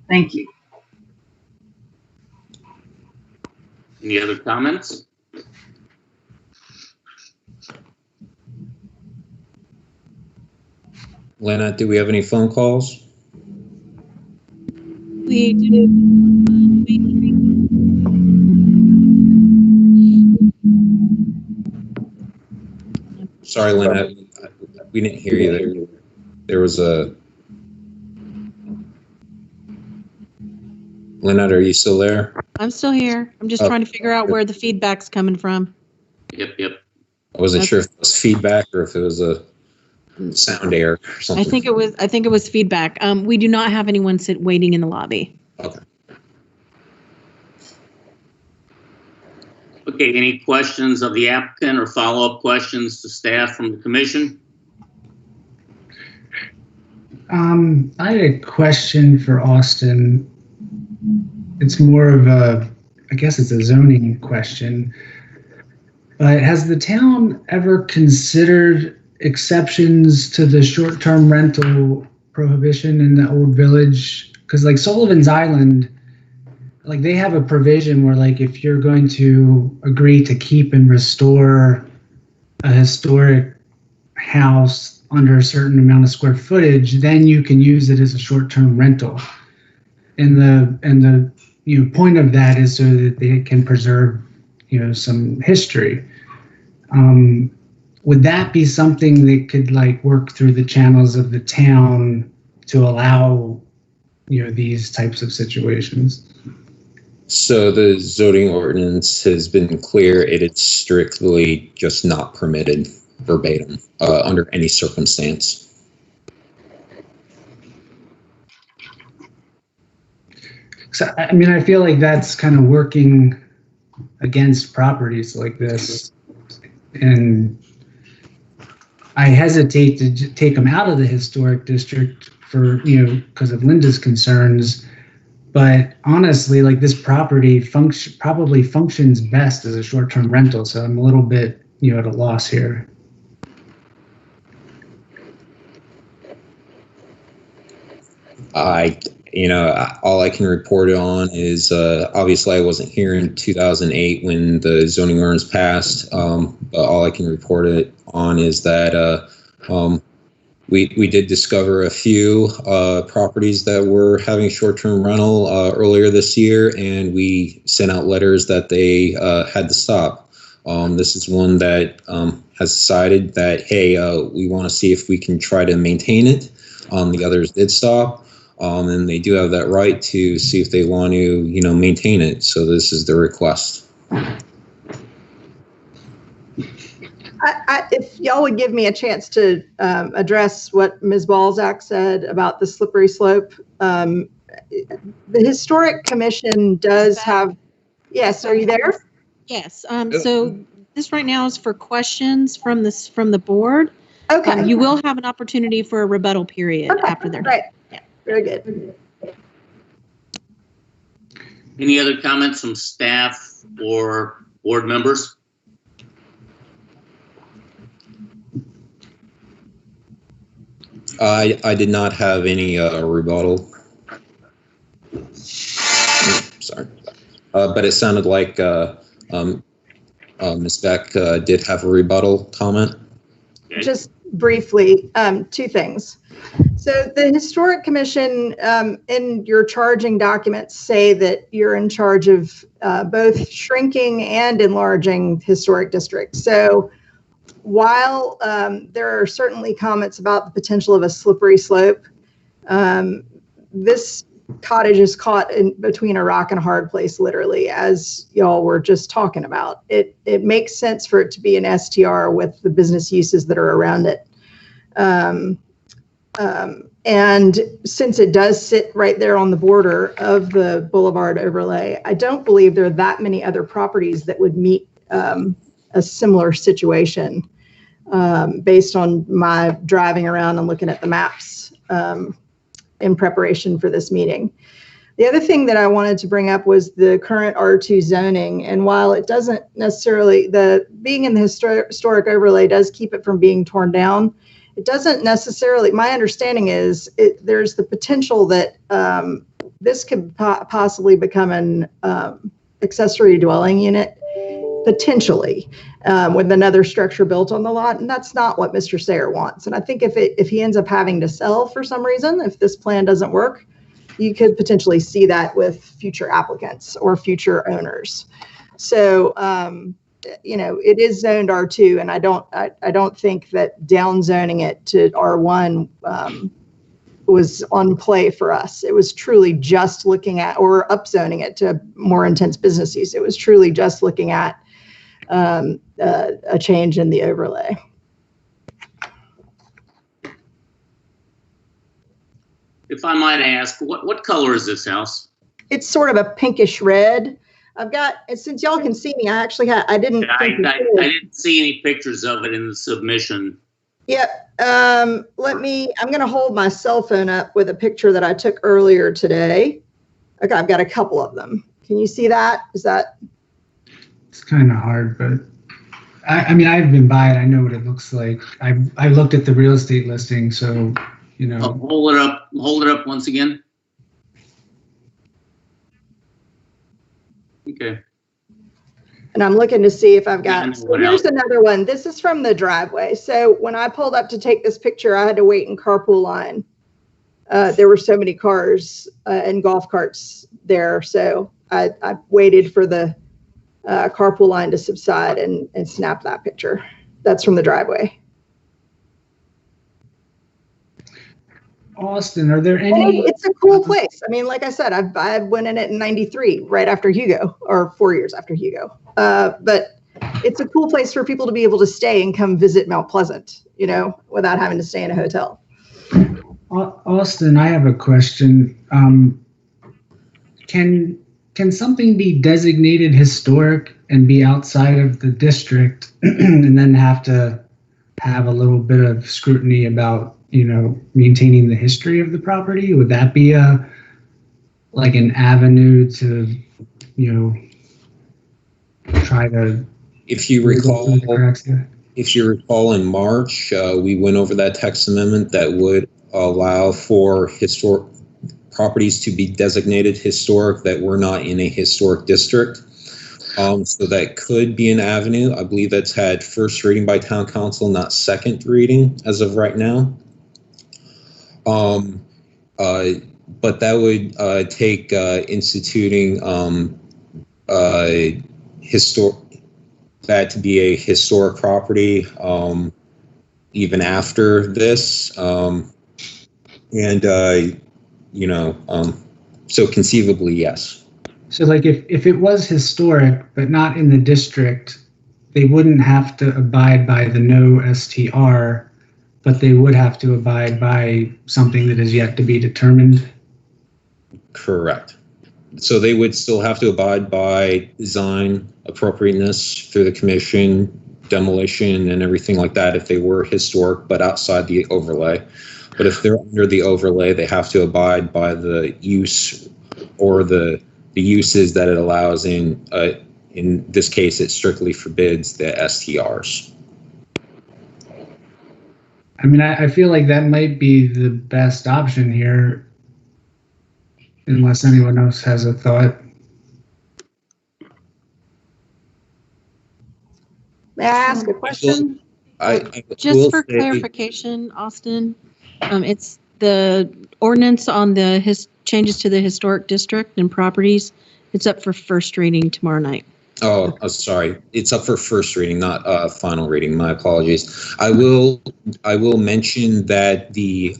Thank you. Any other comments? Lena, do we have any phone calls? We do. Sorry, Lena, we didn't hear you there. There was a... Lynette, are you still there? I'm still here. I'm just trying to figure out where the feedback's coming from. Yep. I wasn't sure if it was feedback or if it was a sound error or something. I think it was feedback. We do not have anyone waiting in the lobby. Okay. Okay, any questions of the applicant or follow-up questions to staff from the commission? I had a question for Austin. It's more of I guess it's a zoning question. But has the town ever considered exceptions to the short-term rental prohibition in the old village? Because like Sullivan's Island, like they have a provision where like if you're going to agree to keep and restore a historic house under a certain amount of square footage, then you can use it as a short-term rental. And the point of that is so that they can preserve some history. Would that be something that could like work through the channels of the town to allow these types of situations? So the zoning ordinance has been clear. It is strictly just not permitted verbatim under any circumstance. So, I mean, I feel like that's kind of working against properties like this. And I hesitate to take them out of the historic district for, because of Linda's concerns. But honestly, like this property probably functions best as a short-term rental. So I'm a little bit, at a loss here. All I can report on is obviously I wasn't here in 2008 when the zoning ordinance passed. But all I can report it on is that we did discover a few properties that were having short-term rental earlier this year, and we sent out letters that they had to stop. This is one that has decided that, hey, we want to see if we can try to maintain it. The others did stop. And they do have that right to see if they want to, maintain it. So this is the request. If y'all would give me a chance to address what Ms. Balzac said about the slippery slope, the Historic Commission does have. Yes, are you there? Yes. So this right now is for questions from the board. Okay. You will have an opportunity for a rebuttal period after they're done. Right. Very good. Any other comments from staff or board members? I did not have any rebuttal. Sorry. But it sounded like Ms. Beck did have a rebuttal comment. Just briefly, two things. So the Historic Commission in your charging documents say that you're in charge of both shrinking and enlarging historic districts. So while there are certainly comments about the potential of a slippery slope, this cottage is caught in between a rock and a hard place, literally, as y'all were just talking about. It makes sense for it to be an STR with the business uses that are around it. And since it does sit right there on the border of the Boulevard overlay, I don't believe there are that many other properties that would meet a similar situation based on my driving around and looking at the maps in preparation for this meeting. The other thing that I wanted to bring up was the current R2 zoning. And while it doesn't necessarily, being in the historic overlay does keep it from being torn down, it doesn't necessarily, my understanding is there's the potential that this could possibly become an accessory dwelling unit, potentially, with another structure built on the lot. And that's not what Mr. Sayer wants. And I think if he ends up having to sell for some reason, if this plan doesn't work, you could potentially see that with future applicants or future owners. So, you know, it is zoned R2, and I don't think that down zoning it to R1 was on play for us. It was truly just looking at, or upzoning it to more intense business use. It was truly just looking at a change in the overlay. If I might ask, what color is this house? It's sort of a pinkish red. I've got, since y'all can see me, I actually I didn't. I didn't see any pictures of it in the submission. Yep. I'm going to hold my cell phone up with a picture that I took earlier today. Okay, I've got a couple of them. Can you see that? Is that? It's kind of hard, but I mean, I've been by it. I know what it looks like. I looked at the real estate listing, so, you know. Oh, hold it up. Hold it up once again. Okay. And I'm looking to see if I've got, so here's another one. This is from the driveway. So when I pulled up to take this picture, I had to wait in carpool line. There were so many cars and golf carts there. So I waited for the carpool line to subside and snap that picture. That's from the driveway. Austin, are there any? It's a cool place. I mean, like I said, I went in it in '93, right after Hugo, or 4 years after Hugo. But it's a cool place for people to be able to stay and come visit Mount Pleasant, you know, without having to stay in a hotel. Austin, I have a question. Can something be designated historic and be outside of the district and then have to have a little bit of scrutiny about, you know, maintaining the history of the property? Would that be like an avenue to, you know, try to? If you recall, in March, we went over that text amendment that would allow for historic properties to be designated historic that were not in a historic district. So that could be an avenue. I believe that's had first reading by town council, not second reading as of right now. But that would take instituting that to be a historic property even after this. You know, so conceivably, yes. So like if it was historic but not in the district, they wouldn't have to abide by the no STR, but they would have to abide by something that is yet to be determined? Correct. So they would still have to abide by design appropriateness through the commission, demolition and everything like that if they were historic but outside the overlay. But if they're under the overlay, they have to abide by the use or the uses that it allows in this case, it strictly forbids the STRs. I mean, I feel like that might be the best option here, unless anyone else has a thought. May I ask a question? Just for clarification, Austin, it's the ordinance on the changes to the historic district and properties. It's up for first reading tomorrow night. Oh, sorry. It's up for first reading, not final reading. My apologies. I will mention that the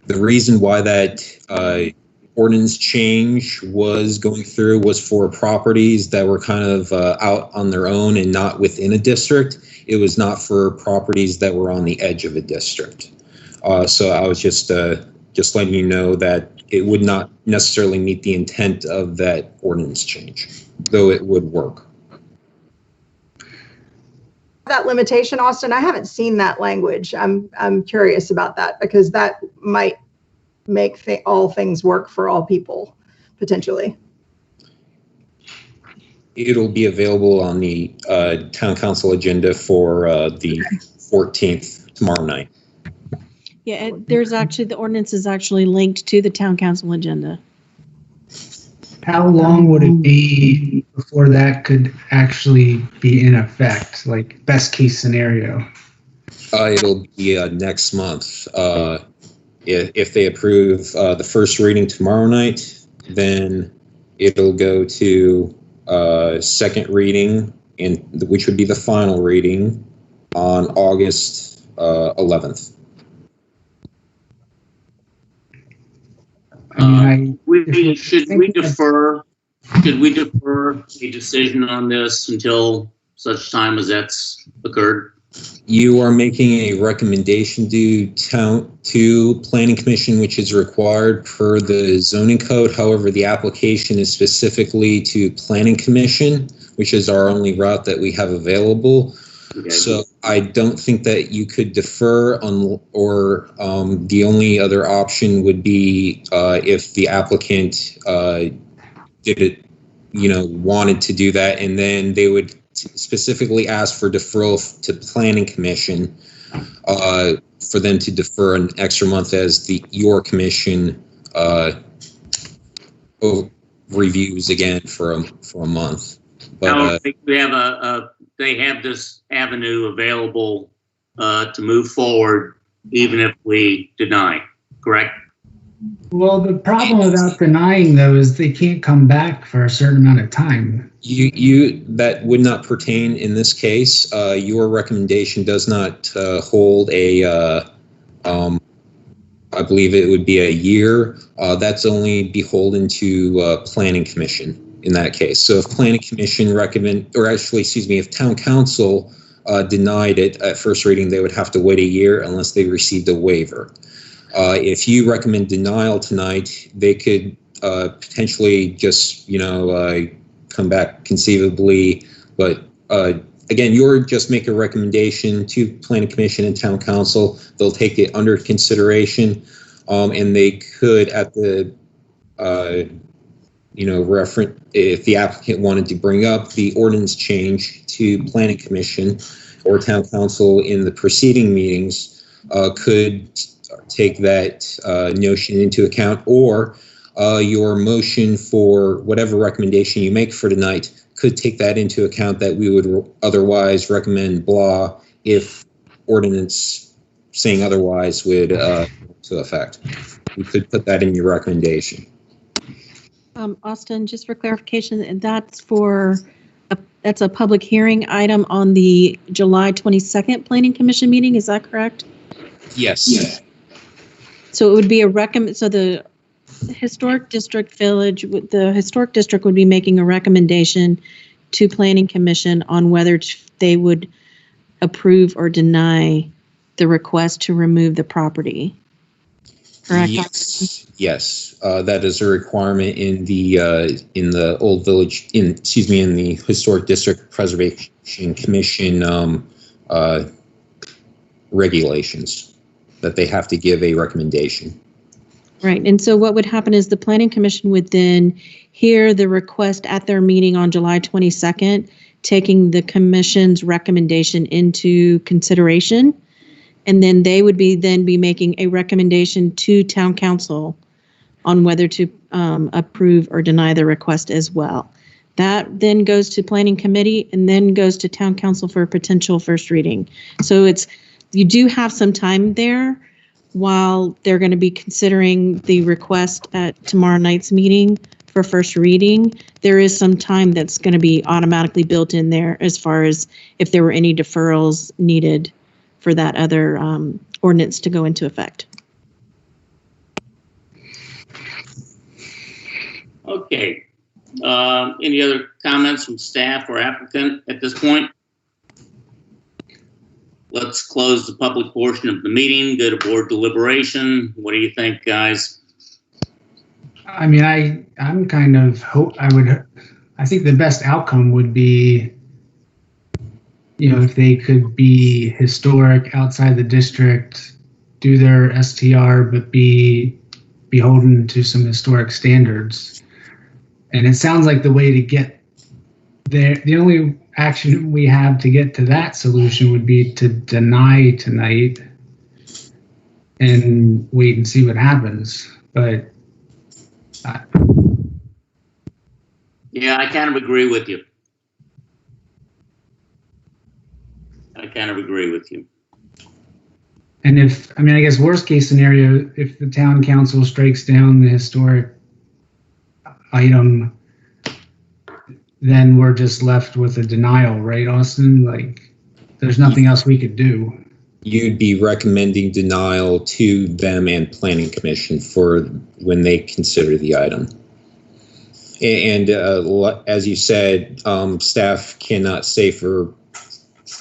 reason why that ordinance change was going through was for properties that were kind of out on their own and not within a district. It was not for properties that were on the edge of a district. So I was just letting you know that it would not necessarily meet the intent of that ordinance change, though it would work. That limitation, Austin, I haven't seen that language. I'm curious about that because that might make all things work for all people, potentially. It'll be available on the town council agenda for the 14th tomorrow night. Yeah, there's actually, the ordinance is actually linked to the town council agenda. How long would it be before that could actually be in effect, like best case scenario? It'll be next month. If they approve the first reading tomorrow night, then it'll go to second reading, which would be the final reading on August 11th. Should we defer a decision on this until such time as that's occurred? You are making a recommendation to Planning Commission, which is required per the zoning code. However, the application is specifically to Planning Commission, which is our only route that we have available. Okay. So I don't think that you could defer or the only other option would be if the applicant did it, wanted to do that, and then they would specifically ask for deferral to Planning Commission for them to defer an extra month as your commission reviews again for a month. But I don't think they have this avenue available to move forward, even if we deny, correct? Well, the problem without denying, though, is they can't come back for a certain amount of time. That would not pertain in this case. Your recommendation does not hold a, I believe it would be a year. That's only beholden to Planning Commission in that case. So if Planning Commission if Town Council denied it at first reading, they would have to wait a year unless they received a waiver. If you recommend denial tonight, they could potentially just, come back conceivably. But again, you're just make a recommendation to Planning Commission and Town Council. They'll take it under consideration, and they could at the, reference, if the applicant wanted to bring up the ordinance change to Planning Commission or Town Council in the preceding meetings, could take that notion into account, or your motion for whatever recommendation you make for tonight could take that into account, that we would otherwise recommend blah if ordinance saying otherwise would to effect. You could put that in your recommendation. Austin, just for clarification, that's a public hearing item on the July 22nd Planning Commission meeting. Is that correct? Yes. So it would be so the historic district the historic district would be making a recommendation to Planning Commission on whether they would approve or deny the request to remove the property. Correct? Yes. That is a requirement in the Old Village, in the Historic District Preservation Commission regulations, that they have to give a recommendation. Right. And so what would happen is the Planning Commission would then hear the request at their meeting on July 22nd, taking the commission's recommendation into consideration. And then they would be making a recommendation to town council on whether to approve or deny the request as well. That then goes to planning committee and then goes to town council for a potential first reading. So you do have some time there while they're going to be considering the request at tomorrow night's meeting for first reading. There is some time that's going to be automatically built in there as far as if there were any deferrals needed for that other ordinance to go into effect. Okay. Any other comments from staff or applicant at this point? Let's close the public portion of the meeting, go to board deliberation. What do you think, guys? I mean, I'm kind of I think the best outcome would be, if they could be historic outside the district, do their STR, but be beholden to some historic standards. And it sounds like the way to get there, the only action we have to get to that solution would be to deny tonight and wait and see what happens. But yeah, I kind of agree with you. And I guess worst case scenario, if the town council strikes down the historic item, then we're just left with a denial, right, Austin? Like, there's nothing else we could do. You'd be recommending denial to them and Planning Commission for when they consider the item. And as you said, staff cannot say for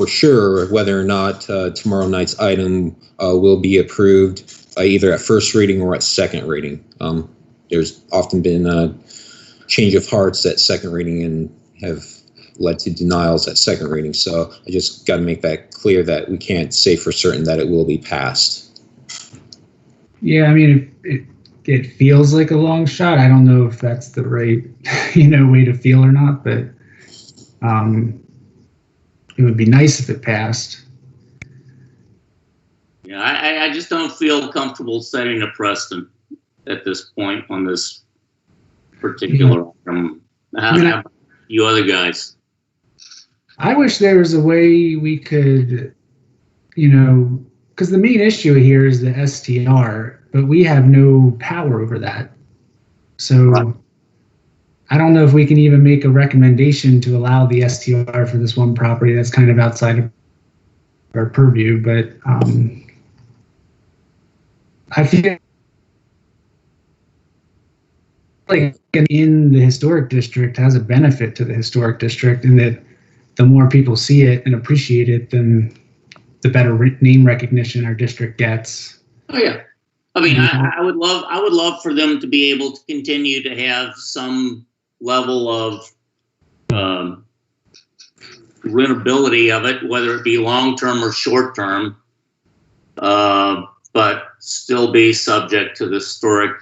sure whether or not tomorrow night's item will be approved either at first reading or at second reading. There's often been a change of hearts at second reading and have led to denials at second reading. So I just got to make that clear that we can't say for certain that it will be passed. Yeah, I mean, it feels like a long shot. I don't know if that's the right, way to feel or not, but it would be nice if it passed. Yeah, I just don't feel comfortable setting a precedent at this point on this particular item. How about you other guys? I wish there was a way we could, because the main issue here is the STR, but we have no power over that. So right. I don't know if we can even make a recommendation to allow the STR for this one property. That's kind of outside of our purview, but I feel like in the historic district has a benefit to the historic district, in that the more people see it and appreciate it, then the better name recognition our district gets. Oh yeah, I mean, I would love for them to be able to continue to have some level of rentability of it, whether it be long term or short term, but still be subject to the historic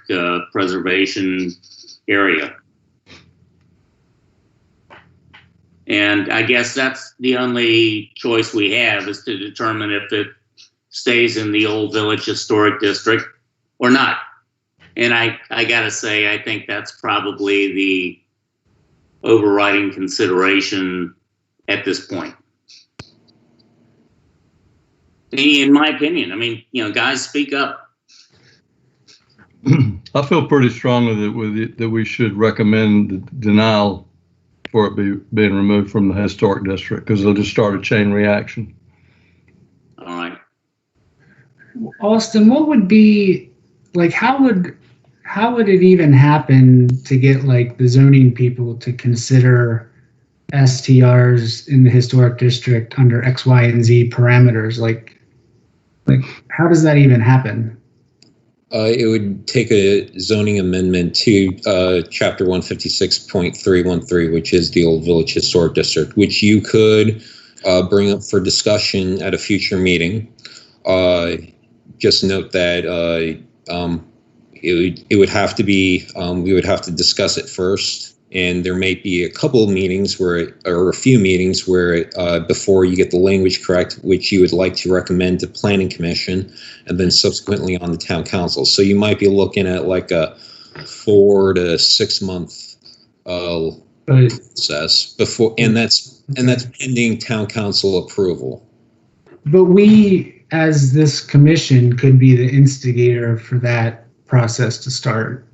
preservation area. And I guess that's the only choice we have, is to determine if it stays in the Old Village Historic District or not. And I gotta say, I think that's probably the overriding consideration at this point. In my opinion, I mean, guys, speak up. I feel pretty strongly that we should recommend the denial for it being removed from the historic district, because it'll just start a chain reaction. All right. Austin, what would be, like, how would it even happen to get, like, the zoning people to consider STRs in the historic district under X, Y, and Z parameters? Like how does that even happen? It would take a zoning amendment to Chapter 156.313, which is the Old Village Historic District, which you could bring up for discussion at a future meeting. Just note that it would have to be, we would have to discuss it first And there may be a couple of meetings where, or a few meetings where before you get the language correct, which you would like to recommend to Planning Commission, and then subsequently on the Town Council. So you might be looking at like a 4 to 6 month process before, and that's pending Town Council approval. But we, as this commission, could be the instigator for that process to start.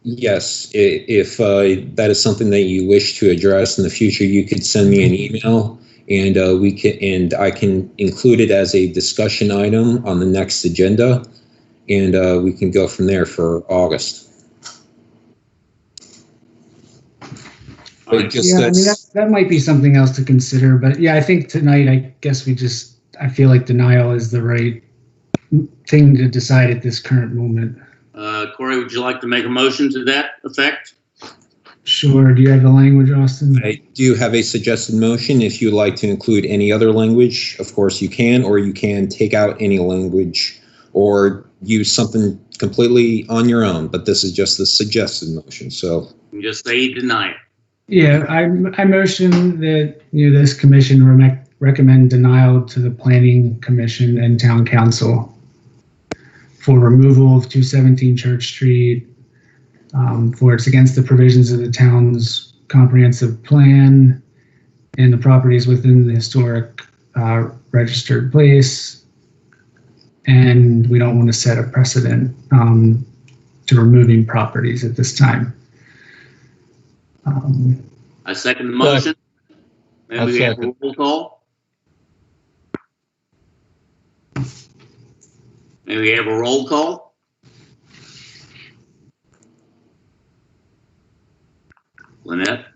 Yes, if that is something that you wish to address in the future, you could send me an email, and I can include it as a discussion item on the next agenda, and we can go from there for August. But yeah, I mean, that might be something else to consider. But yeah, I think tonight, I guess I feel like denial is the right thing to decide at this current moment. Corey, would you like to make a motion to that effect? Sure. Do you have the language, Austin? I do have a suggested motion. If you'd like to include any other language, of course you can, or you can take out any language or use something completely on your own. But this is just the suggested motion. So You just say deny it. Yeah, I motion that this commission recommend denial to the Planning Commission and Town Council for removal of 217 Church Street, for it's against the provisions of the town's comprehensive plan and the properties within the historic registered place, and we don't want to set a precedent to removing properties at this time. I second the motion. Maybe we have a roll call. Maybe we have a roll call. Lynette?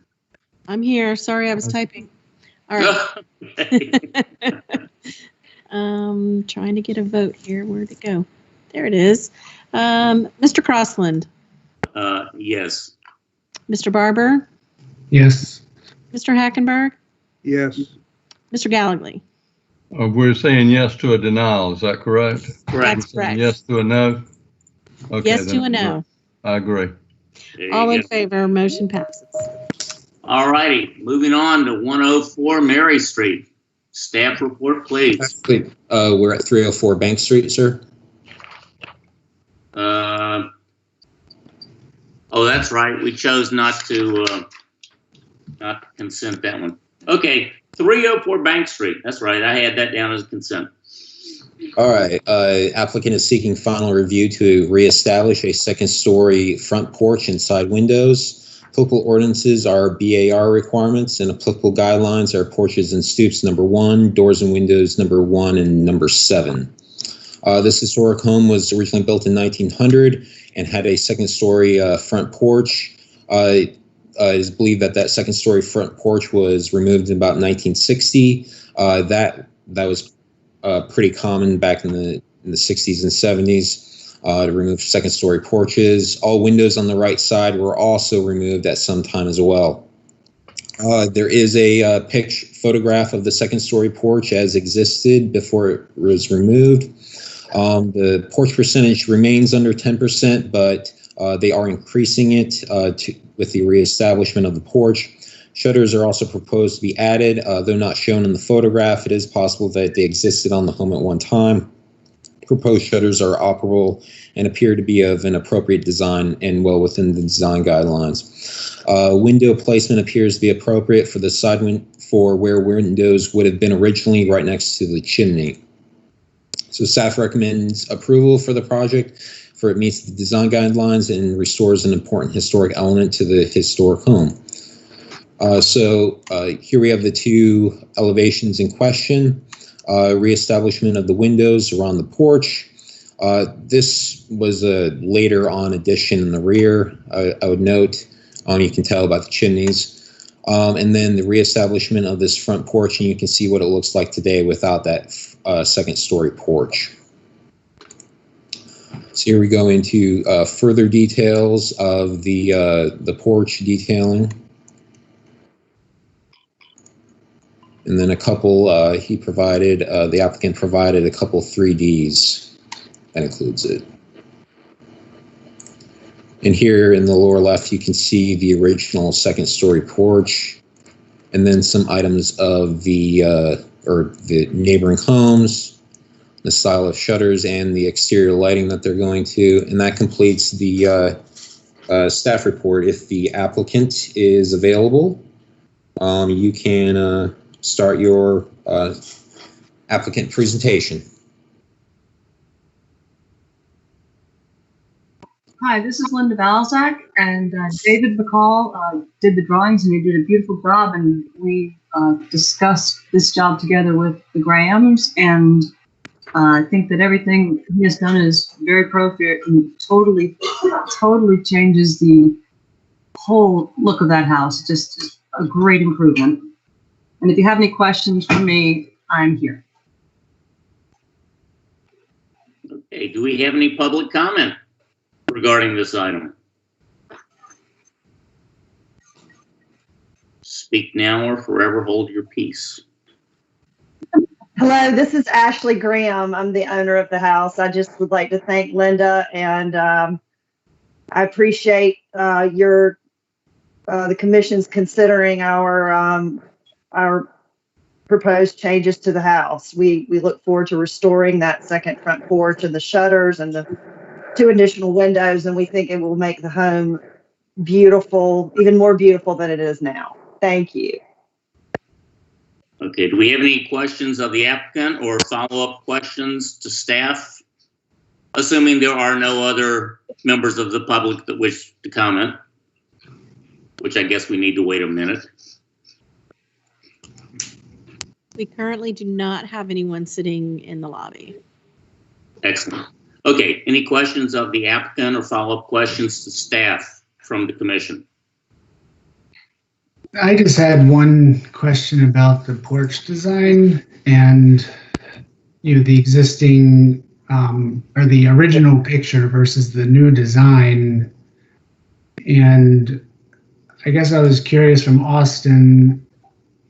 I'm here. Sorry, I was typing. All right. Trying to get a vote here. Where'd it go? There it is. Mr. Crossland. Yes. Mr. Barber. Yes. Mr. Hackenberg. Yes. Mr. Gallagly. We're saying yes to a denial, is that correct? Correct. That's correct. Yes to a no? Okay, yes to a no. I agree. All in favor, motion passes. All righty, moving on to 104 Mary Street. Staff report, please. Actually, we're at 304 Bank Street, sir. Oh, that's right. We chose not to consent that one. Okay, 304 Bank Street. That's right. I had that down as consent. All right. Applicant is seeking final review to reestablish a second-story front porch and side windows. Applicable ordinances are BAR requirements, and applicable guidelines are porches and stoops number 1, doors and windows number 1, and number 7. This historic home was originally built in 1900 and had a second-story front porch. It is believed that second-story front porch was removed in about 1960. That was pretty common back in the 60s and 70s to remove second-story porches. All windows on the right side were also removed at some time as well. There is a photograph of the second-story porch as existed before it was removed. The porch percentage remains under 10%, but they are increasing it with the reestablishment of the porch. Shutters are also proposed to be added, though not shown in the photograph. It is possible that they existed on the home at one time. Proposed shutters are operable and appear to be of an appropriate design and well within the design guidelines. Window placement appears to be appropriate for the side for where windows would have been originally, right next to the chimney. So staff recommends approval for the project, for it meets the design guidelines and restores an important historic element to the historic home. Here we have the two elevations in question. Reestablishment of the windows around the porch. This was a later on addition in the rear, I would note. You can tell about the chimneys. And then the reestablishment of this front porch, and you can see what it looks like today without that second-story porch. So here we go into further details of the porch detailing. And then a couple, the applicant provided a couple 3Ds. That includes it. And here in the lower left, you can see the original second-story porch, and then some items of the neighboring homes, the style of shutters, and the exterior lighting that they're going to. And that completes the staff report. If the applicant is available, you can start your applicant presentation. Hi, this is Linda Balzac, and David McCall did the drawings, and he did a beautiful job, and we discussed this job together with the Grahams, and I think that everything he has done is very appropriate and totally changes the whole look of that house. Just a great improvement. And if you have any questions for me, I'm here. Okay, do we have any public comment regarding this item? Speak now or forever hold your peace. Hello, this is Ashley Graham. I'm the owner of the house. I just would like to thank Linda, and I appreciate the commission's considering our proposed changes to the house. We look forward to restoring that second front porch and the shutters and the 2 additional windows, and we think it will make the home beautiful, even more beautiful than it is now. Thank you. Okay, do we have any questions of the applicant or follow-up questions to staff? Assuming there are no other members of the public that wish to comment, which I guess we need to wait a minute. We currently do not have anyone sitting in the lobby. Excellent. Okay, any questions of the applicant or follow-up questions to staff from the commission? I just had one question about the porch design and, the existing or the original picture versus the new design. And I guess I was curious from Austin,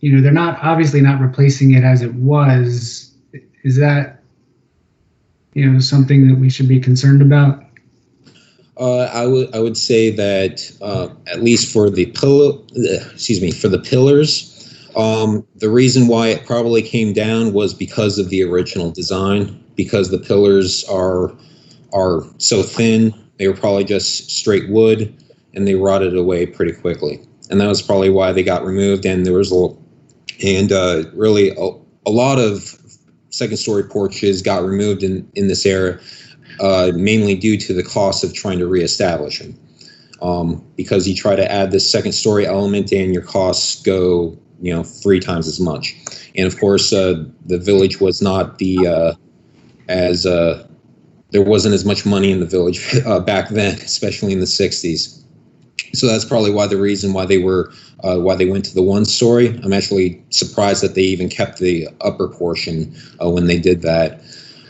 they're obviously not replacing it as it was. Is that, something that we should be concerned about? I would say that at least for the pillars, the reason why it probably came down was because of the original design. Because the pillars are so thin, they were probably just straight wood, and they rotted away pretty quickly. And that was probably why they got removed. And there was really a lot of second-story porches got removed in this era. Mainly due to the cost of trying to reestablish them. Because you try to add this second story element and your costs go, 3 times as much. And of course, the village was not there wasn't as much money in the village back then, especially in the 60s. So that's probably why the reason why they went to the 1 story. I'm actually surprised that they even kept the upper portion when they did that.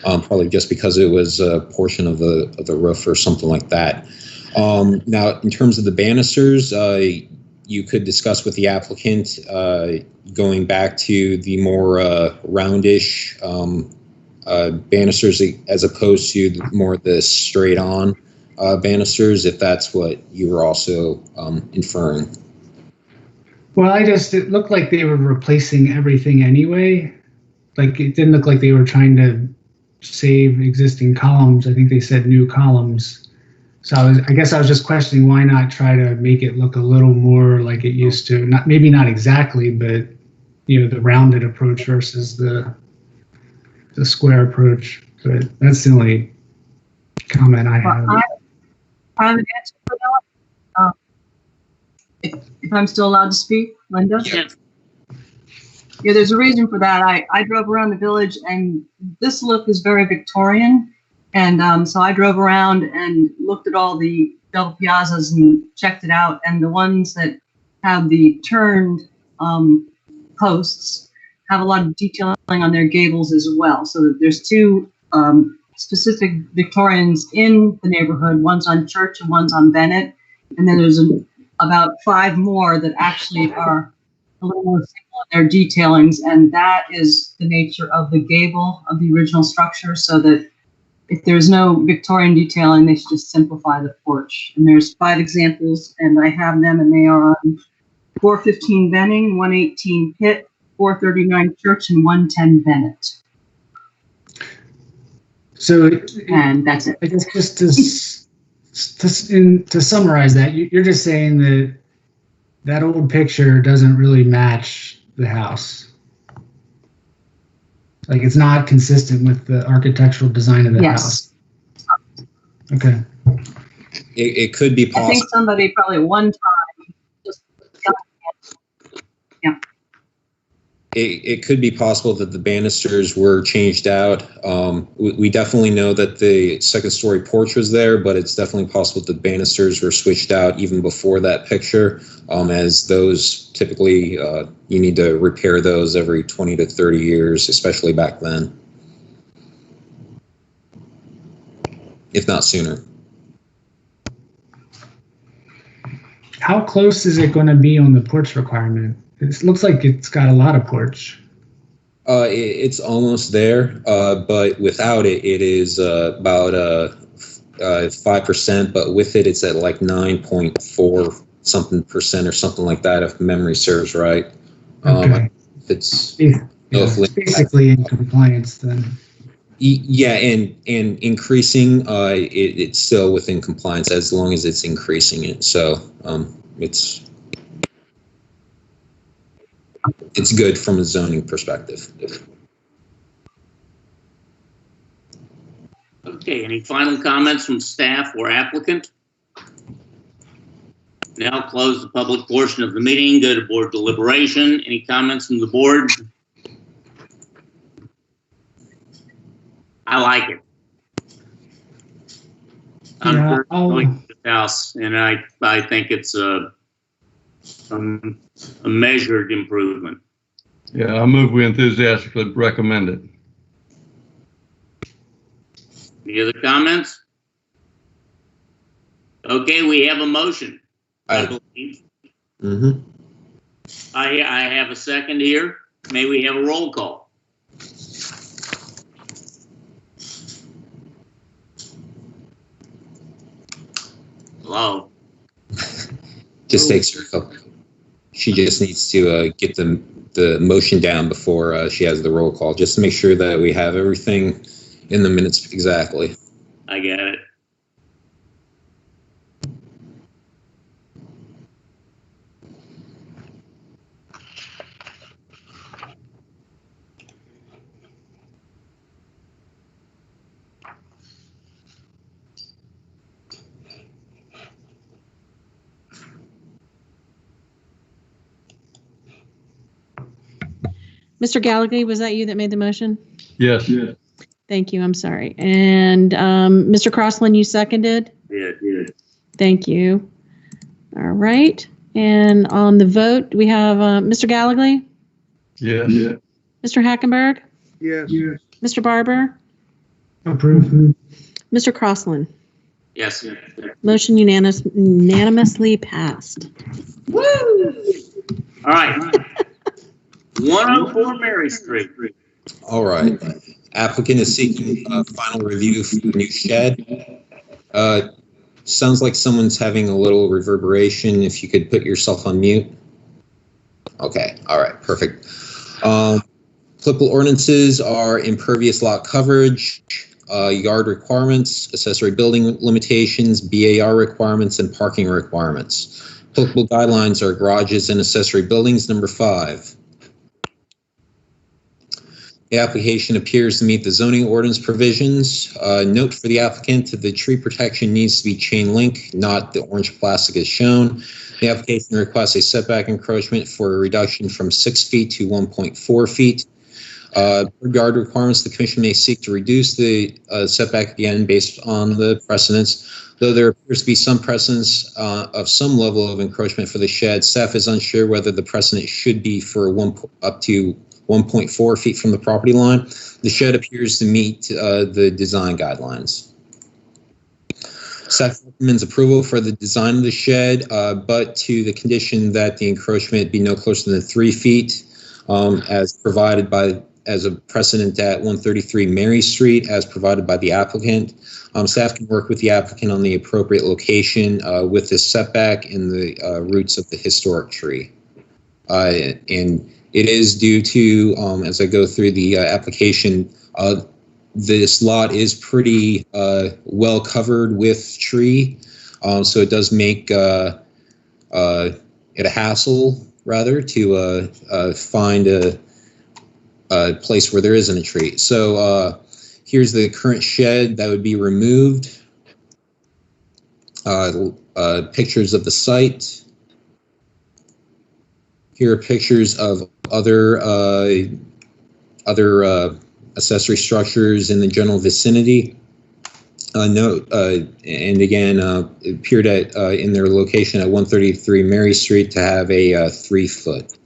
Probably just because it was a portion of the roof or something like that. Now, in terms of the banisters, you could discuss with the applicant going back to the more roundish banisters as opposed to more the straight-on banisters, if that's what you were also inferring. Well, it looked like they were replacing everything anyway. Like, it didn't look like they were trying to save existing columns. I think they said new columns. So I guess I was just questioning why not try to make it look a little more like it used to. Maybe not exactly, but the rounded approach versus the square approach. But that's the only comment I have. I would answer for that. If I'm still allowed to speak, Linda? Yes. Yeah, there's a reason for that. I drove around the village, and this look is very Victorian. And so I drove around and looked at all the double piazzas and checked it out. And the ones that have the turned posts have a lot of detailing on their gables as well. So that there's 2 specific Victorians in the neighborhood. One's on Church and one's on Bennett. And then there's about 5 more that actually are a little more simple in their detailings, and that is the nature of the gable of the original structure, so that if there's no Victorian detailing, they should just simplify the porch. And there's 5 examples, and I have them, and they are on 415 Benning, 118 Pitt, 439 Church, and 110 Bennett. So, and that's it. I guess just to summarize that, you're just saying that that old picture doesn't really match the house. Like, it's not consistent with the architectural design of the house. Okay. It could be possible. I think somebody probably at one time just got it. Yeah. It could be possible that the banisters were changed out. We definitely know that the second-story porch was there, but it's definitely possible that the banisters were switched out even before that picture, as those typically, you need to repair those every 20 to 30 years, especially back then, if not sooner. How close is it going to be on the porch requirement? It looks like it's got a lot of porch. It's almost there, but without it, it is about 5%. But with it, it's at like 9.4 something percent or something like that, if memory serves right. Okay. It's basically in compliance then. Yeah, and increasing, it's still within compliance as long as it's increasing it. So it's good from a zoning perspective. Okay, any final comments from staff or applicant? Now close the public portion of the meeting, go to board deliberation. Any comments from the board? I like it. I'm going to the house, and I think it's a measured improvement. Yeah, I move we enthusiastically recommend it. Any other comments? Okay, we have a motion, I believe. Mm-hmm. I have a second here. May we have a roll call? Hello. Just takes her a couple. She just needs to get the motion down before she has the roll call, just to make sure that we have everything in the minutes exactly. I get it. Mr. Gallagher, was that you that made the motion? Yes. Thank you. I'm sorry. And Mr. Crossland, you seconded? Yeah. Thank you. All right. And on the vote, we have Mr. Gallagher? Yes. Mr. Hackenberg? Yes. Mr. Barber? Approved. Mr. Crossland? Yes. Motion unanimously passed. Woo! All right. 104 Mary Street. All right. Applicant is seeking a final review for the new shed. Sounds like someone's having a little reverberation. If you could put yourself on mute. Okay. All right. Perfect. Applicable ordinances are impervious lot coverage, yard requirements, accessory building limitations, BAR requirements, and parking requirements. Applicable guidelines are garages and accessory buildings, number 5. The application appears to meet the zoning ordinance provisions. Note for the applicant, the tree protection needs to be chain link, not the orange plastic as shown. The application requests a setback encroachment for a reduction from 6 feet to 1.4 feet. Yard requirements, the commission may seek to reduce the setback again based on the precedents. Though there appears to be some precedence of some level of encroachment for the shed, staff is unsure whether the precedent should be for up to 1.4 feet from the property line. The shed appears to meet the design guidelines. Staff recommends approval for the design of the shed, but to the condition that the encroachment be no closer than 3 feet, as provided by as a precedent at 133 Mary Street as provided by the applicant. Staff can work with the applicant on the appropriate location with the setback and the roots of the historic tree. And it is due to, as I go through the application, this lot is pretty well covered with tree, so it does make it a hassle, rather, to find a place where there isn't a tree. So here's the current shed that would be removed. Pictures of the site. Here are pictures of other accessory structures in the general vicinity. Note, and again, it appeared at in their location at 133 Mary Street to have a 3-foot.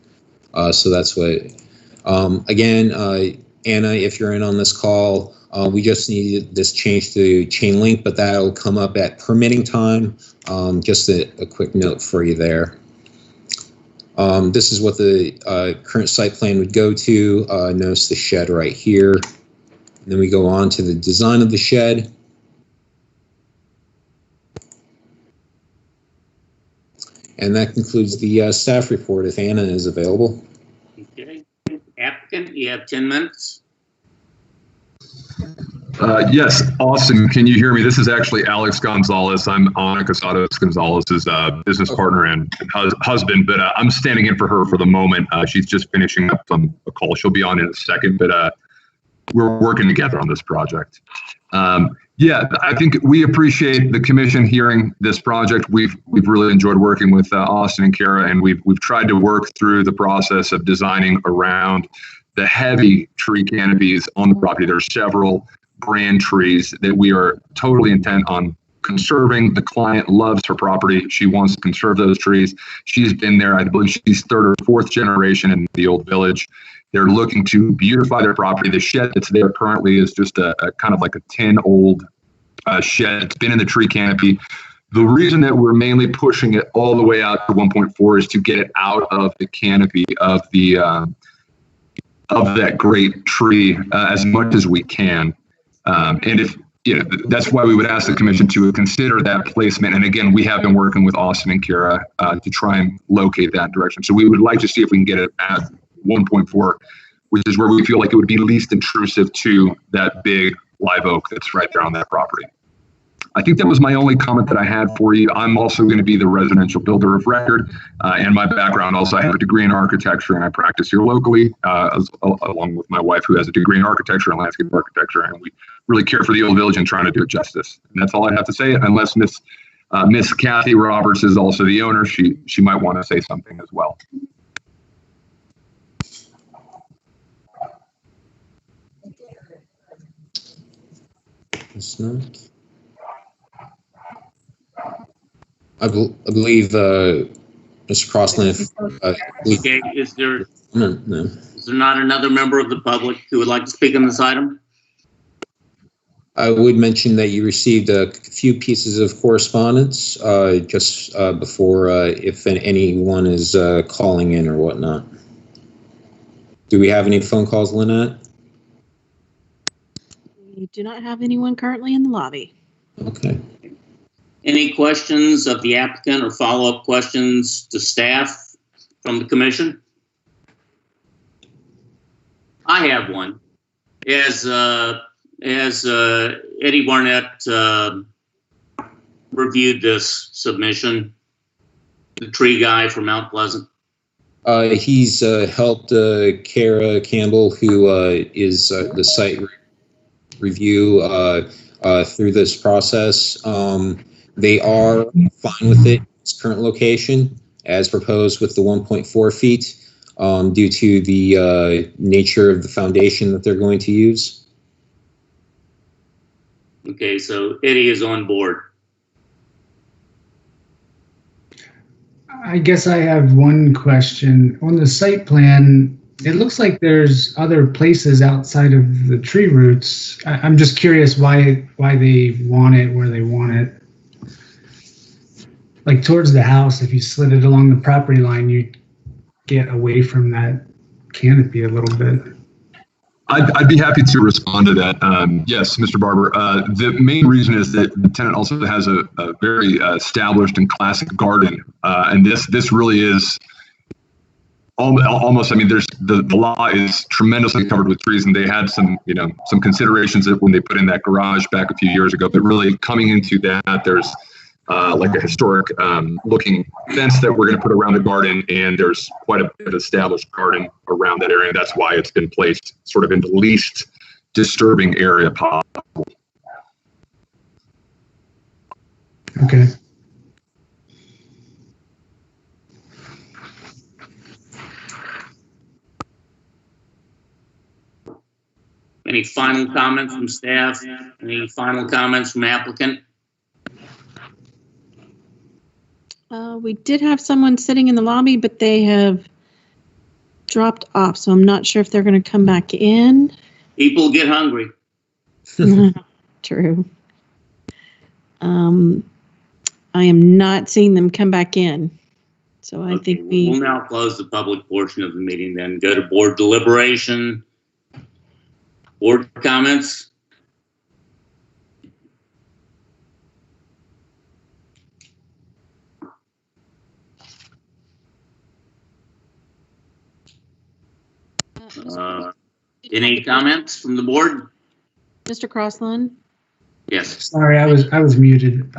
So that's what. Again, Anna, if you're in on this call, we just need this change to chain link, but that'll come up at permitting time. Just a quick note for you there. This is what the current site plan would go to. Notice the shed right here. And then we go on to the design of the shed. And that concludes the staff report, if Anna is available. Okay. Applicant, you have 10 minutes. Yes, Austin, can you hear me? This is actually Alex Gonzalez. I'm Ana Casados Gonzalez's business partner and husband, but I'm standing in for her for the moment. She's just finishing up from a call. She'll be on in a second, but we're working together on this project. Yeah, I think we appreciate the commission hearing this project. We've really enjoyed working with Austin and Kara, and we've tried to work through the process of designing around the heavy tree canopies on the property. There are several brand trees that we are totally intent on conserving. The client loves her property. She wants to conserve those trees. She's been there. I believe she's 3rd or 4th generation in the Old Village. They're looking to beautify their property. The shed that's there currently is just a kind of like a tin old shed. It's been in the tree canopy. The reason that we're mainly pushing it all the way out to 1.4 is to get it out of the canopy of the of that great tree as much as we can. And if that's why we would ask the commission to consider that placement. And again, we have been working with Austin and Kara to try and locate that direction. So we would like to see if we can get it at 1.4, which is where we feel like it would be least intrusive to that big live oak that's right there on that property. I think that was my only comment that I had for you. I'm also going to be the residential builder of record, and my background also, I have a degree in architecture, and I practice here locally, along with my wife, who has a degree in architecture and landscape architecture, and we really care for the Old Village and trying to do it justice. And that's all I have to say, unless Miss Kathy Roberts is also the owner. She might want to say something as well. It's not. I believe Mr. Crossland. Okay, is there No. Is there not another member of the public who would like to speak on this item? I would mention that you received a few pieces of correspondence just before, if anyone is calling in or whatnot. Do we have any phone calls, Lynette? We do not have anyone currently in the lobby. Okay. Any questions of the applicant or follow-up questions to staff from the commission? I have one. As Eddie Barnett reviewed this submission, the tree guy from Mount Pleasant? He's helped Kara Campbell, who is the site review through this process. They are fine with it, its current location, as proposed with the 1.4 feet, due to the nature of the foundation that they're going to use. Okay, so Eddie is on board. I guess I have one question. On the site plan, it looks like there's other places outside of the tree roots. I'm just curious why they want it where they want it. Like towards the house, if you slid it along the property line, you'd get away from that canopy a little bit. I'd be happy to respond to that. Yes, Mr. Barber. The main reason is that the tenant also has a very established and classic garden, and this really is almost. I mean, there's the lot is tremendously covered with trees, and they had some considerations that when they put in that garage back a few years ago. But really, coming into that, there's like a historic looking fence that we're going to put around the garden, and there's quite a bit of established garden around that area. That's why it's been placed sort of in the least disturbing area possible. Okay. Any final comments from staff? Any final comments from applicant? We did have someone sitting in the lobby, but they have dropped off, so I'm not sure if they're going to come back in. People get hungry. True. I am not seeing them come back in. So I think we'll now close the public portion of the meeting, then go to board deliberation. Board comments? Any comments from the board? Mr. Crossland? Yes. Sorry, I was muted.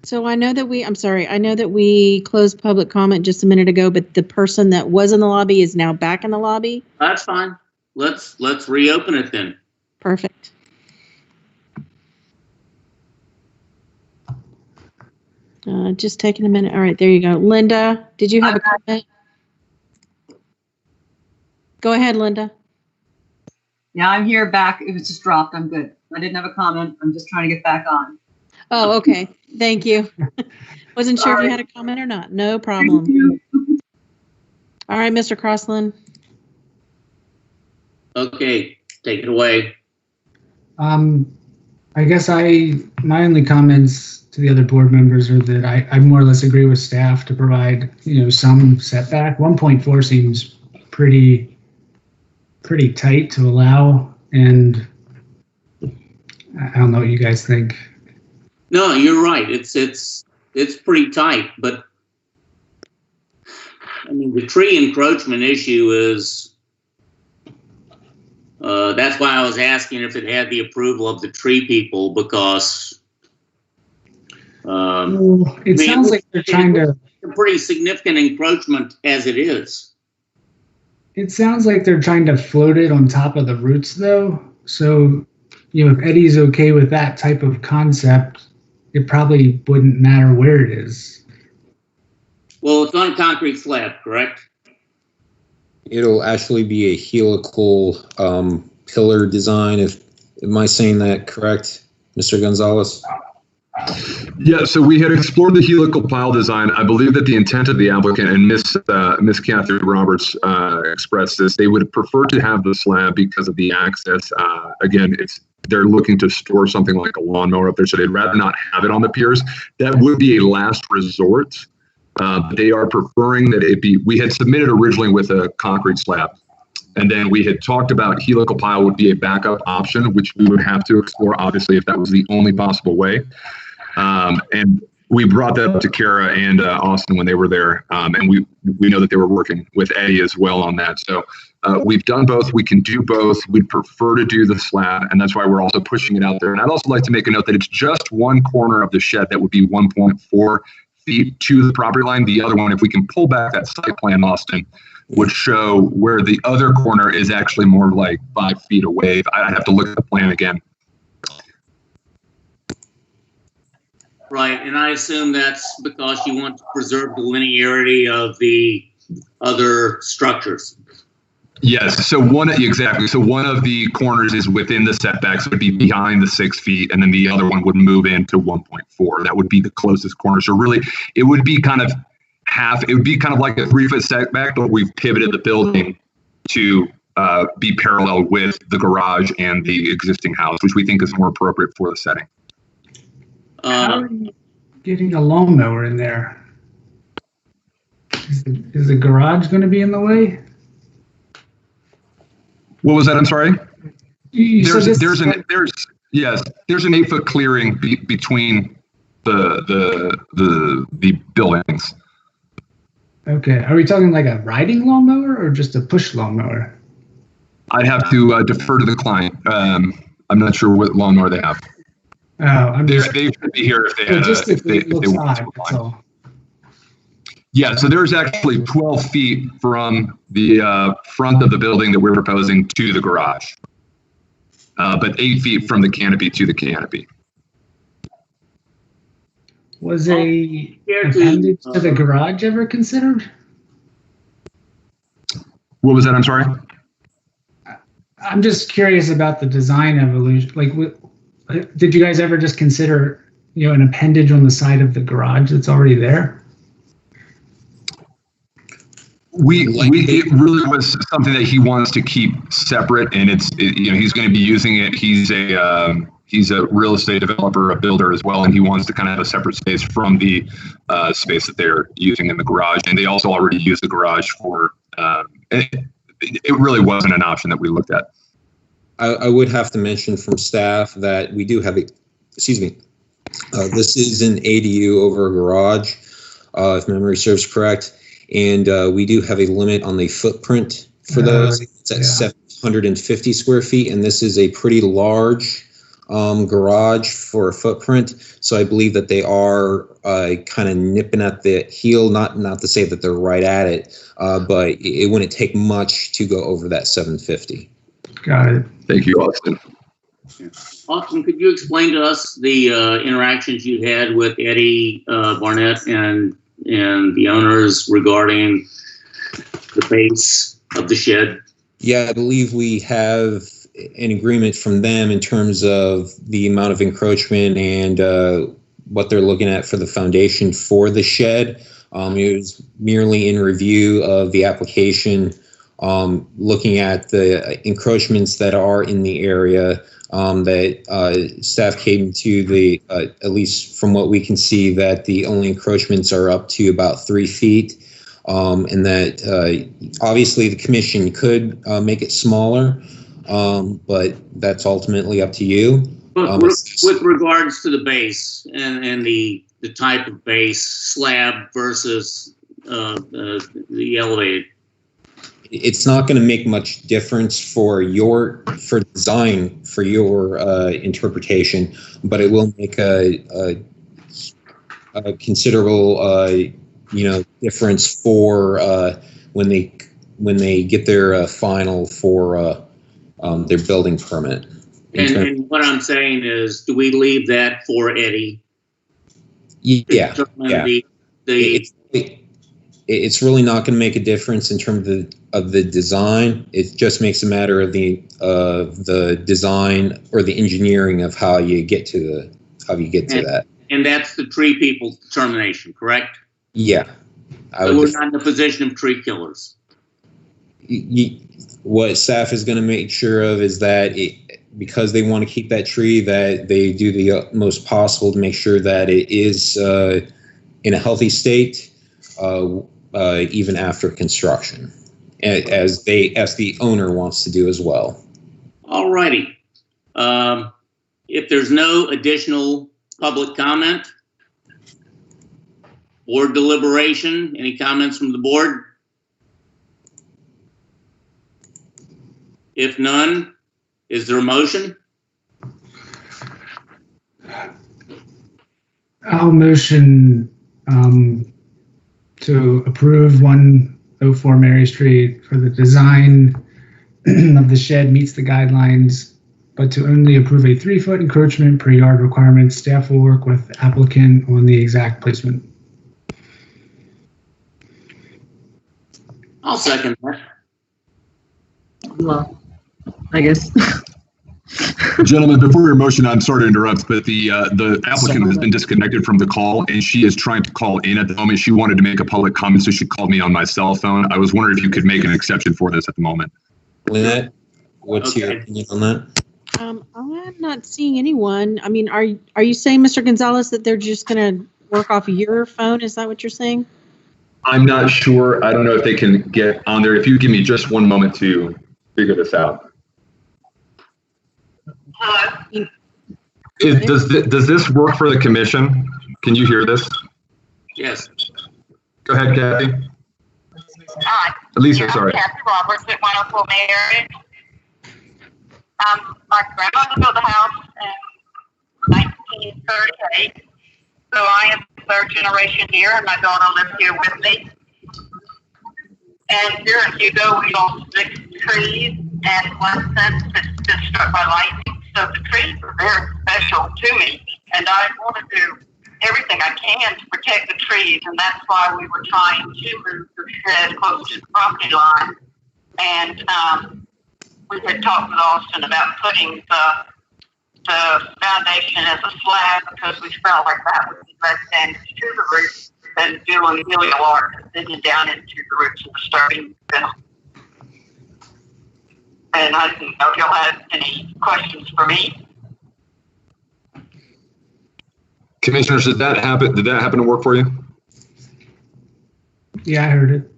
So I know that I know that we closed public comment just a minute ago, but the person that was in the lobby is now back in the lobby. That's fine. Let's reopen it then. Perfect. Just taking a minute. All right, there you go. Linda, did you have a comment? Go ahead, Linda. Yeah, I'm here back. It was just dropped. I'm good. I didn't have a comment. I'm just trying to get back on. Oh, okay. Thank you. Wasn't sure if you had a comment or not. No problem. All right, Mr. Crossland. Okay, take it away. I guess my only comments to the other board members are that I more or less agree with staff to provide, some setback. 1.4 seems pretty tight to allow, and I don't know what you guys think. No, you're right. It's pretty tight, but I mean the tree encroachment issue is. That's why I was asking if it had the approval of the tree people, because it sounds like they're trying to. A pretty significant encroachment as it is. It sounds like they're trying to float it on top of the roots, though. So, if Eddie's okay with that type of concept, it probably wouldn't matter where it is. Well, it's on a concrete slab, correct? It'll actually be a helical pillar design. Am I saying that correct, Mr. Gonzalez? Yeah, so we had explored the helical pile design. I believe that the intent of the applicant, and Miss Kathy Roberts expressed this, they would prefer to have the slab because of the access. Again, they're looking to store something like a lawnmower up there, so they'd rather not have it on the piers. That would be a last resort. They are preferring that it be, we had submitted originally with a concrete slab, and then we had talked about helical pile would be a backup option, which we would have to explore, obviously, if that was the only possible way. And we brought that up to Kara and Austin when they were there, and we know that they were working with Eddie as well on that. So we've done both. We can do both. We'd prefer to do the slab, and that's why we're also pushing it out there. And I'd also like to make a note that it's just one corner of the shed that would be 1.4 feet to the property line. The other one, if we can pull back that site plan, Austin, would show where the other corner is actually more like 5 feet away. I'd have to look at the plan again. Right, and I assume that's because you want to preserve the linearity of the other structures. Yes, so exactly. So one of the corners is within the setbacks, would be behind the 6 feet, and then the other one would move into 1.4. That would be the closest corner. So really, it would be kind of it would be kind of like a 3 foot setback, but we've pivoted the building to be parallel with the garage and the existing house, which we think is more appropriate for the setting. How are you getting a lawnmower in there? Is the garage going to be in the way? What was that? I'm sorry. There's an 8-foot clearing between the buildings. Okay. Are we talking like a riding lawnmower or just a push lawnmower? I'd have to defer to the client. I'm not sure what lawnmower they have. Oh, they should be here if they had if they want to apply. Yeah, so there's actually 12 feet from the front of the building that we're proposing to the garage, but 8 feet from the canopy to the canopy. Was a appendage to the garage ever considered? What was that? I'm sorry. I'm just curious about the design evolution. Like, did you guys ever just consider, an appendage on the side of the garage that's already there? It really was something that he wants to keep separate, and he's going to be using it. He's a real estate developer, a builder as well, and he wants to kind of have a separate space from the space that they're using in the garage. And they also already use the garage for. It really wasn't an option that we looked at. I would have to mention from staff that we do have this is an ADU over a garage, if memory serves correct. And we do have a limit on the footprint for those. It's at 750 square feet, and this is a pretty large garage for a footprint. So I believe that they are kind of nipping at the heel, not to say that they're right at it, but it wouldn't take much to go over that 750. Got it. Thank you, Austin. Austin, could you explain to us the interactions you had with Eddie Barnett and the owners regarding the base of the shed? Yeah, I believe we have an agreement from them in terms of the amount of encroachment and what they're looking at for the foundation for the shed. It was merely in review of the application, looking at the encroachments that are in the area. That staff came to at least from what we can see, that the only encroachments are up to about 3 feet. And that obviously the commission could make it smaller, but that's ultimately up to you. But with regards to the base and the type of base, slab versus the elevated, it's not going to make much difference for design for your interpretation, but it will make a considerable difference for when they get their final for their building permit. And what I'm saying is, do we leave that for Eddie? Yeah. It's really not going to make a difference in terms of the design. It just makes a matter of the design or the engineering of how you get to that. And that's the tree people's determination, correct? Yeah. So we're not in the position of tree killers. What staff is going to make sure of is that because they want to keep that tree, that they do the utmost possible to make sure that it is in a healthy state, even after construction, as the owner wants to do as well. All righty. If there's no additional public comment, board deliberation, any comments from the board? If none, is there a motion? I'll motion to approve 104 Mary Street for the design of the shed meets the guidelines, but to only approve a 3-foot encroachment per yard requirement. Staff will work with the applicant on the exact placement. I'll second that. Well, I guess. Gentlemen, before your motion, I'm sorry to interrupt, but the applicant has been disconnected from the call, and she is trying to call in at the moment. She wanted to make a public comment, so she called me on my cell phone. I was wondering if you could make an exception for this at the moment. Lynette, what's your opinion on that? I'm not seeing anyone. I mean, are you saying, Mr. Gonzalez, that they're just going to work off your phone? Is that what you're saying? I'm not sure. I don't know if they can get on there. If you give me just one moment to figure this out. Does this work for the commission? Can you hear this? Yes. Go ahead, Kathy. Lisa, sorry. Kathy Roberts at 104 Mary. My grandmother built the house in 1938, so I am third generation here, and my daughter lives here with me. And here in Hugo, we lost 6 trees and 1 fence that's been struck by lightning. So the trees are very special to me, and I want to do everything I can to protect the trees, and that's why we were trying to move the shed close to the property line. And we had talked with Austin about putting the foundation as a slab because we felt like that would be less damage to the roof than doing really a large digging down into the roots of the starting middle. And I didn't know if y'all had any questions for me. Commissioners, did that happen to work for you? Yeah, I heard it.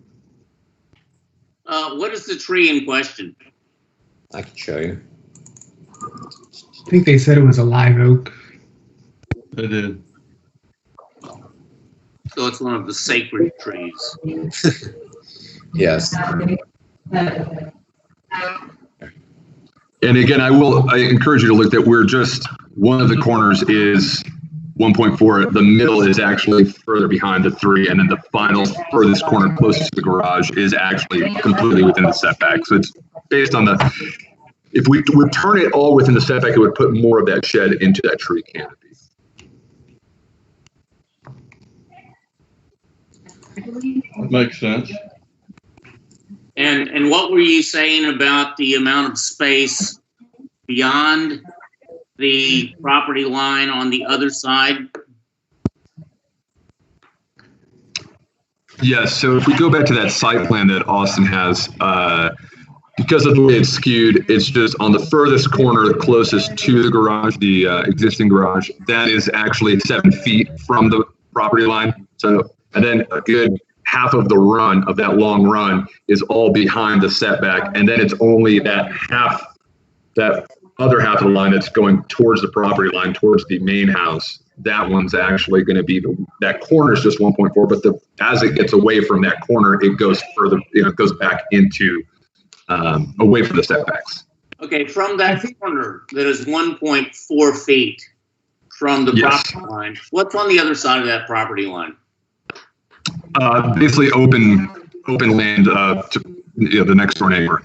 What is the tree in question? I can show you. I think they said it was a live oak. They did. So it's one of the sacred trees. Yes. And again, I encourage you to look that we're just, one of the corners is 1.4. The middle is actually further behind the 3, and then the final furthest corner closest to the garage is actually completely within the setback. So it's based on the, if we would turn it all within the setback, it would put more of that shed into that tree canopy. Makes sense. And what were you saying about the amount of space beyond the property line on the other side? Yes, so if we go back to that site plan that Austin has, because of the way it's skewed, it's just on the furthest corner closest to the garage, the existing garage, that is actually 7 feet from the property line. So, and then a good half of the run of that long run is all behind the setback. And then it's only that other half of the line that's going towards the property line, towards the main house. That one's actually going to be, that corner is just 1.4, but as it gets away from that corner, it goes further, it goes back into, away from the setbacks. Okay, from that corner that is 1.4 feet from the property line, what's on the other side of that property line? Basically open land to the next door neighbor.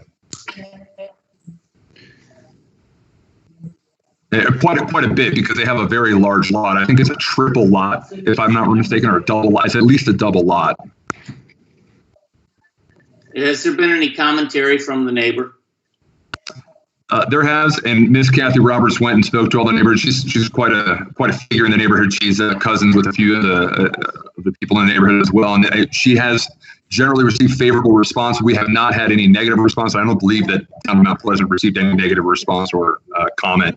Quite a bit, because they have a very large lot. I think it's a triple lot, if I'm not mistaken, or a double lot. It's at least a double lot. Has there been any commentary from the neighbor? There has, and Miss Kathy Roberts went and spoke to all the neighbors. She's quite a figure in the neighborhood. She's cousins with a few of the people in the neighborhood as well, and she has generally received favorable response. We have not had any negative response. I don't believe that Town of Mount Pleasant received any negative response or comment.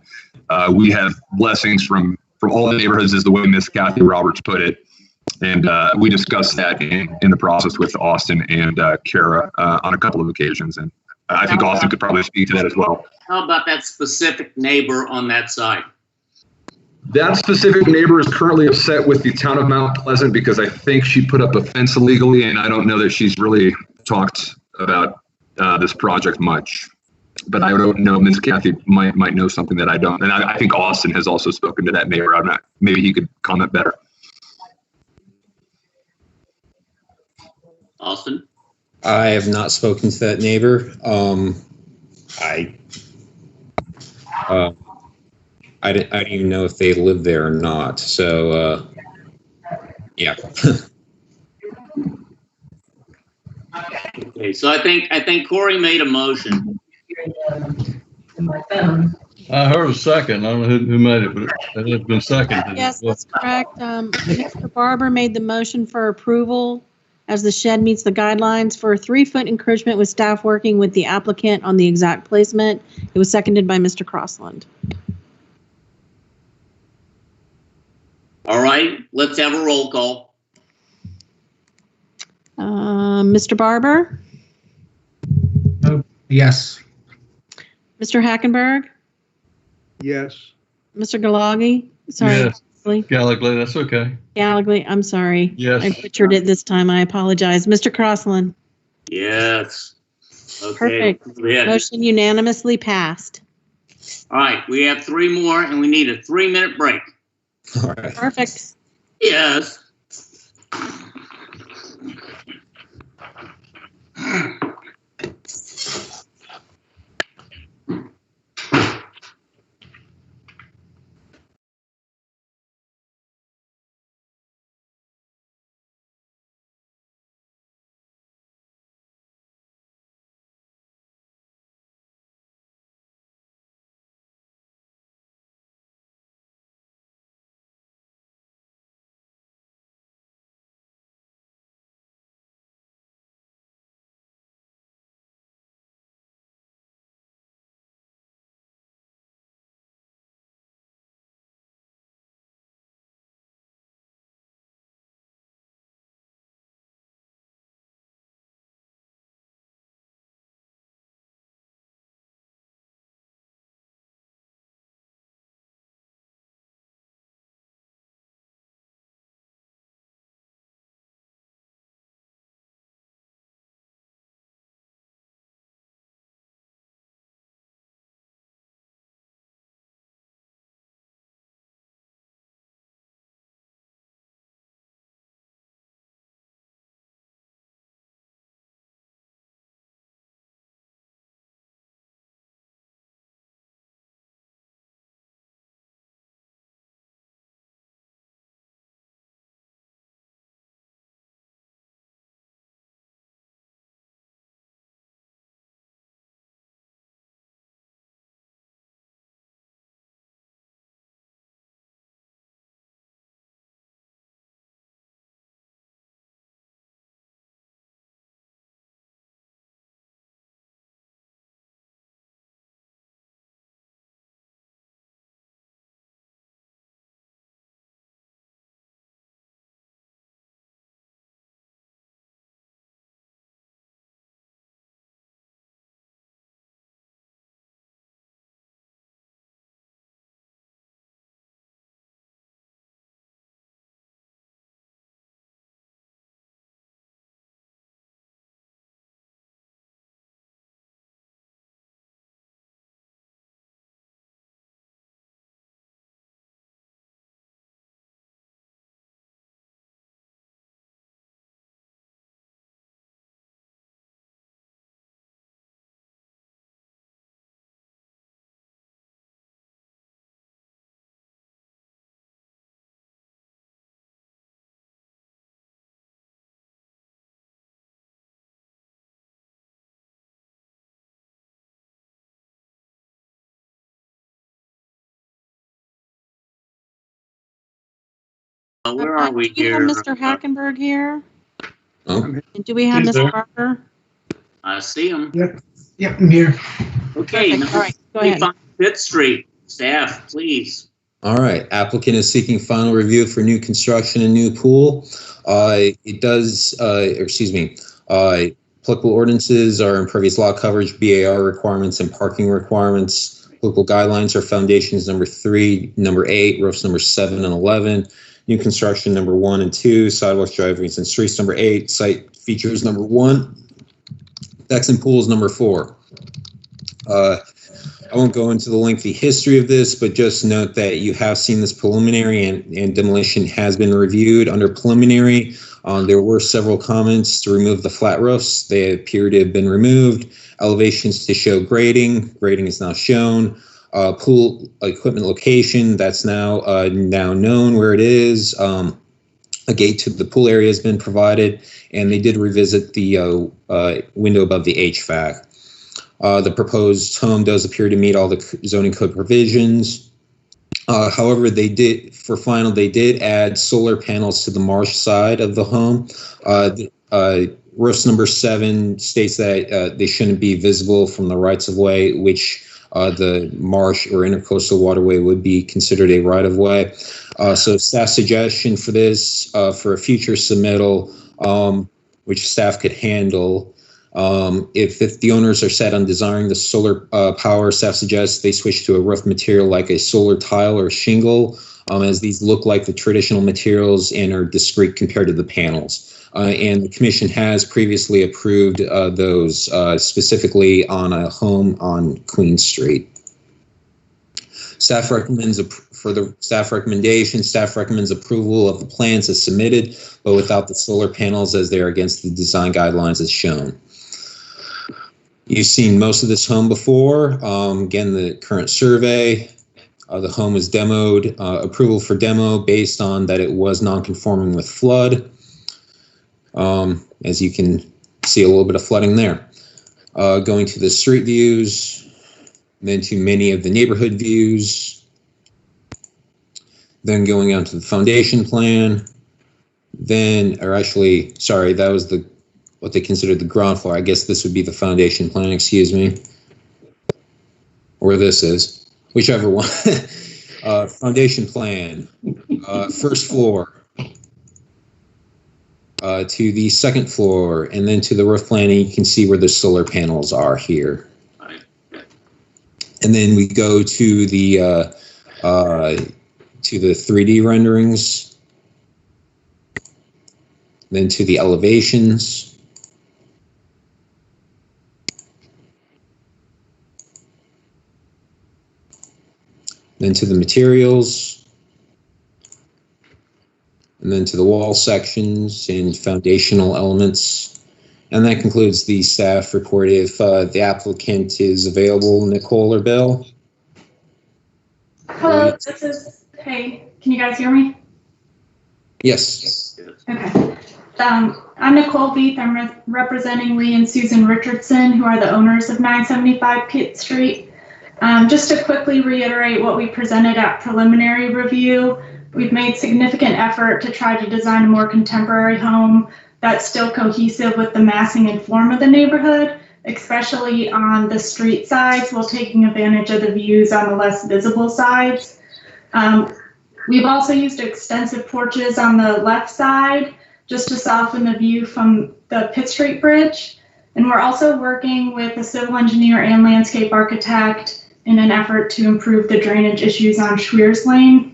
We have blessings from all the neighborhoods, is the way Miss Kathy Roberts put it. And we discussed that in the process with Austin and Kara on a couple of occasions. And I think Austin could probably speak to that as well. How about that specific neighbor on that side? That specific neighbor is currently upset with the Town of Mount Pleasant because I think she put up a fence illegally, and I don't know that she's really talked about this project much. But I don't know, Ms. Kathy might know something that I don't. And I think Austin has also spoken to that neighbor. I'm not, maybe he could comment better. Austin? I have not spoken to that neighbor. I didn't even know if they live there or not. So, yeah. Okay, so I think Corey made a motion. I heard a second. I don't know who made it, but it's been seconded. Yes, that's correct. Mr. Barber made the motion for approval as the shed meets the guidelines for a 3-foot encroachment with staff working with the applicant on the exact placement. It was seconded by Mr. Crossland. All right, let's have a roll call. Mr. Barber? Yes. Mr. Hackenberg? Yes. Mr. Galagi? Sorry. Yes. Gallagher, that's okay. Gallagher, I'm sorry. Yes. I butchered it this time. I apologize. Mr. Crossland? Yes. Okay. Perfect. Motion unanimously passed. All right, we have 3 more and we need a 3-minute break. All right. Perfect. Yes. Where are we Do we here? have Mr. Hackenberg here? Oh. And do we have He's Mr. there. Barker? I see him. Yep, I'm here. Okay, Perfect. All right, go ahead. 25 Pitt Street. Staff, please. All right, applicant is seeking final review for new construction and new pool. Applicable ordinances are impervious lot coverage, BAR requirements, and parking requirements. Local guidelines are foundations number 3, number 8, roofs number 7 and 11. New construction number 1 and 2, sidewalks, driveways, and streets number 8, site features number 1, decks and pools number 4. I won't go into the lengthy history of this, but just note that you have seen this preliminary and demolition has been reviewed. Under preliminary, there were several comments to remove the flat roofs. They appear to have been removed. Elevations to show grading. Grading is now shown. Pool equipment location, that's now known where it is. A gate to the pool area has been provided, and they did revisit the window above the HVAC. The proposed home does appear to meet all the zoning code provisions. However, they did add solar panels to the marsh side of the home. Roofs number 7 states that they shouldn't be visible from the rights of way, which the marsh or intercoastal waterway would be considered a right of way. So staff suggestion for this, for a future submittal, which staff could handle, If the owners are set on desiring the solar power, staff suggests they switch to a roof material like a solar tile or shingle, as these look like the traditional materials and are discrete compared to the panels. And the commission has previously approved those, specifically on a home on Queen Street. Staff recommends staff recommends approval of the plans as submitted, but without the solar panels, as they are against the design guidelines as shown. You've seen most of this home before. Again, the current survey, the home was demoed, approval for demo based on that it was non-conforming with flood. As you can see, a little bit of flooding there. Going to the street views, then to many of the neighborhood views, then going on to the foundation plan, then, or actually, sorry, that was what they considered the ground floor. I guess this would be the foundation plan, excuse me. Or this is, whichever one. Foundation plan, first floor, to the second floor, and then to the roof plan, and you can see where the solar panels are here. And then we go to the 3D renderings, then to the elevations, then to the materials, and then to the wall sections and foundational elements. And that concludes the staff report. If the applicant is available, Nicole or Bill? Hello, hey, can you guys hear me? Yes. Okay. I'm Nicole Veith. I'm representing Lee and Susan Richardson, who are the owners of 975 Pitt Street. Just to quickly reiterate what we presented at preliminary review, we've made significant effort to try to design a more contemporary home that's still cohesive with the massing and form of the neighborhood, especially on the street sides, while taking advantage of the views on the less visible sides. We've also used extensive porches on the left side just to soften the view from the Pitt Street Bridge. And we're also working with a civil engineer and landscape architect in an effort to improve the drainage issues on Schweers Lane.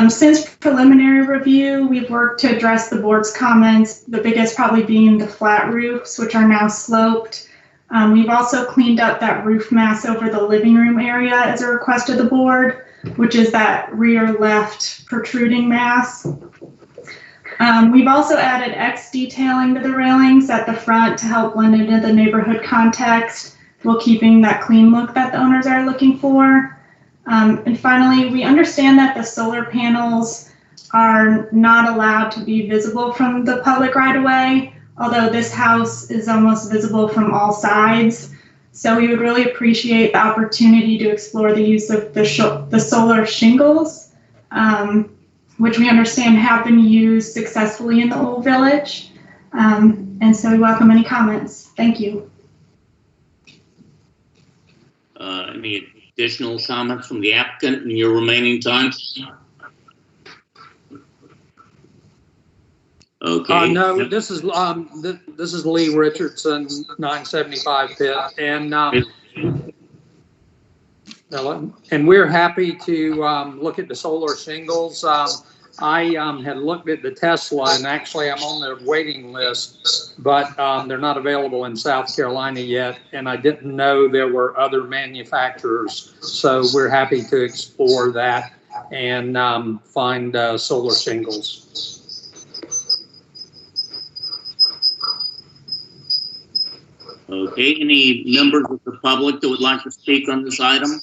Since preliminary review, we've worked to address the board's comments, the biggest probably being the flat roofs, which are now sloped. We've also cleaned up that roof mass over the living room area as a request of the board, which is that rear left protruding mass. We've also added X detailing to the railings at the front to help blend into the neighborhood context while keeping that clean look that the owners are looking for. And finally, we understand that the solar panels are not allowed to be visible from the public right away, although this house is almost visible from all sides. So we would really appreciate the opportunity to explore the use of the solar shingles, which we understand have been used successfully in the old village. And so we welcome any comments. Thank you. Any additional comments from the applicant in your remaining time? Okay. No, this is Lee Richardson, 975 Pitt, and we're happy to look at the solar shingles. I had looked at the Tesla, and actually I'm on their waiting list, but they're not available in South Carolina yet, and I didn't know there were other manufacturers. So we're happy to explore that and find solar shingles. Okay, any members of the public that would like to speak on this item?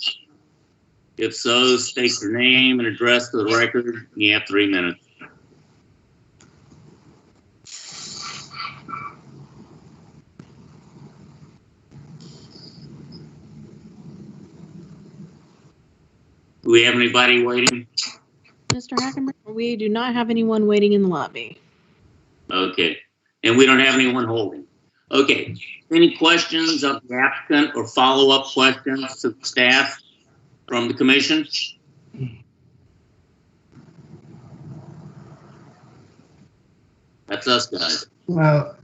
If so, state your name and address to the record. You have 3 minutes. Do we have anybody waiting? Mr. Hackenberg, we do not have anyone waiting in the lobby. Okay, and we don't have anyone holding. Okay, any questions of the applicant or follow-up questions to the staff from the commission? That's us, guys. Well,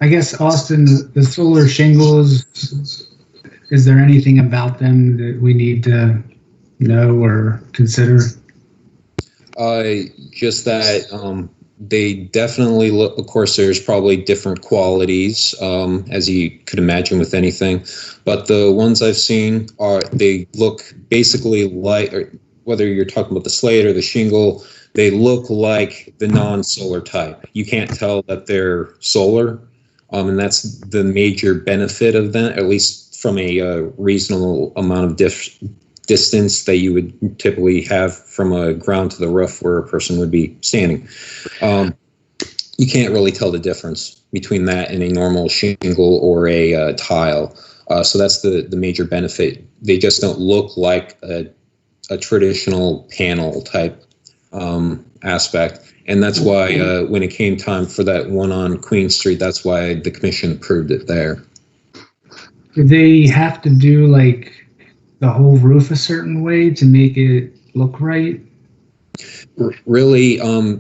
I guess, Austin, the solar shingles, is there anything about them that we need to know or consider? Just that they definitely look, of course, there's probably different qualities, as you could imagine with anything, but the ones I've seen they look basically like, or whether you're talking about the slate or the shingle, they look like the non-solar type. You can't tell that they're solar, and that's the major benefit of them, at least from a reasonable amount of distance that you would typically have from a ground to the roof where a person would be standing. You can't really tell the difference between that and a normal shingle or a tile. So that's the major benefit. They just don't look like a traditional panel type aspect. And that's why when it came time for that one on Queen Street, that's why the commission approved it there. Do they have to do like the whole roof a certain way to make it look right? Really, at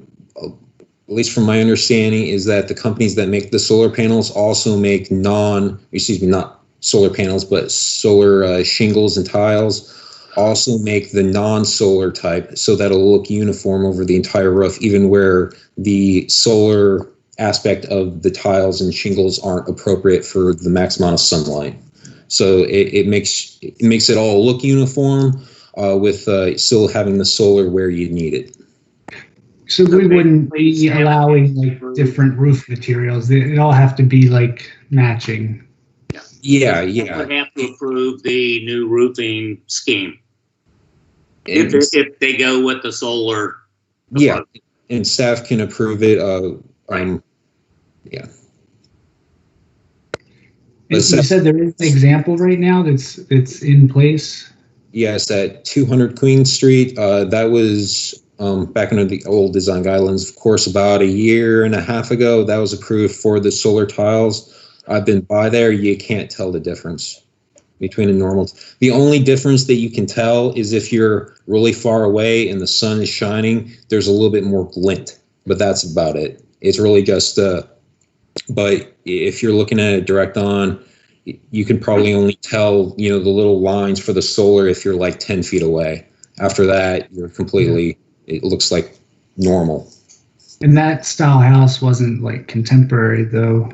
least from my understanding, is that the companies that make the solar panels also make not solar panels, but solar shingles and tiles, also make the non-solar type, so that'll look uniform over the entire roof, even where the solar aspect of the tiles and shingles aren't appropriate for the max amount of sunlight. So it makes it all look uniform, with still having the solar where you need it. So we wouldn't be allowing like different roof materials. They all have to be like matching. Yeah. We would have to approve the new roofing scheme if they go with the solar. Yeah, and staff can approve it. Yeah. You said there is an example right now that's in place? Yes, at 200 Queen Street. That was back under the old design guidelines, of course, about a year and a half ago. That was approved for the solar tiles. I've been by there. You can't tell the difference between a normal. The only difference that you can tell is if you're really far away and the sun is shining, there's a little bit more glint, but that's about it. It's really just but if you're looking at it direct on, you can probably only tell, the little lines for the solar if you're like 10 feet away. After that, you're completely, it looks like normal. And that style house wasn't like contemporary though.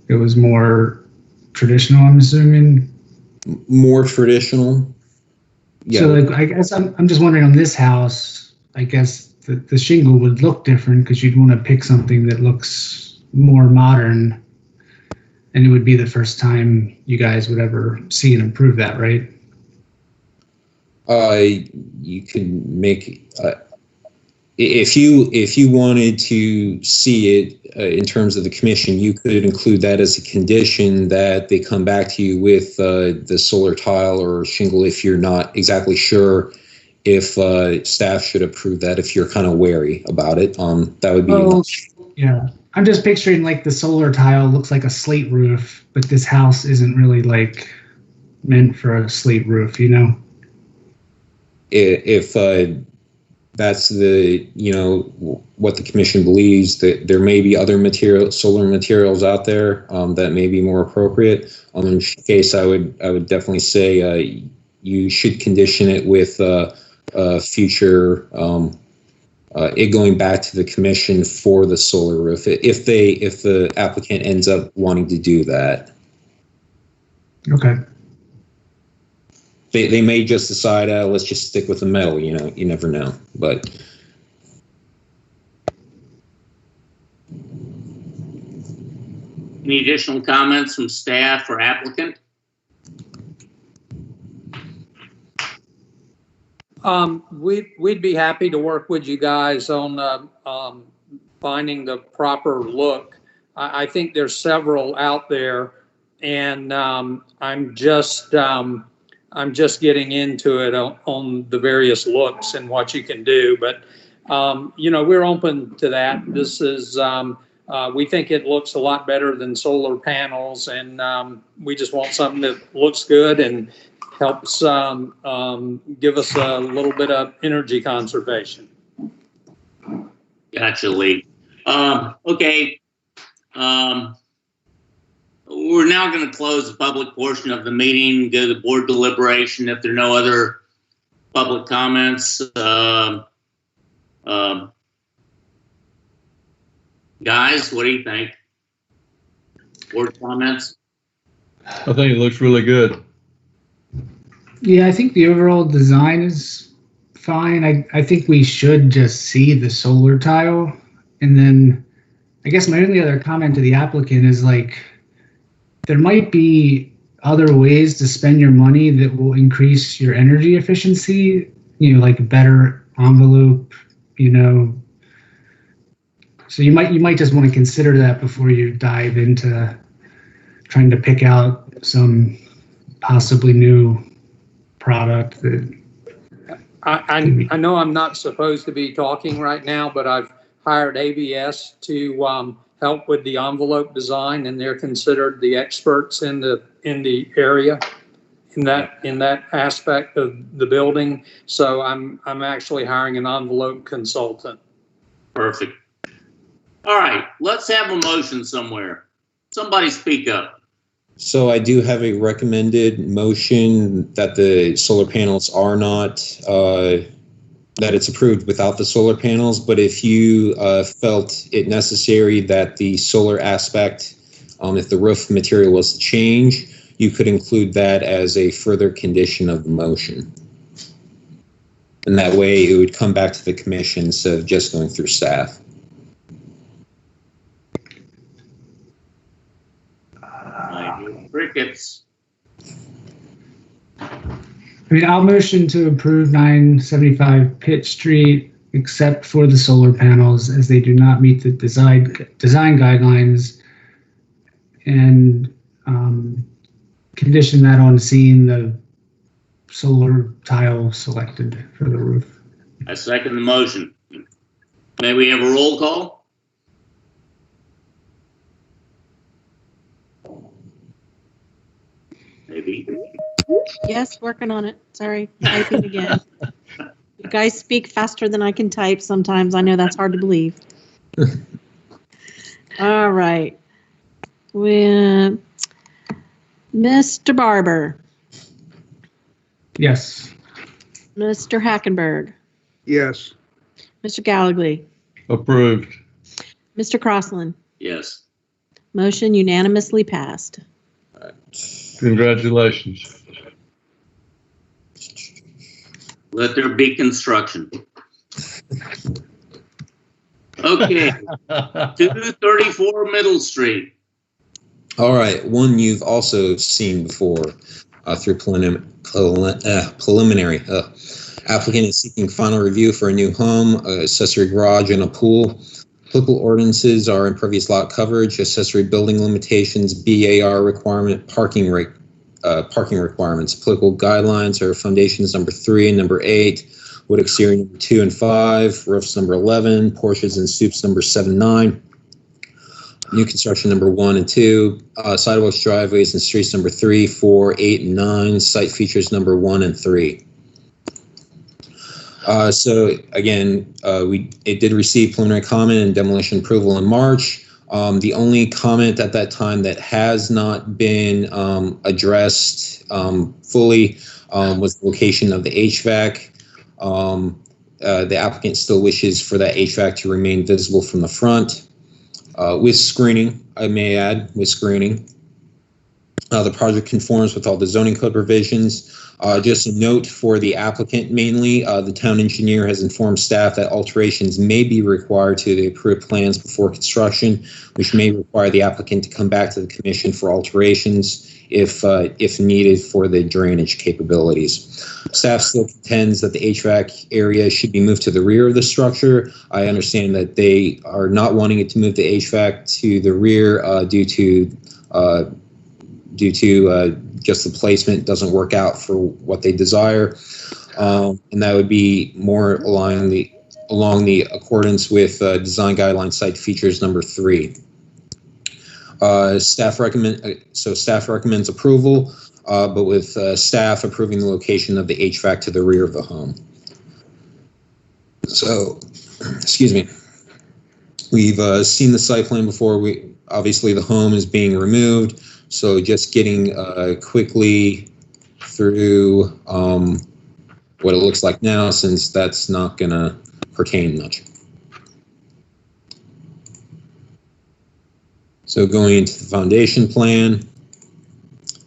It was more traditional, I'm assuming. More traditional. Yeah. So like, I guess I'm just wondering on this house, I guess the shingle would look different because you'd want to pick something that looks more modern, and it would be the first time you guys would ever see and approve that, right? You can make if you wanted to see it in terms of the commission, you could include that as a condition that they come back to you with the solar tile or shingle if you're not exactly sure if staff should approve that. If you're kind of wary about it, that would be. Yeah. I'm just picturing like the solar tile looks like a slate roof, but this house isn't really like meant for a slate roof, If that's the, what the commission believes, that there may be other solar materials out there that may be more appropriate. In this case, I would definitely say you should condition it with future it going back to the commission for the solar roof if the applicant ends up wanting to do that. Okay. They may just decide, let's just stick with the metal, you never know. But any additional comments from staff or applicant? We'd be happy to work with you guys on finding the proper look. I think there's several out there, and I'm just getting into it on the various looks and what you can do. But we're open to that. This is we think it looks a lot better than solar panels, and we just want something that looks good and helps give us a little bit of energy conservation. Gotcha, Lee. Okay. we're now going to close the public portion of the meeting, go to board deliberation. If there are no other public comments, guys, what do you think? Board comments? I think it looks really good. Yeah, I think the overall design is fine. I think we should just see the solar tile. And then I guess my only other comment to the applicant is like, there might be other ways to spend your money that will increase your energy efficiency, you know, like a better envelope, you know. So you might just want to consider that before you dive into trying to pick out some possibly new product that I know I'm not supposed to be talking right now, but I've hired ABS to help with the envelope design, and they're considered the experts in the area in that aspect of the building. So I'm actually hiring an envelope consultant. Perfect. All right, let's have a motion somewhere. Somebody speak up. So I do have a recommended motion that the solar panels are not, that it's approved without the solar panels. But if you felt it necessary that the solar aspect, if the roof material was to change, you could include that as a further condition of the motion. And that way it would come back to the commission instead of just going through staff. Crickets. I mean, I'll motion to approve 975 Pitt Street, except for the solar panels, as they do not meet the design guidelines, and condition that on seeing the solar tile selected for the roof. I second the motion. May we have a roll call? Maybe. Yes, working on it. Sorry, typing again. You guys speak faster than I can type sometimes. I know that's hard to believe. All right. With Mr. Barber. Yes. Mr. Hackenberg. Yes. Mr. Gallagly. Approved. Mr. Crossland. Yes. Motion unanimously passed. Congratulations. Let there be construction. Okay, 234 Middle Street. All right, one you've also seen before through preliminary. Applicant is seeking final review for a new home, accessory garage, and a pool. Applicable ordinances are impervious lot coverage, accessory building limitations, BAR requirement, parking requirements. Applicable guidelines are foundations number 3 and number 8, wood exterior number 2 and 5, roofs number 11, porches and stoops number 7 and 9, new construction number 1 and 2, sidewalks, driveways, and streets number 3, 4, 8, and 9, site features number 1 and 3. So again, it did receive preliminary comment and demolition approval in March. The only comment at that time that has not been addressed fully was the location of the HVAC. The applicant still wishes for that HVAC to remain visible from the front with screening, I may add, with screening. The project conforms with all the zoning code provisions. Just a note for the applicant mainly, the town engineer has informed staff that alterations may be required to the approved plans before construction, which may require the applicant to come back to the commission for alterations if needed for the drainage capabilities. Staff still contends that the HVAC area should be moved to the rear of the structure. I understand that they are not wanting it to move the HVAC to the rear due to just the placement doesn't work out for what they desire. And that would be more along the accordance with design guideline site features number 3. Staff recommends approval, but with staff approving the location of the HVAC to the rear of the home. So, excuse me. We've seen the site plan before. Obviously the home is being removed. So just getting quickly through what it looks like now, since that's not going to pertain much. So going into the foundation plan,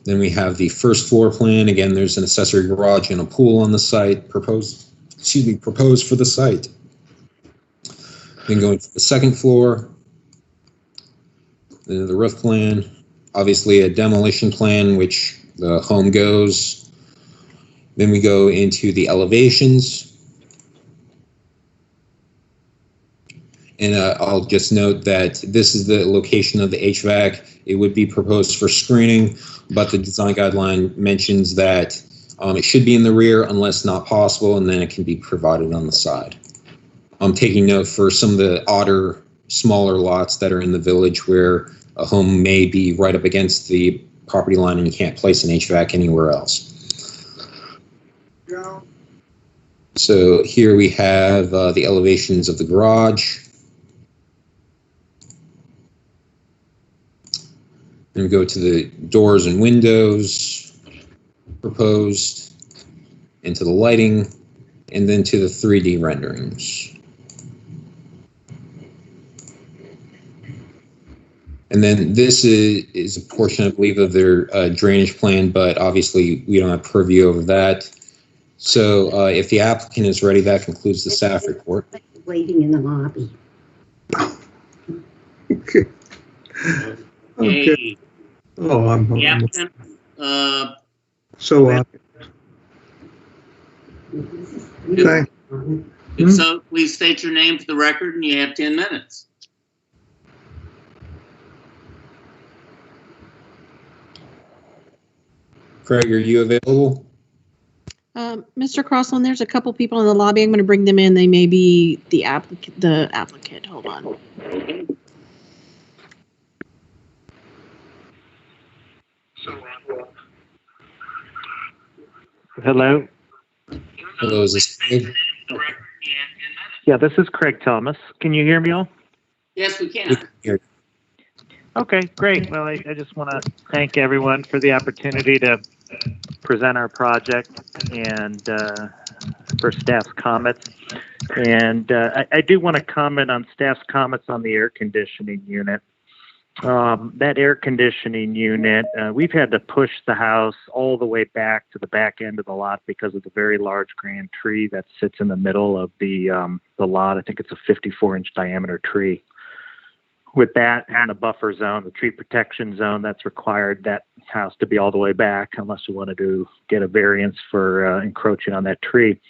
then we have the first floor plan. Again, there's an accessory garage and a pool on the site proposed for the site. Then going to the second floor, then the roof plan, obviously a demolition plan, which the home goes. Then we go into the elevations. And I'll just note that this is the location of the HVAC. It would be proposed for screening, but the design guideline mentions that it should be in the rear unless not possible, and then it can be provided on the side. I'm taking note for some of the odder, smaller lots that are in the village where a home may be right up against the property line and you can't place an HVAC anywhere else. So here we have the elevations of the garage. Then we go to the doors and windows proposed, into the lighting, and then to the 3D renderings. And then this is a portion, I believe, of their drainage plan, but obviously we don't have purview over that. So if the applicant is ready, that concludes the staff report. Waiting in the lobby. Okay. Okay. Oh, I'm. The applicant, So, okay. if so, please state your name for the record, and you have 10 minutes. Craig, are you available? Mr. Crossland, there's a couple people in the lobby. I'm going to bring them in. They may be the applicant. Hold on. Hello. Hello, is this Craig? Yeah, this is Craig Thomas. Can you hear me all? Yes, we can. Okay, great. Well, I just want to thank everyone for the opportunity to present our project and for staff's comments. And I do want to comment on staff's comments on the air conditioning unit. That air conditioning unit, we've had to push the house all the way back to the back end of the lot because of the very large grand tree that sits in the middle of the lot. I think it's a 54-inch diameter tree. With that and a buffer zone, the tree protection zone, that's required that house to be all the way back unless you wanted to get a variance for encroaching on that tree.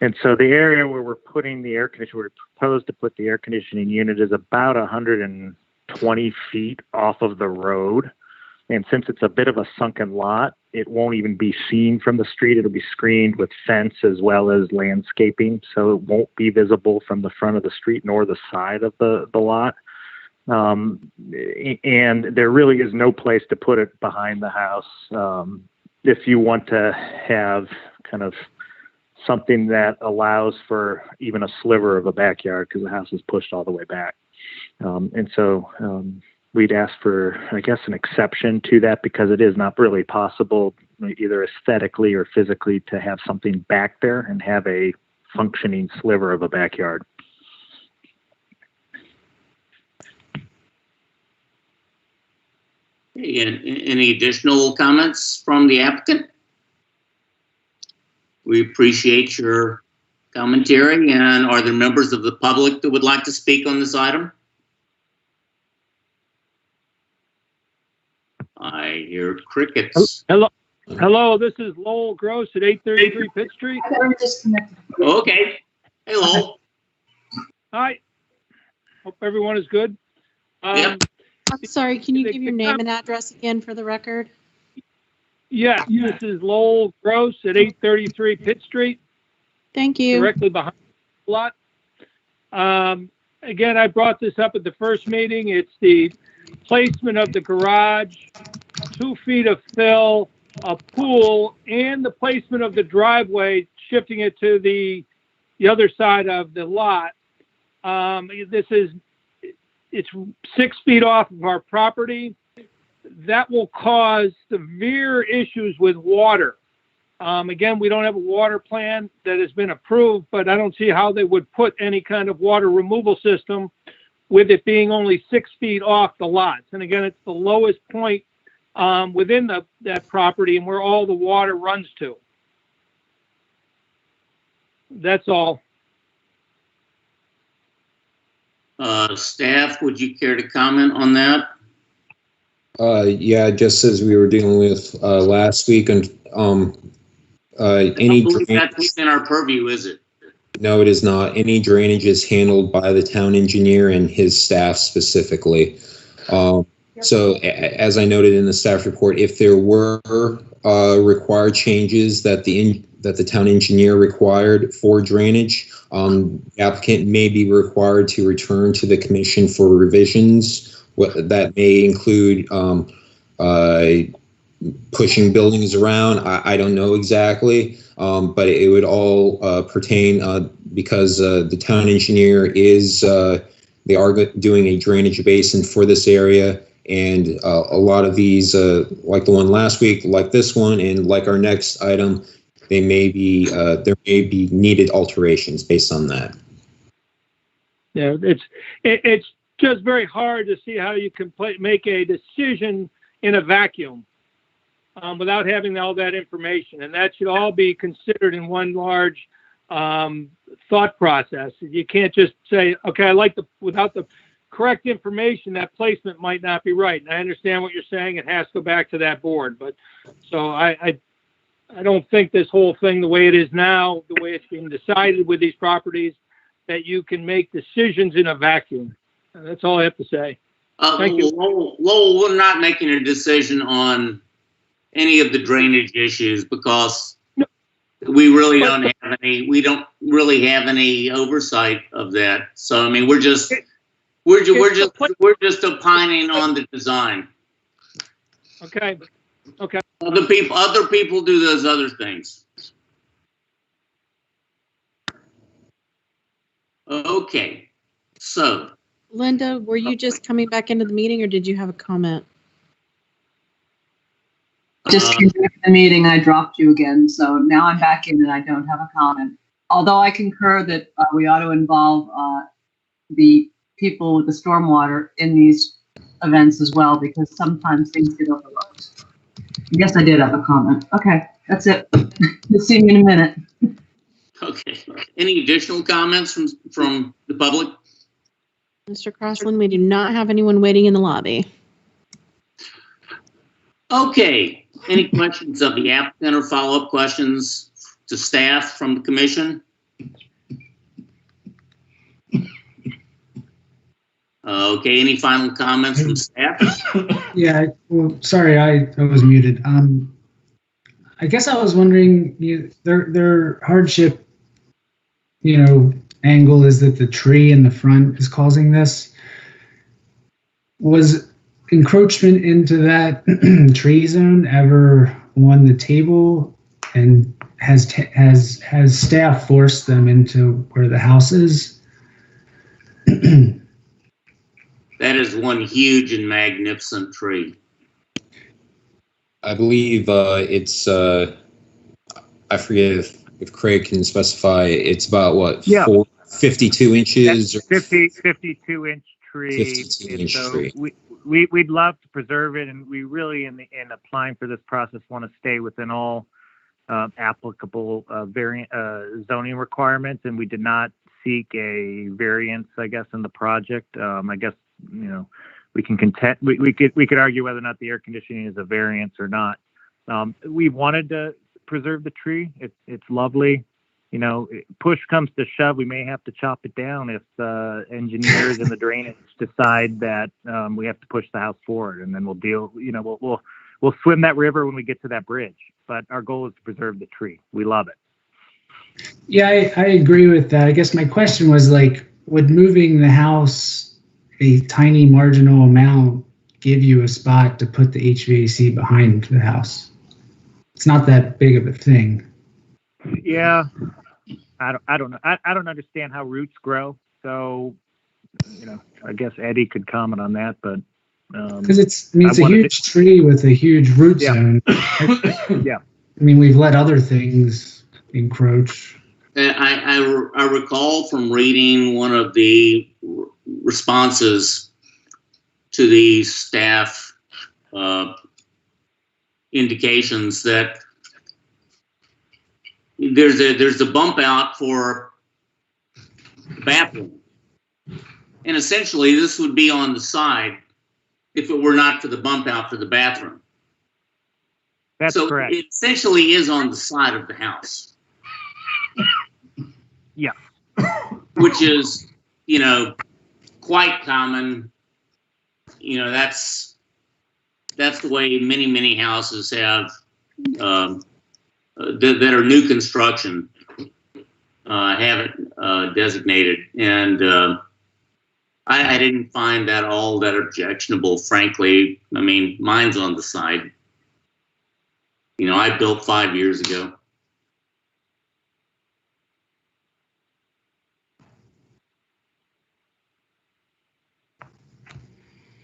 And so the area where we're putting the air conditioning, we're proposed to put the air conditioning unit is about 120 feet off of the road. And since it's a bit of a sunken lot, it won't even be seen from the street. It'll be screened with fence as well as landscaping. So it won't be visible from the front of the street nor the side of the lot. And there really is no place to put it behind the house. If you want to have kind of something that allows for even a sliver of a backyard, because the house is pushed all the way back. And so we'd ask for, I guess, an exception to that because it is not really possible either aesthetically or physically to have something back there and have a functioning sliver of a backyard. Any additional comments from the applicant? We appreciate your commentary. And are there members of the public that would like to speak on this item? I hear crickets. Hello, this is Lowell Gross at 833 Pitt Street. Okay. Hey, Lowell. Hi. Hope everyone is good. Yep. I'm sorry, can you give your name and address again for the record? Yeah, this is Lowell Gross at 833 Pitt Street. Thank you. Directly behind the lot. Again, I brought this up at the first meeting. It's the placement of the garage, 2 feet of fill, a pool, and the placement of the driveway, shifting it to the other side of the lot. It's 6 feet off of our property. that will cause severe issues with water. Again, we don't have a water plan that has been approved, but I don't see how they would put any kind of water removal system with it being only 6 feet off the lots. And again, it's the lowest point within that property and where all the water runs to. That's all. Staff, would you care to comment on that? Yeah, just as we were dealing with last week, and I any don't believe drainage, that's within our purview, is it? no, it is not. Any drainage is handled by the town engineer and his staff specifically. So as I noted in the staff report, if there were required changes that the town engineer required for drainage, the applicant may be required to return to the commission for revisions. That may include pushing buildings around. I don't know exactly, but it would all pertain because the town engineer is, they are doing a drainage basin for this area. And a lot of these, like the one last week, like this one, and like our next item, they may be, there may be needed alterations based on that. Yeah, it's just very hard to see how you can make a decision in a vacuum without having all that information. And that should all be considered in one large thought process. You can't just say, okay, without the correct information, that placement might not be right. And I understand what you're saying. It has to go back to that board. But so I don't think this whole thing, the way it is now, the way it's being decided with these properties, that you can make decisions in a vacuum. That's all I have to say. Thank you. Lowell, we're not making a decision on any of the drainage issues because we really don't have any. We don't really have any oversight of that. So I mean, we're just opining on the design. Okay. Okay. Other people do those other things. Okay. So. Linda, were you just coming back into the meeting or did you have a comment? Just came back to the meeting, I dropped you again, so now I'm back in and I don't have a comment. Although I concur that we ought to involve the people with the stormwater in these events as well, because sometimes things get overlooked. Yes, I did have a comment. Okay, that's it. We'll see you in a minute. Okay. Any additional comments from the public? Mr. Crossland, we do not have anyone waiting in the lobby. Okay. Any questions of the applicant or follow-up questions to staff from the commission? Okay. Any final comments from staff? Yeah. Well, sorry, I was muted. I guess I was wondering, their hardship, angle is that the tree in the front is causing this. Was encroachment into that tree zone ever on the table, and has staff forced them into where the house is? That is one huge and magnificent tree. I believe it's, I forget if Craig can specify, it's about what, 52 inches? That's 52-inch tree. 52-inch so tree. We'd love to preserve it, and we really, in applying for this process, want to stay within all applicable zoning requirements, and we did not seek a variance, I guess, in the project. I guess, we can we could argue whether or not the air conditioning is a variance or not. We wanted to preserve the tree. It's lovely. Push comes to shove, we may have to chop it down if the engineers and the drainage decide that we have to push the house forward, and then we'll deal. We'll swim that river when we get to that bridge. But our goal is to preserve the tree. We love it. Yeah, I agree with that. I guess my question was would moving the house a tiny marginal amount give you a spot to put the HVAC behind the house? It's not that big of a thing. Yeah, I don't know. I don't understand how roots grow. So, I guess Eddie could comment on that. But Because it's a huge tree with a huge root zone. Yeah. I mean, we've let other things encroach. I recall from reading one of the responses to the staff indications that there's a bump out for the bathroom, and essentially this would be on the side if it were not for the bump out for the bathroom. That's correct. It essentially is on the side of the house. Yeah. Which is, quite common. That's the way many houses have that are new construction have it designated, and I didn't find that all that objectionable, frankly. I mean, mine's on the side. I built 5 years ago.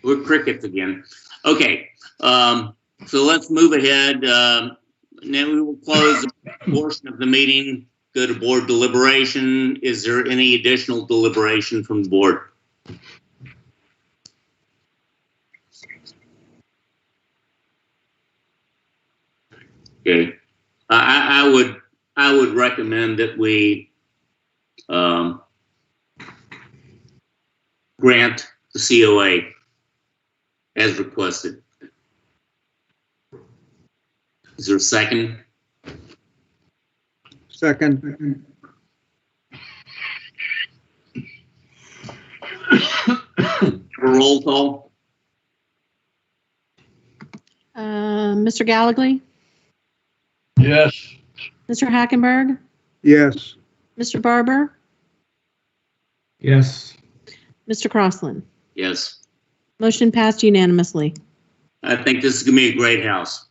We're crickets again. Okay, so let's move ahead. Now we will close a portion of the meeting, go to board deliberation. Is there any additional deliberation from the board? Okay, I would recommend that we grant the COA as requested. Is there a second? Second. Roll call. Mr. Gallagher? Yes. Mr. Hackenberg? Yes. Mr. Barber? Yes. Mr. Crossland? Yes. Motion passed unanimously. I think this is gonna be a great house.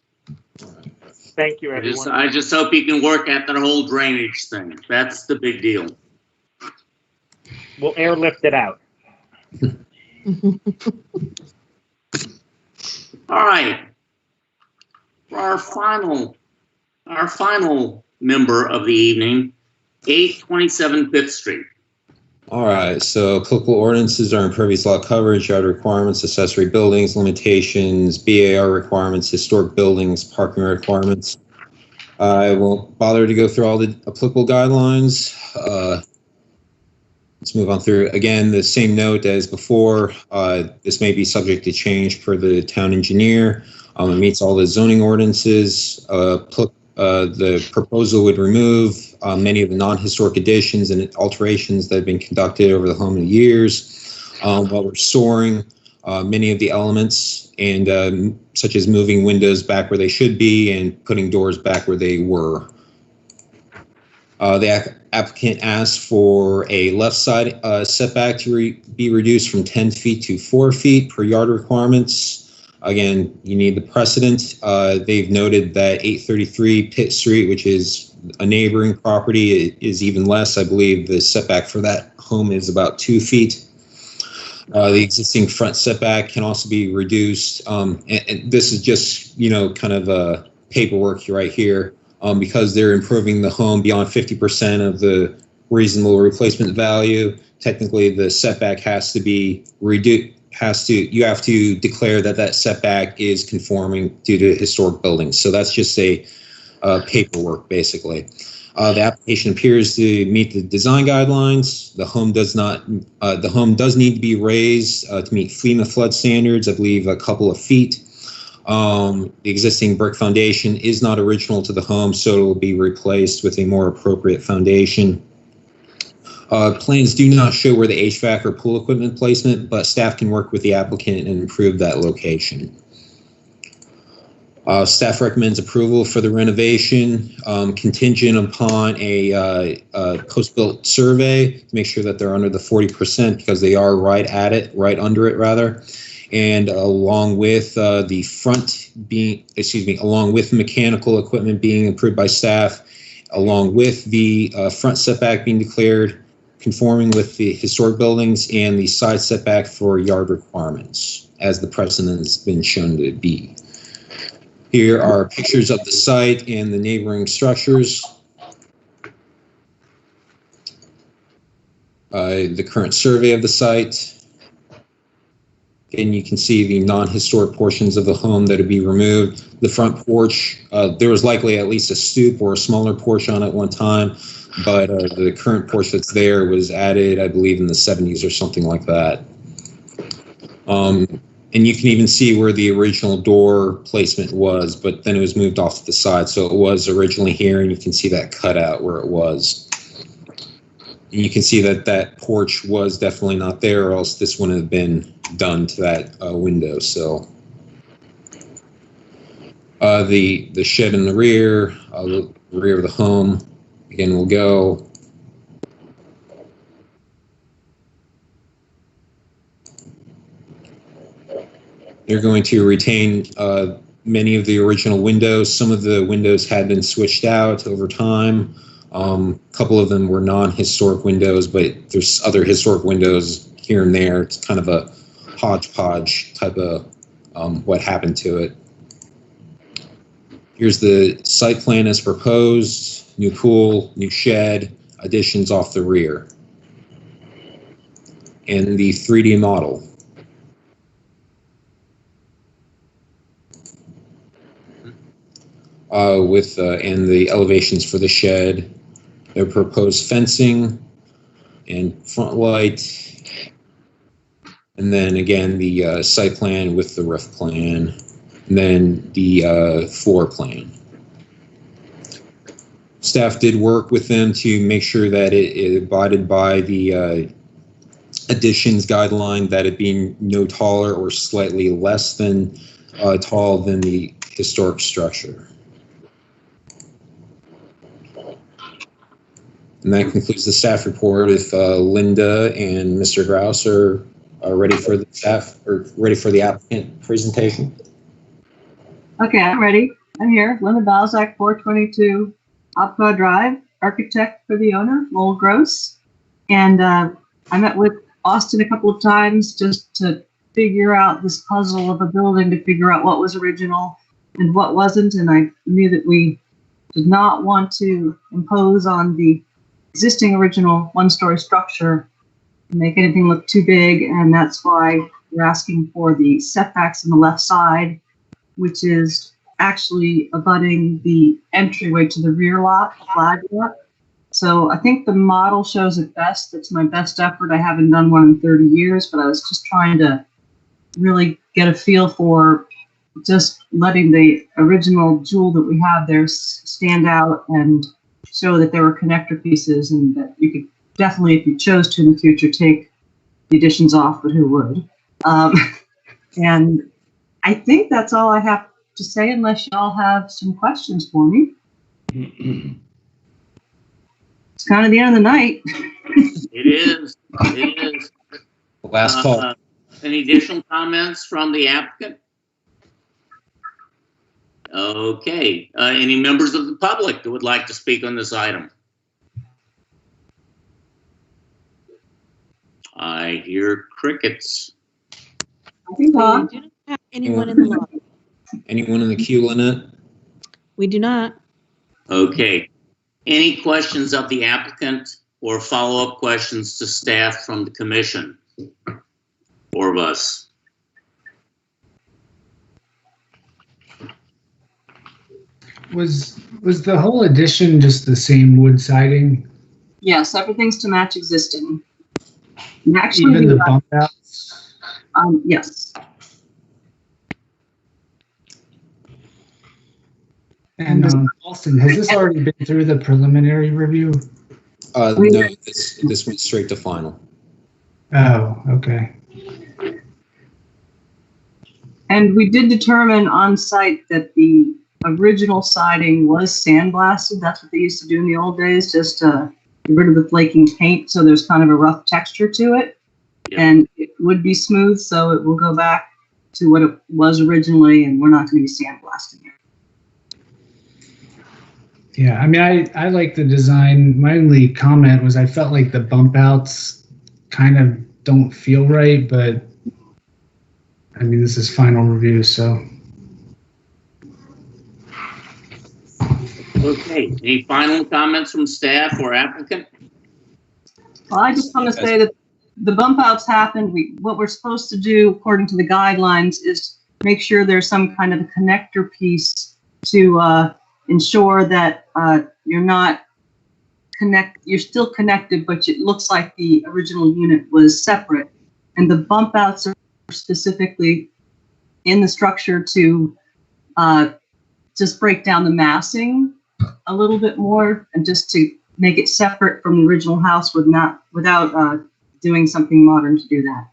Thank you, everyone. I just hope you can work at that whole drainage thing. That's the big deal. We'll airlift it out. All right. For our final member of the evening, 827 5th Street. All right, so applicable ordinances are impervious lot coverage, yard requirements, accessory buildings, limitations, BAR requirements, historic buildings, parking requirements. I won't bother to go through all the applicable guidelines. Let's move on through. Again, the same note as before, this may be subject to change per the town engineer. It meets all the zoning ordinances. The proposal would remove many of the non-historic additions and alterations that have been conducted over the home in years, while restoring many of the elements, and such as moving windows back where they should be and putting doors back where they were. The applicant asked for a left side setback to be reduced from 10 feet to 4 feet per yard requirements. Again, you need the precedent. They've noted that 833 Pitt Street, which is a neighboring property, is even less. I believe the setback for that home is about 2 feet. The existing front setback can also be reduced. And this is just, kind of paperwork right here. Because they're improving the home beyond 50% of the reasonable replacement value, technically the setback has to be reduced. You have to declare that setback is conforming due to historic buildings. So that's just a paperwork, basically. The application appears to meet the design guidelines. The home does not. The home does need to be raised to meet FEMA flood standards. I believe a couple of feet. The existing brick foundation is not original to the home, so it will be replaced with a more appropriate foundation. Plans do not show where the HVAC or pool equipment placement, but staff can work with the applicant and improve that location. Staff recommends approval for the renovation, contingent upon a post-built survey to make sure that they're under the 40% because they are right under it rather. And along with along with mechanical equipment being approved by staff, along with the front setback being declared conforming with the historic buildings and the side setback for yard requirements. as the precedent has been shown to be. Here are pictures of the site and the neighboring structures. The current survey of the site. And you can see the non-historic portions of the home that would be removed. The front porch, there was likely at least a stoop or a smaller porch on it one time, but the current porch that's there was added, I believe, in the 70s or something like that. And you can even see where the original door placement was, but then it was moved off to the side. So it was originally here, and you can see that cutout where it was. And you can see that that porch was definitely not there, or else this wouldn't have been done to that window. So the shed in the rear of the home, again, will go. They're going to retain many of the original windows. Some of the windows had been switched out over time. A couple of them were non-historic windows, but there's other historic windows here and there. It's kind of a hodgepodge type of what happened to it. Here's the site plan as proposed, new pool, new shed, additions off the rear, and the 3D model. And the elevations for the shed, their proposed fencing and front light, and then again the site plan with the roof plan, and then the floor plan. Staff did work with them to make sure that it abided by the additions guideline, that it being no taller or slightly less than tall than the historic structure. And that concludes the staff report. If Linda and Mr. Grouse are ready for the staff, or ready for the applicant presentation. Okay, I'm ready. I'm here. Linda Balzac, 422 Opera Drive, architect for the owner, Lowell Gross. And I met with Austin a couple of times just to figure out this puzzle of a building, to figure out what was original and what wasn't. And I knew that we did not want to impose on the existing original one-story structure, make anything look too big, and that's why we're asking for the setbacks on the left side, which is actually abutting the entryway to the rear lot, flag lot. So I think the model shows it best. It's my best effort. I haven't done one in 30 years, but I was just trying to really get a feel for just letting the original jewel that we have there stand out and show that there were connector pieces, and that you could definitely, if you chose to in the future, take the additions off, but who would? And I think that's all I have to say, unless y'all have some questions for me. It's kind of the end of the night. It is. It is. Last call. Any additional comments from the applicant? Okay. Any members of the public that would like to speak on this item? I hear crickets. We do not have anyone in the lobby. Anyone in the queue, Lynette? We do not. Okay. Any questions of the applicant or follow-up questions to staff from the commission or of us? Was the whole addition just the same wood siding? Yes, everything's to match existing. And actually, even the bump outs? Yes. And Austin, has this already been through the preliminary review? No, this went straight to final. Oh, okay. And we did determine on site that the original siding was sandblasted. That's what they used to do in the old days, just to get rid of the flaking paint, so there's kind of a rough texture to it. Yeah. And it would be smooth, so it will go back to what it was originally, and we're not going to be sandblasting it. Yeah, I mean, I like the design. My only comment was I felt like the bump outs kind of don't feel right, but I mean, this is final review, so. Okay, any final comments from staff or applicant? Well, I just want to say that the bump outs happened. What we're supposed to do, according to the guidelines, is make sure there's some kind of a connector piece to ensure that you're still connected, but it looks like the original unit was separate. And the bump outs are specifically in the structure to just break down the massing a little bit more and just to make it separate from the original house without doing something modern to do that.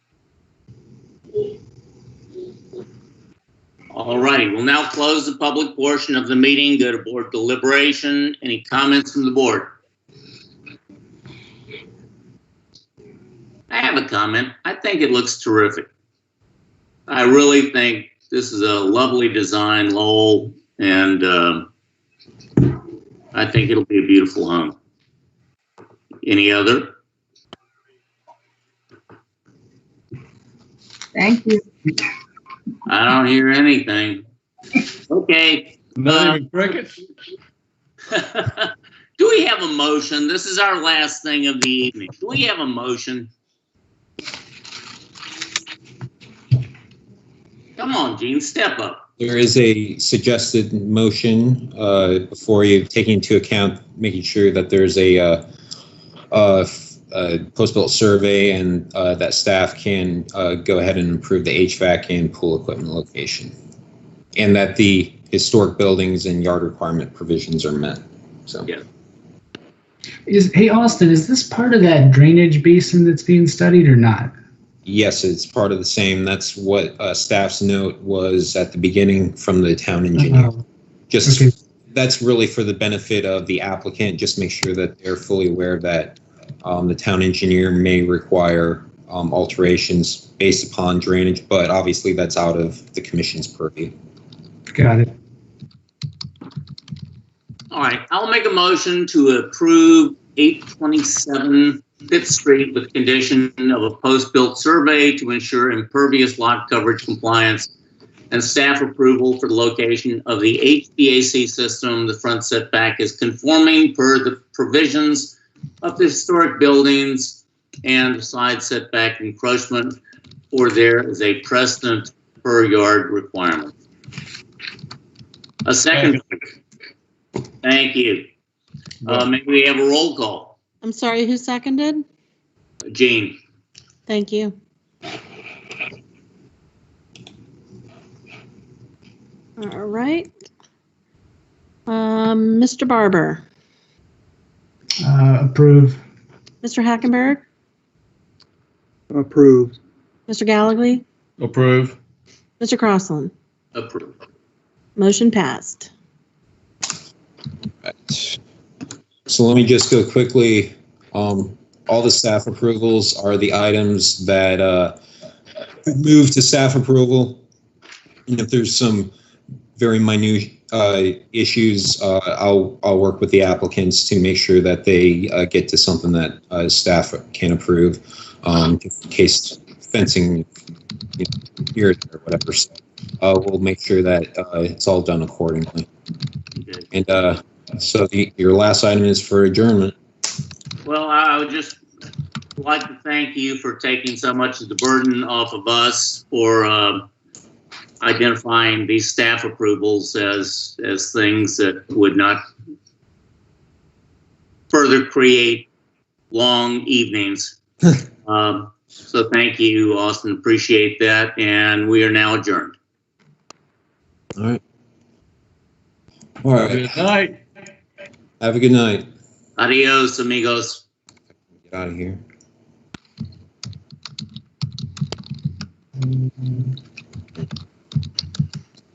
All right, we'll now close the public portion of the meeting, go to board deliberation. Any comments from the board? I have a comment. I think it looks terrific. I really think this is a lovely design, Lowell, and I think it'll be a beautiful home. Any other? Thank you. I don't hear anything. Okay. Not even crickets? Do we have a motion? This is our last thing of the evening. Do we have a motion? Come on, Gene, step up. There is a suggested motion before you, taking into account making sure that there's a post-built survey and that staff can go ahead and improve the HVAC and pool equipment location, and that the historic buildings and yard requirement provisions are met. So, yeah. Hey, Austin, is this part of that drainage basin that's being studied or not? yes, it's part of the same. That's what staff's note was at the beginning from the town engineer. Just okay. That's really for the benefit of the applicant. Just make sure that they're fully aware that the town engineer may require alterations based upon drainage, but obviously that's out of the commission's purview. Got it. All right, I'll make a motion to approve 827 5th Street with condition of a post-built survey to ensure impervious lot coverage compliance and staff approval for the location of the HVAC system. The front setback is conforming per the provisions of the historic buildings and the side setback encroachment, or there is a precedent per yard requirement. A second. Thank you. Maybe we have a roll call. I'm sorry, who seconded? Jean. Thank you. All right. Mr. Barber. Approve. Mr. Hackenberg. Approved. Mr. Gallagly. Approve. Mr. Crossland. Approve. Motion passed. Right. So let me just go quickly. All the staff approvals are the items that move to staff approval. And if there's some very minute issues, I'll work with the applicants to make sure that they get to something that staff can approve, just in case fencing here or whatever. So we'll make sure that it's all done accordingly. And so your last item is for adjournment. Well, I would just like to thank you for taking so much of the burden off of us for identifying these staff approvals as things that would not further create long evenings. So thank you, Austin. Appreciate that. And we are now adjourned. All right. All right. Good night. Have a good night. Adios, amigos. Get out of here.